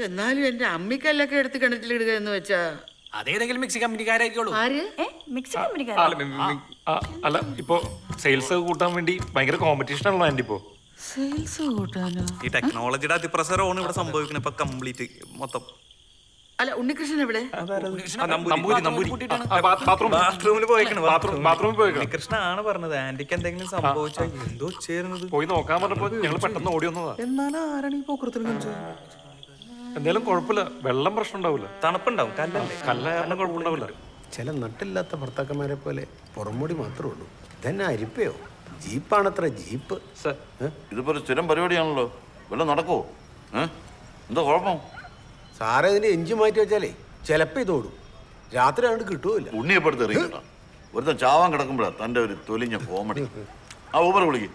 എന്നാലും എന്റെ അമ്മിക്കല്ലൊക്കെ എടുത്ത് കിണറ്റിലിടുക എന്ന് വെച്ചാ അതേതെങ്കിലും മിക്സി കമ്പനിക്കാരായിരിക്കുള്ളൂ. ആര്? മിക്സി കമ്പനിക്കാരോ? അല്ല ഇപ്പൊ സെയിൽസ് കൂട്ടാൻ വേണ്ടി ഭയങ്കര കോമ്പറ്റീഷൻ ആണല്ലോ ആൻറ്റി ഇപ്പോ. സെയിൽസ് കൂട്ടാനോ? ഈ ടെക്നോളജിയുടെ അതിപ്രസരമാണ് ഇവിടെ സംഭവിക്കുന്നത് ഇപ്പൊ കംപ്ലീറ്റ് മൊത്തം. അല്ല ഉണ്ണികൃഷ്ണൻ എവിടെ? ബാത്റൂമിൽ പോയിക്കണം. കൃഷ്ണ ആണ് പറഞ്ഞത് ആന്റിക്ക് എന്തെങ്കിലും സംഭവിച്ചാൽ എന്തോ ചേരുന്നത് പോയി നോക്കാൻ പറഞ്ഞപ്പോ ഞങ്ങൾ പെട്ടെന്ന് ഓടി വന്നതാ. എന്നാലും ആരാണ് ഈ പോക്കൃത്തിന് എന്തായാലും കുഴപ്പമില്ല, വെള്ളം പ്രശ്നം ഉണ്ടാവില്ല. തണുപ്പുണ്ടാവും, കല്ലല്ലേ, കല്ലാരണം കുഴപ്പമുണ്ടാവില്ല. ചില നട്ടില്ലാത്ത ഭർത്താക്കന്മാരെ പോലെ പുറംമൂടി മാത്രമേ ഉള്ളൂ. തന്നെ അരിപ്പയോ ജീപ്പാണത്ര ജീപ്പ്. ഇതിപ്പോ ഒരു സ്ഥിരം പരിപാടിയാണല്ലോ, വല്ലതും നടക്കുവോ? എന്താ കുഴപ്പം? സാറേ ഇതിന്റെ എഞ്ചിൻ മാറ്റി വെച്ചാലേ ചിലപ്പോ ഇതോടും, രാത്രി ആണ്ട് കിട്ടുമില്ല. ഉണ്ണിയെപ്പെടുത്ത് എറിയിട്ടാ ഒരുത്തൻ ചാവാൻ കിടക്കുമ്പോഴാ തന്റെ ഒരു തൊലിഞ്ഞ കോമഡി. ആ ഊബർ വിളിക്കും.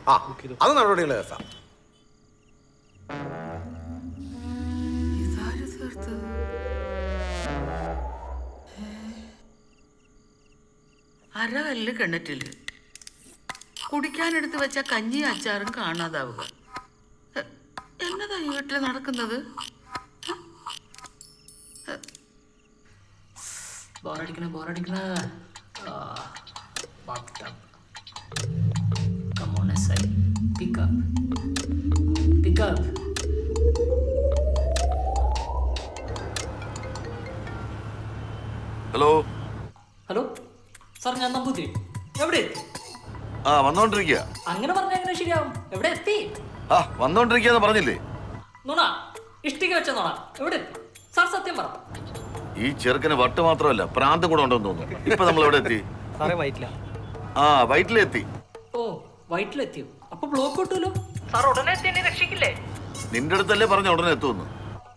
അത് നടപടിയുള്ള കേസാ. അരകല്ല് കിണറ്റില് കുടിക്കാനെടുത്ത് വെച്ച കഞ്ഞിയും അച്ചാറും കാണാതാവുക. എന്നതാ ഈ വീട്ടില് നടക്കുന്നത്? ബോറടിക്കണ Come on, SI. Pick up. Hello sir, ഞാൻ നമ്പൂതിരി. എവിടെ? വന്നോണ്ടിരിക്കുക. അങ്ങനെ പറഞ്ഞാൽ എങ്ങനെ ശരിയാവും? എവിടെ എത്തി? വന്നോണ്ടിരിക്കാന്ന് പറഞ്ഞില്ലേ? നുണ, ഇഷ്ടിക വെച്ച നുണ. എവിടെ എത്തി സാർ? സത്യം പറ. ഈ ചെറുക്കന് വട്ട് മാത്രമല്ല പ്രാന്തം കൂടെ ഉണ്ടെന്ന് തോന്നുന്നു. ഇപ്പൊ നമ്മൾ എവിടെ എത്തി? വൈറ്റിലെത്തി. ഓ, വൈറ്റിലെത്തിയോ? അപ്പൊ ബ്ലോക്ക് കിട്ടൂലോ സാർ. ഉടനെ എത്തി എന്നെ രക്ഷിക്കില്ലേ? നിന്റെ അടുത്തല്ലേ പറഞ്ഞ ഉടനെ എത്തുമെന്ന്.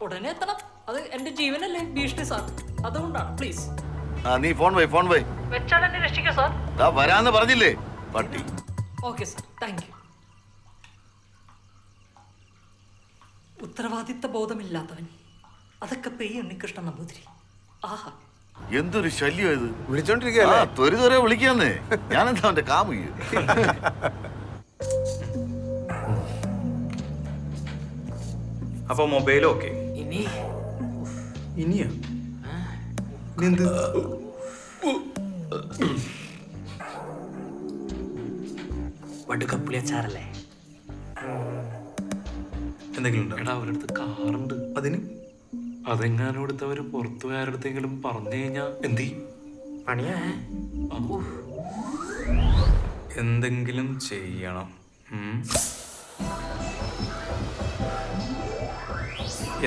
ഉടനെ എത്തണം, അത് എന്റെ ജീവനല്ലേ ഭീഷണി സാർ, അതുകൊണ്ടാണ്. പ്ലീസ് നീ ഫോൺ വൈ വെച്ചാൽ എന്നെ രക്ഷിക്കോ സാർ. വരാന്ന് പറഞ്ഞില്ലേ പട്ടി? Okay sir, thank U. ഉത്തരവാദിത്ത ബോധമില്ലാത്തവൻ, അതൊക്കെ പെയ്യ ഉണ്ണികൃഷ്ണൻ നമ്പൂതിരി. ആഹാ, എന്തൊരു ശല്യം ഇത്. വിളിച്ചോണ്ടിരിക്കല്ലേ? ത്വരെ വിളിക്കാന്നേ. ഞാനെന്താ അവന്റെ കാമുകി? അപ്പൊ മൊബൈലും ഓക്കെ. ഇനിയാ എന്ത്? വടുക്കപ്പുളി അച്ചാറല്ലേ? എന്തെങ്കിലും ഉണ്ടോ? എടാ അവരുടെ അടുത്ത് കാറുണ്ട്. അതിന് അതെങ്ങാനും എടുത്തവര് പുറത്തു ആരടുത്തെങ്കിലും പറഞ്ഞു കഴിഞ്ഞാ എന്തി പണിയാ. എന്തെങ്കിലും ചെയ്യണം.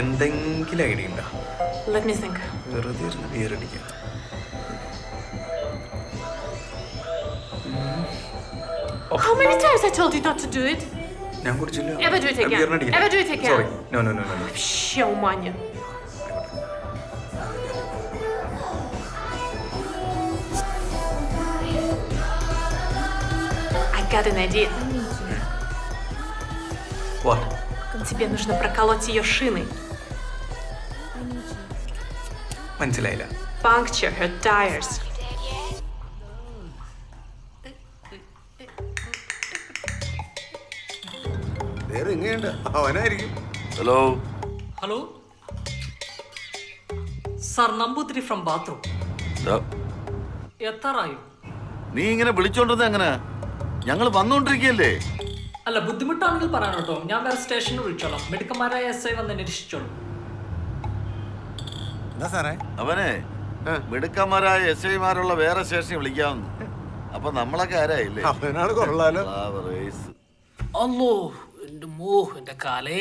എന്തെങ്കിലും ഐഡിയ ഉണ്ടോ? Let me think. വെറുതെ ഇരുന്ന് ബിയറടിക്കാം. How many times I told you not to do it? ഞാൻ കുടിച്ചില്ല. Ever do it again? Ever do it again? Sorry. No. Вообще ума нет. I got an idea. What? Тебе нужно проколоть ее шины. മനസ്സിലായില്ല. Puncture her tires. അവനായിരിക്കും. Hello hello sir, Namboothiri from bathroom. എത്താറായോ? നീ ഇങ്ങനെ വിളിച്ചോണ്ടത് എങ്ങനെ? ഞങ്ങൾ വന്നോണ്ടിരിക്കല്ലേ. അല്ല, ബുദ്ധിമുട്ടാണെങ്കിൽ പറയാൻ കേട്ടോ, ഞാൻ വേറെ സ്റ്റേഷനിൽ വിളിച്ചോളാം. മെഡിക്കന്മാരായ SI വന്ന് നിരീക്ഷിച്ചോളൂ. അവനെ മിടുക്കന്മാരായ SI-മാരുള്ള വേറെ സ്റ്റേഷനിൽ വിളിക്കാമെന്ന്. അപ്പൊ നമ്മളൊക്കെ ആരായില്ലേ? അവനാണ് കൊള്ളാലോ. അല്ലോ എൻ്റെ എൻ്റെ കാലേ.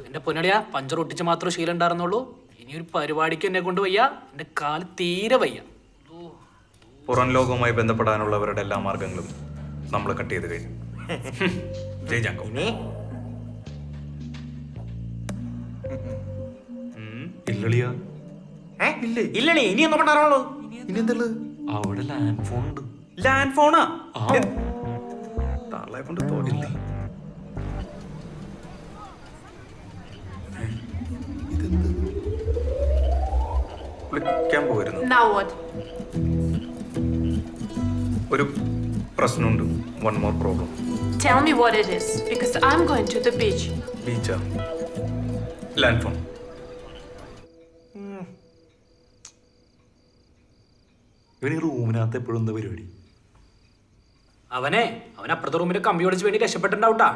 എൻ്റെ പൊന്നടിയാ, പഞ്ചർ ഒട്ടിച്ച് മാത്രമേ ശീലം ഉണ്ടായിരുന്നുള്ളൂ. ഇനി ഒരു പരിപാടിക്ക് എന്നെ കൊണ്ട് വയ്യ. എൻ്റെ കാല് തീരെ വയ്യ. പുറം ലോകവുമായി ബന്ധപ്പെടാനുള്ളവരുടെ എല്ലാ മാർഗങ്ങളും നമ്മൾ കട്ട് ചെയ്ത് കഴിഞ്ഞു. ജയ് ജാങ്കോ. ഇല്ലളിയാ. ഇല്ലണേ, ഇനി ഒന്നും കൊണ്ടാണല്ലോ. ഇനി എന്തുള്ളത്? അവിടെ ലാൻഡ് ഫോൺ ഉണ്ട്. ലാൻഡ് ഫോണാ? തള്ളയെ കൊണ്ട് തോന്നില്ലേ? വിളിക്കാൻ പോയിരുന്നു. Now what? ഒരു പ്രശ്നമുണ്ട്. One more problem. Tell me what it is, because I'm going to the beach. ബീച്ചാ? Land phone. ഇവന് ഈ റൂമിനകത്ത് എപ്പോഴും എന്താ പരിപാടി? അവൻ അപ്പുറത്തെ റൂമിൽ കമ്പി ഓടിച്ച് വേണ്ടി രക്ഷപ്പെട്ടിട്ടുണ്ടാവട്ടാ.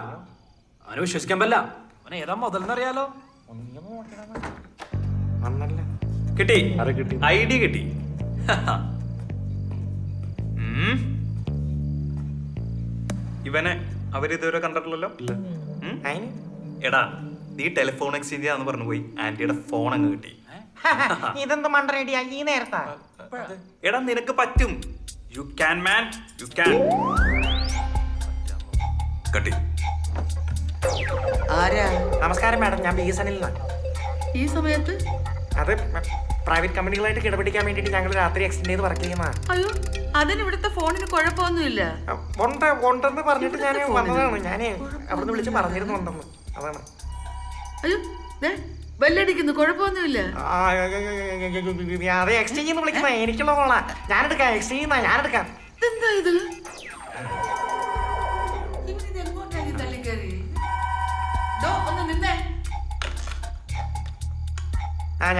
അവനെ വിശ്വസിക്കാൻ പറ്റില്ല. അവൻ ഏതാ മുതലെന്നറിയാലോ. കിട്ടി, ഐഡിയ കിട്ടി. ഇവനെ അവരിതുവരെ കണ്ടിട്ടില്ലല്ലോ. എടാ, നീ ടെലിഫോൺ എക്സ്ചേഞ്ച് ചെയ്യാന്ന് പറഞ്ഞു പോയി ആന്റിയുടെ ഫോൺ അങ്ങ് കിട്ടി. ഇതെന്ത് മണ്ടറേഡിയാ ഈ നേരത്താ? എടാ, നിനക്ക് പറ്റും. You can man, you can. കട്ടി. ആരാ? നമസ്കാരം മാഡം, ഞാൻ BSNL ഈ സമയത്ത്? അത് പ്രൈവറ്റ് കമ്പനികളായിട്ട് കിടപിടിക്കാൻ വേണ്ടിയിട്ട് ഞങ്ങൾ രാത്രി എക്സ്റ്റെൻഡ് ചെയ്ത് വർക്ക് ചെയ്യുന്നതാണ്. അയ്യോ, അതിന് ഇവിടുത്തെ ഫോണിന് കുഴപ്പമൊന്നുമില്ല. ഉണ്ടെന്ന് പറഞ്ഞിട്ട് ഞാൻ വന്നതാണ്. ഞാൻ അവിടുന്ന് വിളിച്ച് പറഞ്ഞിരുന്നു ഉണ്ടെന്ന്. അതാണ്. അയ്യോ, ബെല്ലടിക്കുന്നു. കുഴപ്പമൊന്നുമില്ല. അത് എക്സ്ചേഞ്ച് ചെയ്യുന്ന വിളിക്കുന്ന എനിക്കുള്ള ഫോണാ. ഞാനെടുക്കാം. എക്സ്ചേഞ്ച് ചെയ്യുന്ന ഞാനെടുക്കാം. എന്താ ഇത്?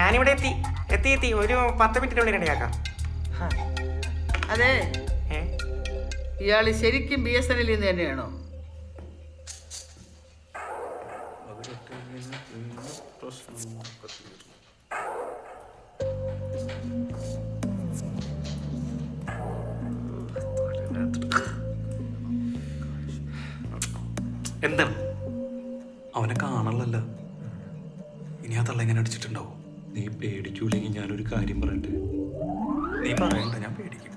ഞാനിവിടെ എത്തി. ഒരു 10 മിനിറ്റിനുള്ളിൽ റെഡിയാക്കാം. അതെ, ഇയാള് ശരിക്കും BSNL തന്നെയാണോ? എന്താണ്? അവനെ കാണാനല്ല. ഇനി ആ തള്ള എങ്ങനെ അടിച്ചിട്ടുണ്ടാവും? നീ പേടിക്കൂലെങ്കിൽ ഞാനൊരു കാര്യം പറയട്ടെ. നീ പറയണ്ട, ഞാൻ പേടിക്കും.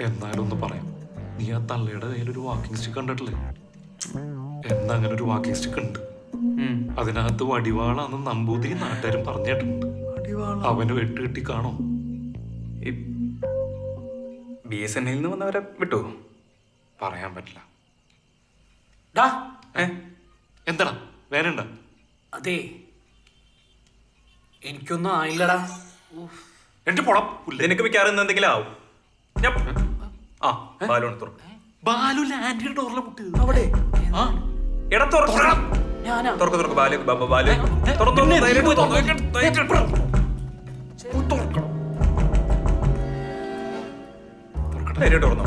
എന്നാലും ഒന്ന് പറയാം. നീ ആ തള്ളയുടെ കയ്യിലൊരു വാക്കിംഗ് സ്റ്റിക്ക് കണ്ടിട്ടില്ലേ? എന്നാ അങ്ങനെ ഒരു വാക്കിംഗ് സ്റ്റിക്ക് ഉണ്ട്. അതിനകത്ത് വടിവാളാന്ന് നമ്പൂതിരി നാട്ടുകാരും പറഞ്ഞിട്ടുണ്ട്. അവന് വെട്ട് കിട്ടി കാണോ? BSNL വന്നവരെ വിട്ടു പറയാൻ പറ്റില്ല. എന്താടാ വേനണ്ട? അതെ, എനിക്കൊന്നും ആയില്ലടാ. എന്റെ പൊടം. നിനക്ക് മിക്കാറും എന്തെങ്കിലും ആവും. ബാലു ലാൻഡിയുടെ ഡോറിലെ മുട്ട് അവിടെ. എടാ തുറക്കണം. തുറക്ക് ബാലു. ബാലു തുറന്നോ.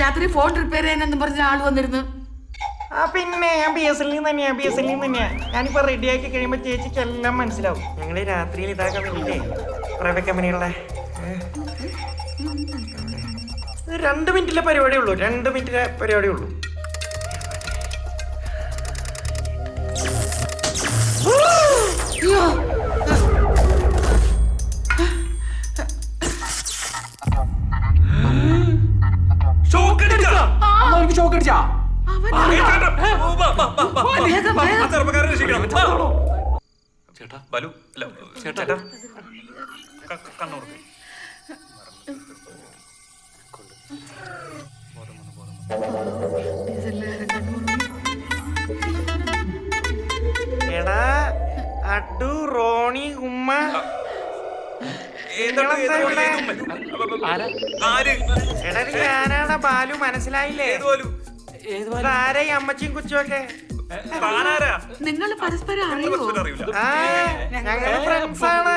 രാത്രി ഫോൺ റിപ്പയർ ചെയ്യാനെന്നും പറഞ്ഞ ആള് വന്നിരുന്നു. പിന്നെ ഞാൻ BSNL തന്നെയാ. ഞാനിപ്പോ റെഡിയാക്കി കഴിയുമ്പോ ചേച്ചിക്ക് എല്ലാം മനസ്സിലാവും. ഞങ്ങള് രാത്രിയിൽ ഇതാക്കാൻ വേണ്ടിട്ടേ പ്രൈവറ്റ് കമ്പനികളുടെ 2 മിനിറ്റിലെ പരിപാടിയേ ഉള്ളൂ. 2 മിനിറ്റിലെ പരിപാടിയേ ഉള്ളൂ. ചേട്ടാ ബാലു അല്ല ചേട്ടാ കണ്ണൂർക്ക് എടാ അഡു റോണി ഉമ്മ ഞാനാടാ ബാലു, മനസ്സിലായില്ലേ? ആരാ ഈ അമ്മച്ചിയും കുച്ചുമൊക്കെ? നിങ്ങൾ പരസ്പരം അറിയോ? ഞങ്ങള് ഫ്രണ്ട്സാണ്.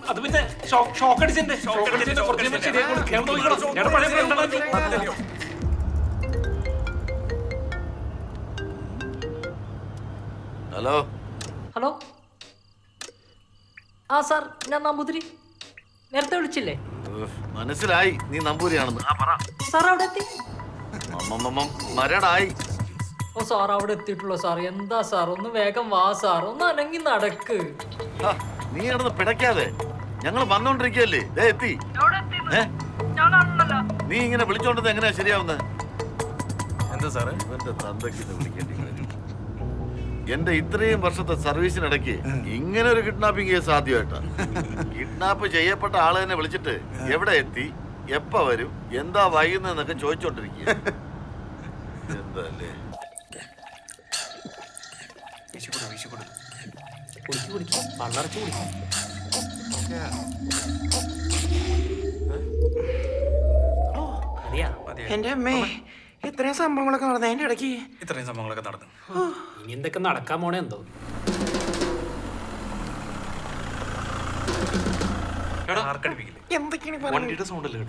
അത് പിന്നെ ഷോക്ക് അടിച്ചെന്റെ ഹലോ ഹലോ. ആ സാർ, ഞാൻ നമ്പൂതിരി. നേരത്തെ വിളിച്ചില്ലേ? മനസ്സിലായി നീ നമ്പൂരിയാണെന്ന്. സാർ അവിടെ എത്തി? മരടായി. ഓ സാർ, അവിടെ എത്തിയിട്ടുള്ളൂ സാർ. എന്താ സാർ, ഒന്ന് വേഗം വാ സാർ, ഒന്ന് അനങ്ങി നടക്ക്. നീ കിടന്ന് പിടയ്ക്കാതെ, ഞങ്ങൾ വന്നോണ്ടിരിക്കല്ലേ. എത്തി. നീ ഇങ്ങനെ വിളിച്ചോണ്ടത് എങ്ങനെയാ ശരിയാവുന്നത്? എന്താ സാറേ? ഇവന്റെ തന്തയ്ക്ക് വിളിക്കേണ്ടി വരും. എന്റെ ഇത്രയും വർഷത്തെ സർവീസിനിടയ്ക്ക് ഇങ്ങനെ ഒരു കിഡ്നാപ്പിംഗ് കേസ് ആദ്യമായിട്ടാ. കിഡ്നാപ്പ് ചെയ്യപ്പെട്ട ആള് തന്നെ വിളിച്ചിട്ട് എവിടെ എത്തി, എപ്പ വരും, എന്താ വൈകുന്നതെന്നൊക്കെ ചോദിച്ചോണ്ടിരിക്കുക. എന്തല്ലേ എന്റെ അമ്മേ, ഇത്രയും സംഭവങ്ങളൊക്കെ നടന്നു അതിന്റെ ഇടയ്ക്ക്. ഇത്രയും സംഭവങ്ങളൊക്കെ നടന്നു. ഇനി എന്തൊക്കെ നടക്കാൻ പോണേ എന്തോ. വണ്ടിയുടെ സൗണ്ട് അല്ലേ?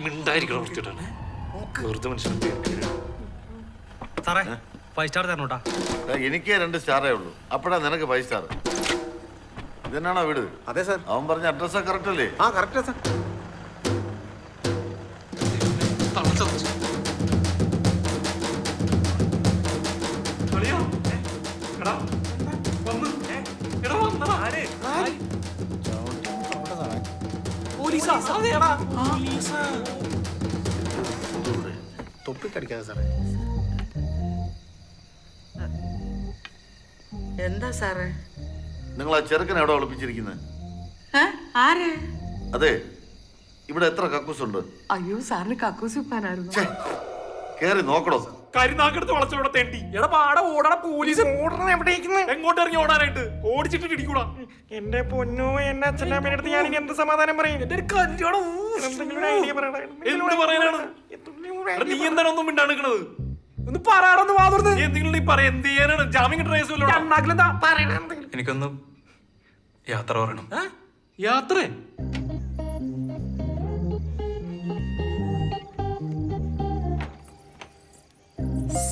മിണ്ടായിരിക്കണം വൃത്തിയിട്ടാണ്. വെറുതെ മനുഷ്യനെ സാറേ 5 സ്റ്റാർ തരണോട്ടാ. എനിക്ക് 2 സ്റ്റാറേ ഉള്ളൂ. അപ്പഴാ നിനക്ക് 5 സ്റ്റാർ. ഇതെന്നാണോ വീട്? അതെ സാർ. അവൻ പറഞ്ഞ അഡ്രസ്സാ കറക്റ്റ് അല്ലേ? ആ കറക്റ്റാ സാർ. തൊപ്പിക്കടിക്കാതെ സാറേ. എന്താ സാറേ? നിങ്ങൾ ആ ചെറുക്കനെ എവിടെ ഒളിപ്പിച്ചിരിക്കുന്നത്? ആര്? അതെ, ഇവിടെ എത്ര കക്കൂസ് ഉണ്ട്? അയ്യോ, സാറിന് കക്കൂസ് വെപ്പാനായിരുന്നു. കേറി നോക്കണോ? കരിനാക്കെടുത്ത് വളച്ചോടെ തേണ്ടി. എടാ പാട ഓടണ പോലീസ് എങ്ങോട്ട് ഇറങ്ങി ഓടാനായിട്ട്? ഓടിച്ചിട്ട് ഇടിക്കൂടാ. എന്റെ പൊന്നു, എന്റെ അച്ഛൻ്റെ അമ്മേന്റെ അടുത്ത് ഞാൻ എന്ത് സമാധാനം പറയും? എന്തെങ്കിലും ഒരു ഐഡിയ പറയണ. എന്ത് പറയാനാണ്? നീ എന്താണ് ഒന്നും മിണ്ടാണിക്കണത്? ഒന്ന് പറയാറൊന്ന് വാതുർന്ന് എന്തെങ്കിലും നീ പറയാ. എന്ത് ചെയ്യാനാണ്? ജാമ്യം കിട്ടുന്ന കേസുമല്ലോ. എനിക്കൊന്ന് യാത്ര പറയണം. യാത്ര?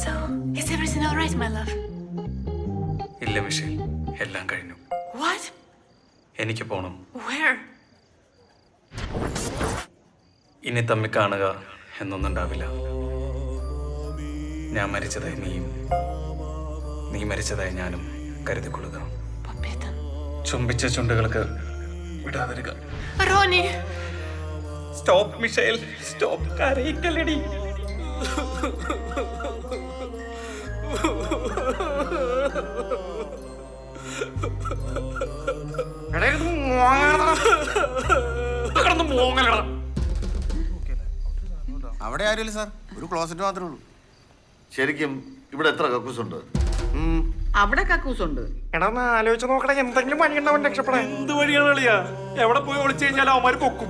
So, is everything all right, my love? ഇല്ല മിഷേൽ, എല്ലാം കഴിഞ്ഞു. What? എനിക്ക് പോണം. Where? ഇനി തമ്മിൽ കാണുക എന്നൊന്നും ഉണ്ടാവില്ല. ഞാൻ മരിച്ചതായി നീയും, നീ മരിച്ചതായി ഞാനും കരുതിക്കൊള്ളുക. ചുംബിച്ച ചുണ്ടുകൾക്ക് വിടാതിരുക. Ronnie! Stop Michelle, stop. കരയിക്കല്ലടി. അവിടെ ആരുമില്ല സാർ, ഒരു ക്ലോസറ്റ് മാത്രമേ ഉള്ളൂ. ശരിക്കും ഇവിടെ എത്ര കക്കൂസ് ഉണ്ട്? അവിടെ കക്കൂസുണ്ട്. എടാ ഒന്ന് ആലോചിച്ച് നോക്കണേ, എന്തെങ്കിലും വഴി ഉണ്ടാവും രക്ഷപ്പെടാൻ. എന്ത് വഴിയാണ് കളിയാ? എവിടെ പോയി ഒളിച്ചു കഴിഞ്ഞാൽ അവന്മാര് പൊക്കും.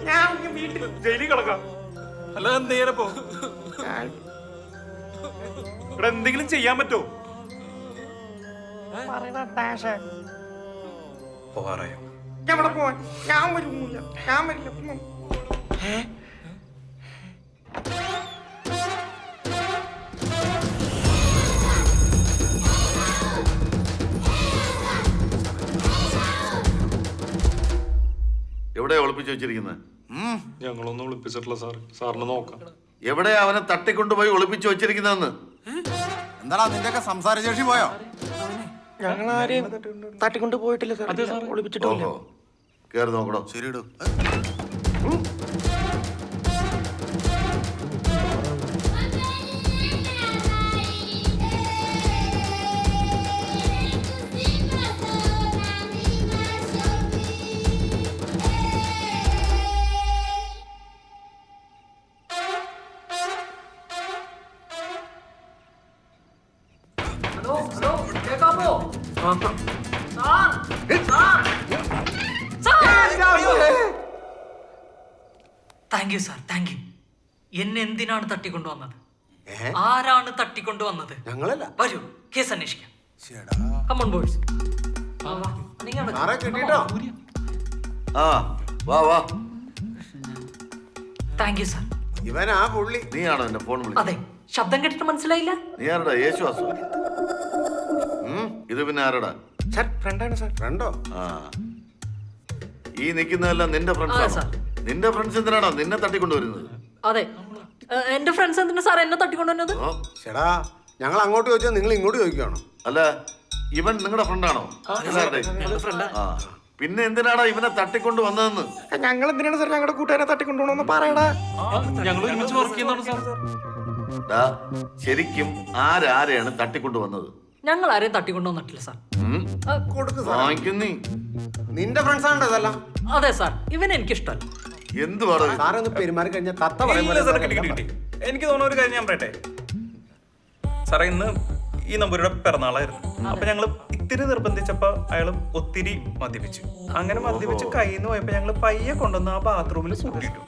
ഞാൻ വീട്ടിൽ ജയിലിൽ കിടക്കാം. അല്ല എന്ത് ചെയ്യാനപ്പോ? ഇവിടെ എന്തെങ്കിലും ചെയ്യാൻ പറ്റുമോ? പറയടാ ഡാഷേ. പോവാറായോ? എവിടെ പോവാൻ? ഞാൻ വരില്ല, ഞാൻ വരില്ല. എവിടെ ഒളിപ്പിച്ചു വെച്ചിരിക്കുന്നത്? ഞങ്ങളൊന്നും ഒളിപ്പിച്ചിട്ടില്ല സാർ, സാറിന് നോക്കാം. എവിടെ അവനെ തട്ടിക്കൊണ്ടുപോയി ഒളിപ്പിച്ചു വെച്ചിരിക്കുന്നതെന്ന്? എന്താടാ നിന്റെയൊക്കെ സംസാരശേഷി പോയോ? ഞങ്ങളാരെയും തട്ടിക്കൊണ്ട് പോയിട്ടില്ല സാർ, ഒളിപ്പിച്ചിട്ടില്ല. കേറി നോക്കണോ? ശരിയിടൂ. Thank you sir, thank you. എന്നെ എന്തിനാണ് തട്ടിക്കൊണ്ടുവന്നത്? ആരാണ് തട്ടിക്കൊണ്ടുവന്നത്? ഞങ്ങളല്ല. വരൂ, കേസ് അന്വേഷിക്കാം. Come on, boys. ആ വാ വാ. Thank you sir. ഇവനാ പുള്ളി. നീയാണോ എന്റെ ഫോൺ വിളിച്ചത്? അതെ, ശബ്ദം കേട്ടിട്ട് മനസ്സിലായില്ല? നീ ആരടാ? യേശുവാസു? ഇത് പിന്നെ ആരടാ? സാർ ഫ്രണ്ടാണ് സാർ. ഫ്രണ്ടോ? ആ, ഈ നിൽക്കുന്നതെല്ലാം നിന്റെ ഫ്രണ്ട്സ്. നിന്റെ ഫ്രണ്ട്സ് എന്തിനാടാ നിന്നെ തട്ടിക്കൊണ്ടുവരുന്നത്? അതെ, എന്റെ ഫ്രണ്ട്സ് എന്തിനാ സാർ എന്നെ തട്ടിക്കൊണ്ടുവന്നത്? ചേടാ, ഞങ്ങൾ അങ്ങോട്ട് ചോദിച്ചാൽ നിങ്ങൾ ഇങ്ങോട്ട് ചോദിക്കുകയാണോ? അല്ല, ഇവൻ നിങ്ങളുടെ ഫ്രണ്ടാണോ? ആ, പിന്നെ എന്തിനാടാ ഇവനെ തട്ടിക്കൊണ്ട് വന്നതെന്ന്? ഞങ്ങൾ എന്തിനാണ് സാർ ഞങ്ങളുടെ കൂട്ടുകാരെ തട്ടിക്കൊണ്ടുപോകണമെന്ന് പറയടാ. ഞങ്ങൾ ഒരുമിച്ച് വർക്ക് ചെയ്യുന്നതാണ് സാർ. ശരിക്കും ആരാരെയാണ് തട്ടിക്കൊണ്ട് വന്നത്? ഞങ്ങൾ ആരെയും തട്ടിക്കൊണ്ടുവന്നിട്ടില്ല സാർ. നിന്റെ ഫ്രണ്ട്സ് ആണോ ഇതെല്ലാം? അതെ സാർ, ഇവൻ എനിക്കിഷ്ടമല്ല. എന്ത് പറഞ്ഞു? സാറേ ഒന്ന് പെരുമാറി കഴിഞ്ഞാൽ തത്ത പറയുമ്പോൾ എനിക്ക് തോന്നുന്ന ഒരു കാര്യം ഞാൻ പറയട്ടെ സാറേ. ഇന്ന് ഈ നമ്പൂരിയുടെ പിറന്നാളായിരുന്നു. അപ്പൊ ഞങ്ങള് ഇത്തിരി നിർബന്ധിച്ചപ്പോ അയാള് ഒത്തിരി മദ്യപിച്ചു. അങ്ങനെ മദ്യപിച്ച് കയ്യിൽ നിന്ന് പോയപ്പോ ഞങ്ങള് പയ്യെ കൊണ്ടുവന്ന് ആ ബാത്റൂമിൽ പൂട്ടിയിട്ടു.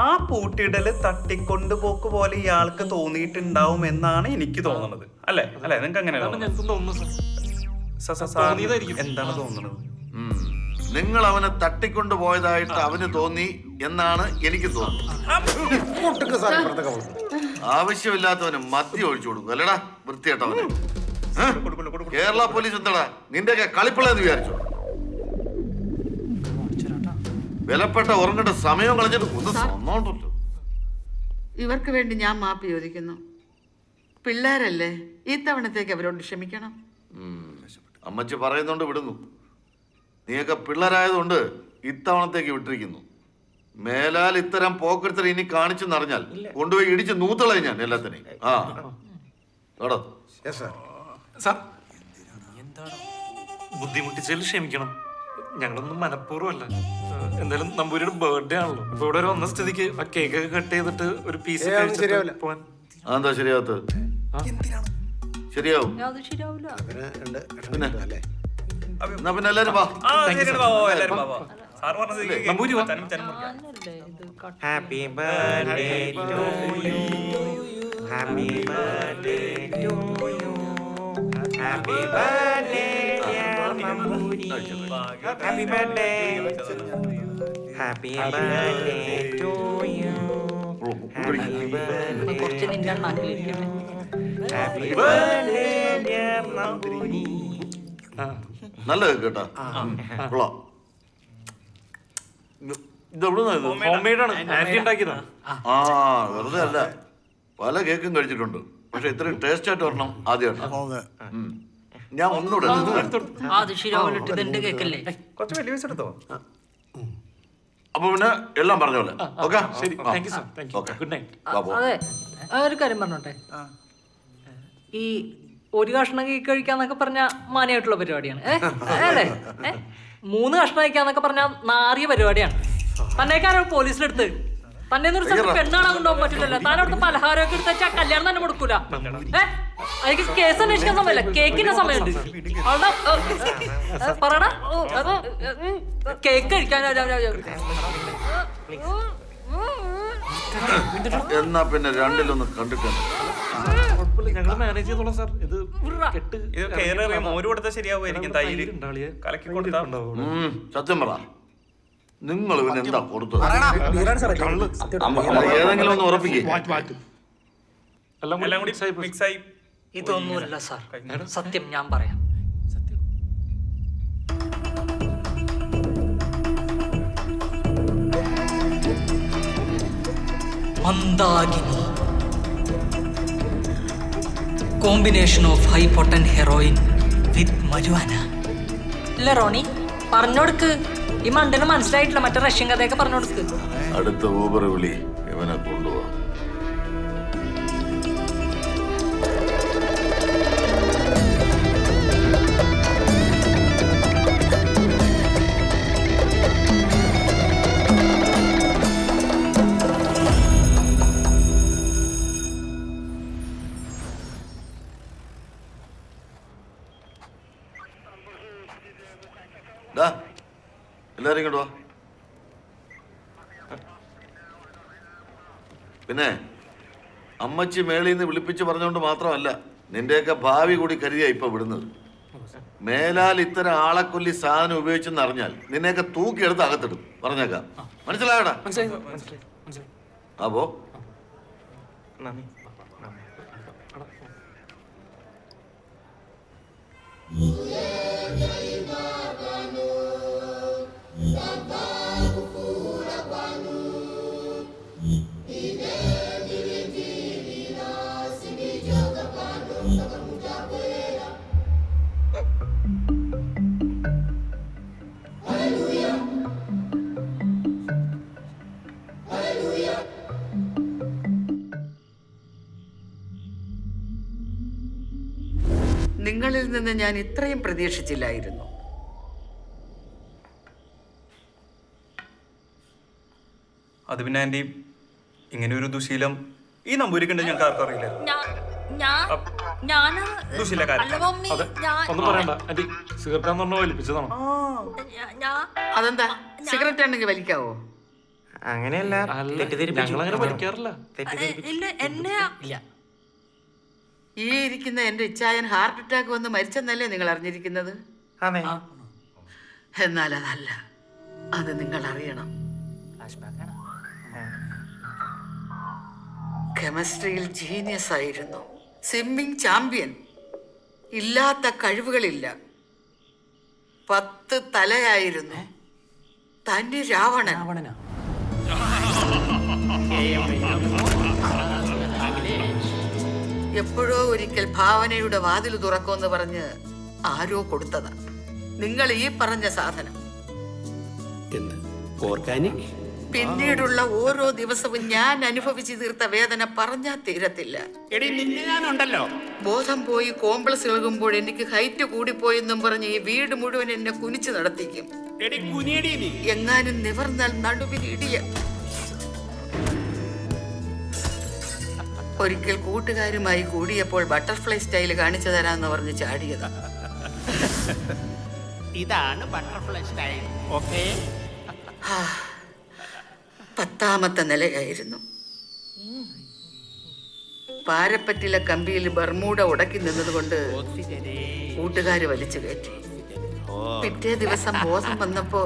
ആ പൂട്ടിയിടല് തട്ടിക്കൊണ്ടുപോക്ക് പോലെ ഇയാൾക്ക് തോന്നിയിട്ടുണ്ടാവും എന്നാണ് എനിക്ക് തോന്നുന്നത്. അല്ലേ അല്ലേ? നിങ്ങൾക്ക് അങ്ങനെ എന്താണ് തോന്നുന്നത്? നിങ്ങൾ അവനെ തട്ടിക്കൊണ്ടു പോയതായിട്ട് അവന് തോന്നി എന്നാണ് എനിക്ക് തോന്നുന്നത്. ആവശ്യമില്ലാത്തവന് മദ്യം ഒഴിച്ചു കൊടുക്കും അല്ലടാ വൃത്തിയായിട്ടവന്. കേരള പോലീസ് എന്താടാ നിന്റെയൊക്കെ കളിപ്പിള്ളെന്ന് വിചാരിച്ചോ? വിലപ്പെട്ട ഉറങ്ങേണ്ട സമയം കളഞ്ഞിട്ട് ഒന്ന് സമ്മോണ്ടല്ലോ. ഇവർക്ക് വേണ്ടി ഞാൻ മാപ്പ് ചോദിക്കുന്നു. പിള്ളേരല്ലേ, ഈ തവണത്തേക്ക് അവരോട് ക്ഷമിക്കണം. അമ്മച്ചി പറയുന്നോണ്ട് വിടുന്നു. നീയൊക്കെ പിള്ളേരായതുകൊണ്ട് ഇത്തവണത്തേക്ക് വിട്ടിരിക്കുന്നു. മേലാൽ ഇത്തരം പോക്കെടുത്തൽ ഇനി കാണിച്ചെന്നറിഞ്ഞാൽ കൊണ്ടുപോയി ഇടിച്ച് നൂത്തളയും ഞാൻ എല്ലാത്തിനെയും. ആ കേട്ടോ സാർ, ബുദ്ധിമുട്ടിച്ചതിൽ ക്ഷമിക്കണം. ഞങ്ങളൊന്നും മനഃപൂർവ്വമല്ല. എന്തായാലും നമ്പൂരിയുടെ ബർത്ത്ഡേ ആണല്ലോ. ഇപ്പൊ ഇവിടെ വന്ന സ്ഥിതിക്ക് ആ കേക്ക് ഒക്കെ കട്ട് ചെയ്തിട്ട് ഒരു പീസ് പോവാൻ. അതെന്താ ശരിയാവത്ത്? ശരിയാവും. പിന്നെ എന്നാ പിന്നെ എല്ലാരും വാ. നമ്പൂരി വാ. Happy birthday to you, happy birthday to you, happy birthday Namboori, happy birthday, happy birthday to you, happy birthday, happy birthday Namboori. നല്ല കേട്ടാ കൊള്ളാം. ആ വെറുതെ അല്ല, പല കേക്കും കഴിച്ചിട്ടുണ്ട്. പക്ഷെ ഇത്രയും ടേസ്റ്റ് ആയിട്ട് വരണം ആദ്യമായിട്ട്. ഞാൻ ഒന്നുകൂടെ കുറച്ച് വലിയ പൈസ എടുത്തോ. അപ്പൊ പിന്നെ എല്ലാം പറഞ്ഞ പോലെ. ഓക്കെ അതെ, ഒരു കാര്യം പറഞ്ഞോട്ടെ. ഈ ഒരു കഷ്ണം കേക്ക് കഴിക്കാന്നൊക്കെ പറഞ്ഞ മാന്യമായിട്ടുള്ള പരിപാടിയാണ്. അല്ലേ? 3 കഷ്ണം കഴിക്കാന്നൊക്കെ പറഞ്ഞ നാറിയ പരിപാടിയാണ്. തന്നേക്കാരോ പോലീസിലെടുത്ത് തന്നെ ഒരു സ്ഥലത്ത് പെണ്ണാണാൻ കൊണ്ടുപോകാൻ പറ്റില്ലല്ലോ. താൻ അവിടുത്തെ പലഹാരമൊക്കെ എടുത്ത് വെച്ചാൽ കല്യാണം തന്നെ കൊടുക്കൂല. എനിക്ക് കേസ് അന്വേഷിക്കാൻ സമയമല്ല, കേക്കിന്റെ സമയമുണ്ട്. പറയണ കേക്ക് കഴിക്കാൻ എന്നാ പിന്നെ രണ്ടിലൊന്ന് കണ്ടിട്ടുണ്ട്. ഞങ്ങൾ മാനേജ് ചെയ്തോളാം സാർ. ഇത് കെട്ട് ഇത് കേരള മോര് കൊടുത്താൽ ശരിയാവുമായിരിക്കും. തൈര് കലക്കി കൊടുത്താൽ സത്യം പറ, നിങ്ങൾ പിന്നെ എന്താ കൊടുത്തത്? ഏതെങ്കിലും ഒന്ന് ഉറപ്പിക്കേ. എല്ലാം കൂടി മിക്സ് ആയി. ഇതൊന്നുമല്ല സാർ, സത്യം ഞാൻ പറയാം. Mandakini, combination of high Pottan heroin with marijuana. ഇല്ല റോണി, പറഞ്ഞോടുക്ക്. ഈ മണ്ടന് മനസ്സിലായിട്ടില്ല, മറ്റേ റഷ്യൻ കഥയൊക്കെ പറഞ്ഞോടുക്ക്. അടുത്ത ഊബർ വിളി, ഇവനെ കൊണ്ടുപോവാ. എല്ലാരും ഇങ്ങോട്ട് വാ. പിന്നെ അമ്മച്ചി മേളിൽ നിന്ന് വിളിപ്പിച്ച് പറഞ്ഞുകൊണ്ട് മാത്രമല്ല, നിന്റെയൊക്കെ ഭാവി കൂടി കരുതിയാ ഇപ്പൊ വിടുന്നത്. മേലാൽ ഇത്തരം ആളെക്കൊല്ലി സാധനം ഉപയോഗിച്ചെന്ന് അറിഞ്ഞാൽ നിന്നെയൊക്കെ തൂക്കിയെടുത്ത് അകത്തിടും. പറഞ്ഞേക്കാം, മനസ്സിലായടാ? അപ്പോ നിങ്ങളിൽ നിന്ന് ഞാൻ ഇത്രയും പ്രതീക്ഷിച്ചില്ലായിരുന്നു. അത് പിന്നെ ആന്റി, ഇങ്ങനെ ഒരു ദുശീലം ഈ നമ്പൂരിക്കുണ്ട് ഞങ്ങൾക്ക് ആർക്കും അറിയില്ല. ഒന്നും പറയണ്ട ആന്റി, സിഗരറ്റാന്ന് പറഞ്ഞ വലിപ്പിച്ചതാണ്. അതെന്താ, സിഗരറ്റ് ആണെങ്കിൽ വലിക്കാവോ? അങ്ങനെയല്ല, ഞങ്ങളങ്ങനെ വലിക്കാറില്ല. ഈ ഇരിക്കുന്ന എന്റെ ഇച്ചായൻ ഹാർട്ട് അറ്റാക്ക് വന്ന് മരിച്ചെന്നല്ലേ നിങ്ങൾ അറിഞ്ഞിരിക്കുന്നത്? എന്നാൽ അതല്ല, അത് നിങ്ങൾ അറിയണം. കെമിസ്ട്രിയിൽ ജീനിയസ് ആയിരുന്നു, സ്വിമ്മിംഗ് ചാമ്പ്യൻ. ഇല്ലാത്ത കഴിവുകളില്ല. 10 തലയായിരുന്നു. തനി രാവണൻ. എപ്പോഴോ ഒരിക്കൽ ഭാവനയുടെ വാതിൽ തുറക്കുമെന്ന് പറഞ്ഞ് ആരോ കൊടുത്തതാ നിങ്ങൾ ഈ പറഞ്ഞ സാധനം. പിന്നീടുള്ള ഓരോ ദിവസവും ഞാൻ അനുഭവിച്ചു തീർത്ത വേദന പറഞ്ഞാൽ തീരത്തില്ല. ബോധം പോയി കോംപ്ലക്സ് ഇളകുമ്പോൾ എനിക്ക് ഹൈറ്റ് കൂടിപ്പോയെന്നും പറഞ്ഞ് ഈ വീട് മുഴുവൻ എന്നെ കുനിച്ചു നടത്തിക്കും. എങ്ങാനും നിവർന്നാൽ നടുവിൽ ഇടിയ. ഒരിക്കൽ കൂട്ടുകാരുമായി കൂടിയപ്പോൾ ബട്ടർഫ്ലൈ സ്റ്റൈല് കാണിച്ചു തരാന്ന് പറഞ്ഞ് ചാടിയതാ. ഇതാണ് ബട്ടർഫ്ലൈ സ്റ്റൈൽ. ഓക്കേ, 10ാമത്തെ നിലയായിരുന്നു. പാരപ്പറ്റിലെ കമ്പിയിൽ ബർമൂഡ ഉടക്കി നിന്നതുകൊണ്ട് കൂട്ടുകാര് വലിച്ചു കയറ്റി. പിറ്റേ ദിവസം ബോധം വന്നപ്പോ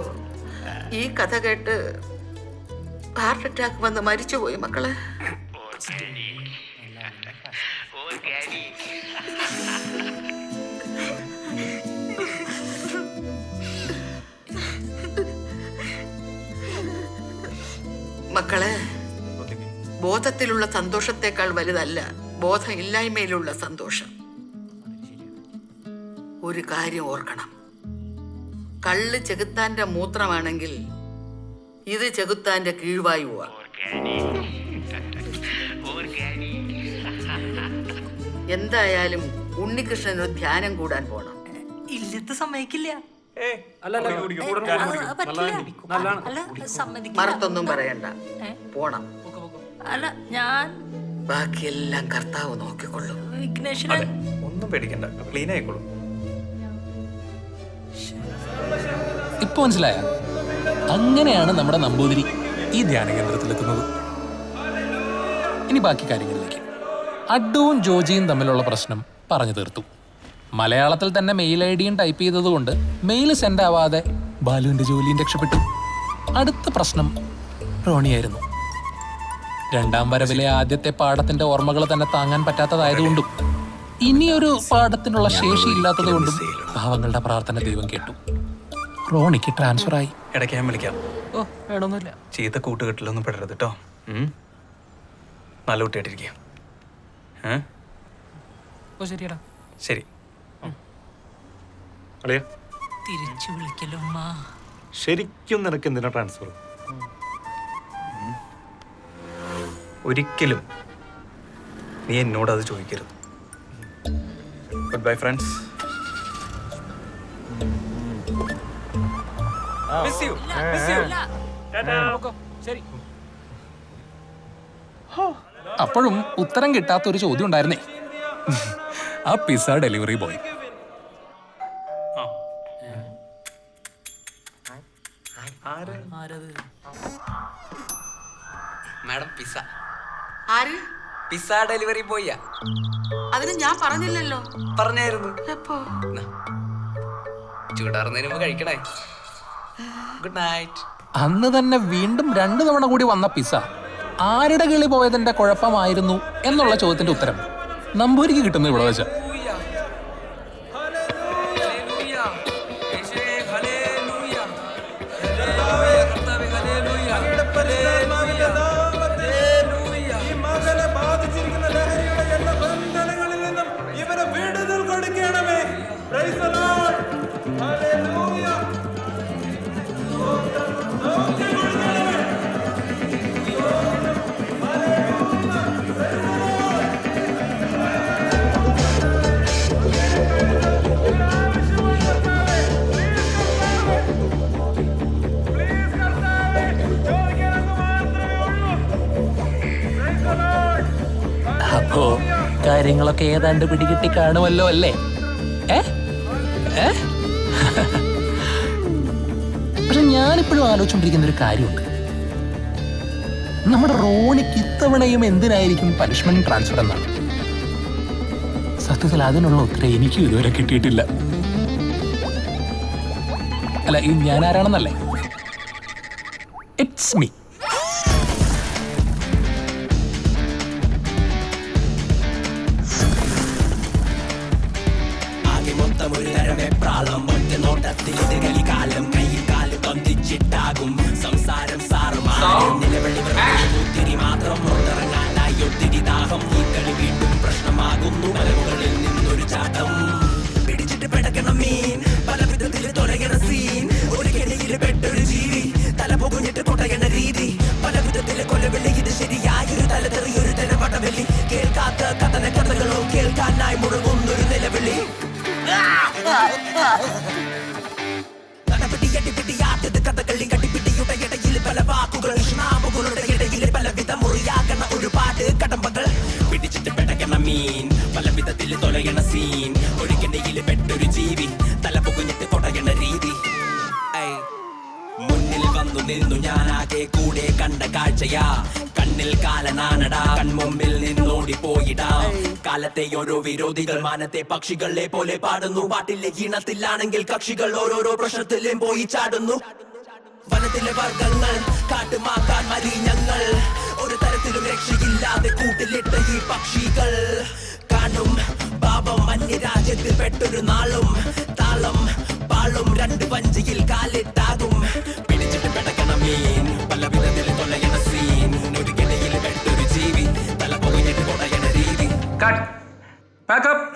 ഈ കഥ കേട്ട് ഹാർട്ട് അറ്റാക്ക് വന്ന് മരിച്ചുപോയി മക്കളെ. മക്കളെ, ബോധത്തിലുള്ള സന്തോഷത്തെക്കാൾ വലുതല്ല ബോധമില്ലായ്മയിലുള്ള സന്തോഷം. ഒരു കാര്യം ഓർക്കണം, കള്ള് ചെകുത്താന്റെ മൂത്രമാണെങ്കിൽ ഇത് ചെകുത്താന്റെ കീഴ്വായുവാ. എന്തായാലും ഉണ്ണികൃഷ്ണൻ ഒരു ധ്യാനം കൂടാൻ പോണം. ഇല്ലത്ത് സമ്മതിക്കില്ല. മറത്തൊന്നും പറയണ്ട, പോണം. അല്ല, ഞാൻ ബാക്കിയെല്ലാം കർത്താവ് നോക്കിക്കൊള്ളും. ഒന്നും പേടിക്കണ്ട, ക്ലീൻ ആയിക്കോളും. ഇപ്പൊ മനസ്സിലായ? അങ്ങനെയാണ് നമ്മുടെ നമ്പൂതിരി. ഈ ധ്യാന കേന്ദ്രത്തിലെത്തുന്നത്. ഇനി ബാക്കി കാര്യങ്ങളിലേക്ക്. അഡ്ഡുവും ജോജിയും തമ്മിലുള്ള പ്രശ്നം പറഞ്ഞു തീർത്തു. മലയാളത്തിൽ തന്നെ മെയിൽ ഐ ഡിയും ടൈപ്പ് ചെയ്തതുകൊണ്ട് മെയിൽ സെൻഡ് ആവാതെ ബാലുവിന്റെ ജോലിയും രക്ഷപ്പെട്ടു. അടുത്ത പ്രശ്നം റോണിയായിരുന്നു. രണ്ടാം വരവിലെ ആദ്യത്തെ പാഠത്തിന്റെ ഓർമ്മകൾ തന്നെ താങ്ങാൻ പറ്റാത്തതായതുകൊണ്ടും ഇനിയൊരു പാഠത്തിനുള്ള ശേഷി ഇല്ലാത്തതുകൊണ്ടും പാവങ്ങളുടെ പ്രാർത്ഥന ദൈവം കേട്ടു. റോണിക്ക് ട്രാൻസ്ഫർ ആയി. ഇടയ്ക്ക് ഞാൻ വിളിക്കാം. ഓ വേണമെന്നില്ല. ചീത്ത കൂട്ടുകെട്ടിലൊന്നും പെടരുത് കേട്ടോ. നല്ല കുട്ടിയായിട്ടിരിക്കുക. ഓ ശരിയടാ. ശരി. അളിയ തിരിച്ചു വിളിക്കലും ശരിക്കും നിനക്ക് എന്തിനാ ട്രാൻസ്ഫർ? ഒരിക്കലും നീ എന്നോട് അത് ചോദിക്കരുത്. Good bye friends. അപ്പോഴും ഉത്തരം കിട്ടാത്ത ഒരു ചോദ്യം ഉണ്ടായിരുന്നേ. ആ pizza delivery boy. Madam pizza. ആര്? പിസ്സ ഡെലിവറി ബോയ്യാ. അതിന് ഞാൻ പറഞ്ഞില്ലല്ലോ. പറഞ്ഞായിരുന്നു. എപ്പോ? ചൂടാറുന്നതിന് മുമ്പ് കഴിക്കണേ. Good night. അന്ന് തന്നെ വീണ്ടും 2 തവണ കൂടി വന്ന പിസ്സ ആരുടെ കിളി പോയതിന്റെ കുഴപ്പമായിരുന്നു എന്നുള്ള ചോദ്യത്തിന്റെ ഉത്തരം നമ്പൂരിക്ക് കിട്ടുന്നത് ഇവിടെ വെച്ച. അപ്പോ കാര്യങ്ങളൊക്കെ ഏതാണ്ട് പിടികിട്ടി കാണുമല്ലോ അല്ലേ? പക്ഷെ ഞാനിപ്പോഴും ആലോചിച്ചുകൊണ്ടിരിക്കുന്ന ഒരു കാര്യമുണ്ട്. നമ്മുടെ റോണിക്ക് ഇത്തവണയും എന്തിനായിരിക്കും പനിഷ്മെന്റ് ട്രാൻസ്ഫർ എന്നാണ്. സത്യത്തിൽ അതിനുള്ള ഉത്തരം എനിക്കും ഇതുവരെ കിട്ടിയിട്ടില്ല. അല്ല, ഈ ഞാൻ ആരാണെന്നല്ലേ? It's me. ഒരു തരമെപ്രാളം ഒറ്റ നോട്ടത്തിൽ ഇത് കലികാലം കയ്യിൽ കാല് ബന്ധിച്ചിട്ടാകും സംസാരം സാറുമാരും നിലവിളി ഒത്തിരി മാത്രം പുറത്തിറങ്ങാനായി ഒത്തിരി ദാഹം. ഈ കളി വീണ്ടും പ്രശ്നമാകുന്നു. മലമുകളിൽ നിന്നൊരു ചാട്ടം പിടിച്ചിട്ട് പെടക്കണം മീൻ. പല വിധത്തിൽ തുറയണ സീൻ. ഒരു കെണിയിൽ പെട്ടൊരു ജീവി തല പൊകുഞ്ഞിട്ട് കൊട്ടയണ രീതി. പല വിധത്തിൽ കൊലവിളി. ഇത് ശരിയായൊരു തലതെറിയൊരു തലവടവെളി. കേൾക്കാത്ത കഥന കഥകളോ കേൾക്കാനായി മുഴങ്ങുന്നൊരു നിലവിളി. കഥകളിൽ കട്ടിപ്പിട്ടിയുടെ ഇടയിൽ പല വാക്കുകൾ. ഷ്ണാമുകളുടെ ഇടയിൽ പലവിധ മുറിയാകണ ഒരുപാട് കടമ്പകൾ. പിടിച്ചിട്ട് പെടകണ മീൻ. പല വിധത്തിൽ തൊലയണ സീൻ. ഒഴുകിടയിൽ പെട്ടൊരു ജീവി തല പൊകുഞ്ഞിട്ട് കൊടയണ രീതി. മുന്നിൽ വന്നു നിന്നു ഞാനാകെ കൂടെ കണ്ട കാഴ്ചയാ. കണ്ണിൽ കാലനാനടാ. കൺമുമ്പിൽ നിന്നോടിപ്പോയിടാ. കാലത്തെ ഓരോ വിരോധികൾ മാനത്തെ പക്ഷികളെ പോലെ പാടുന്നു. പാട്ടിലെ ഈണത്തിലാണെങ്കിൽ കക്ഷികൾ ഓരോരോ പ്രശ്നത്തിലും പോയി ചാടുന്നു. വനത്തിലെ വർഗങ്ങൾ കാട്ടുമാക്കാൻ മലിനങ്ങൾ. ഒരു തരത്തിലും രക്ഷയില്ലാതെ കൂട്ടിലിട്ട ഈ പക്ഷികൾ കാണും പാപം. അന്യരാജ്യത്തിൽ പെട്ടൊരു നാളും താളം പാളും. 2 വഞ്ചിയിൽ കാലിട്ടാകും. പിടിച്ചിട്ട് പെടക്കണ മീൻ. പല വിധത്തിൽ തൊലയണ സീൻ. ഒരു കിടയിൽ പെട്ടൊരു ജീവി തല പൊകഞ്ഞിട്ട് കൊടയണ രീതി. പാക്കപ്പ്.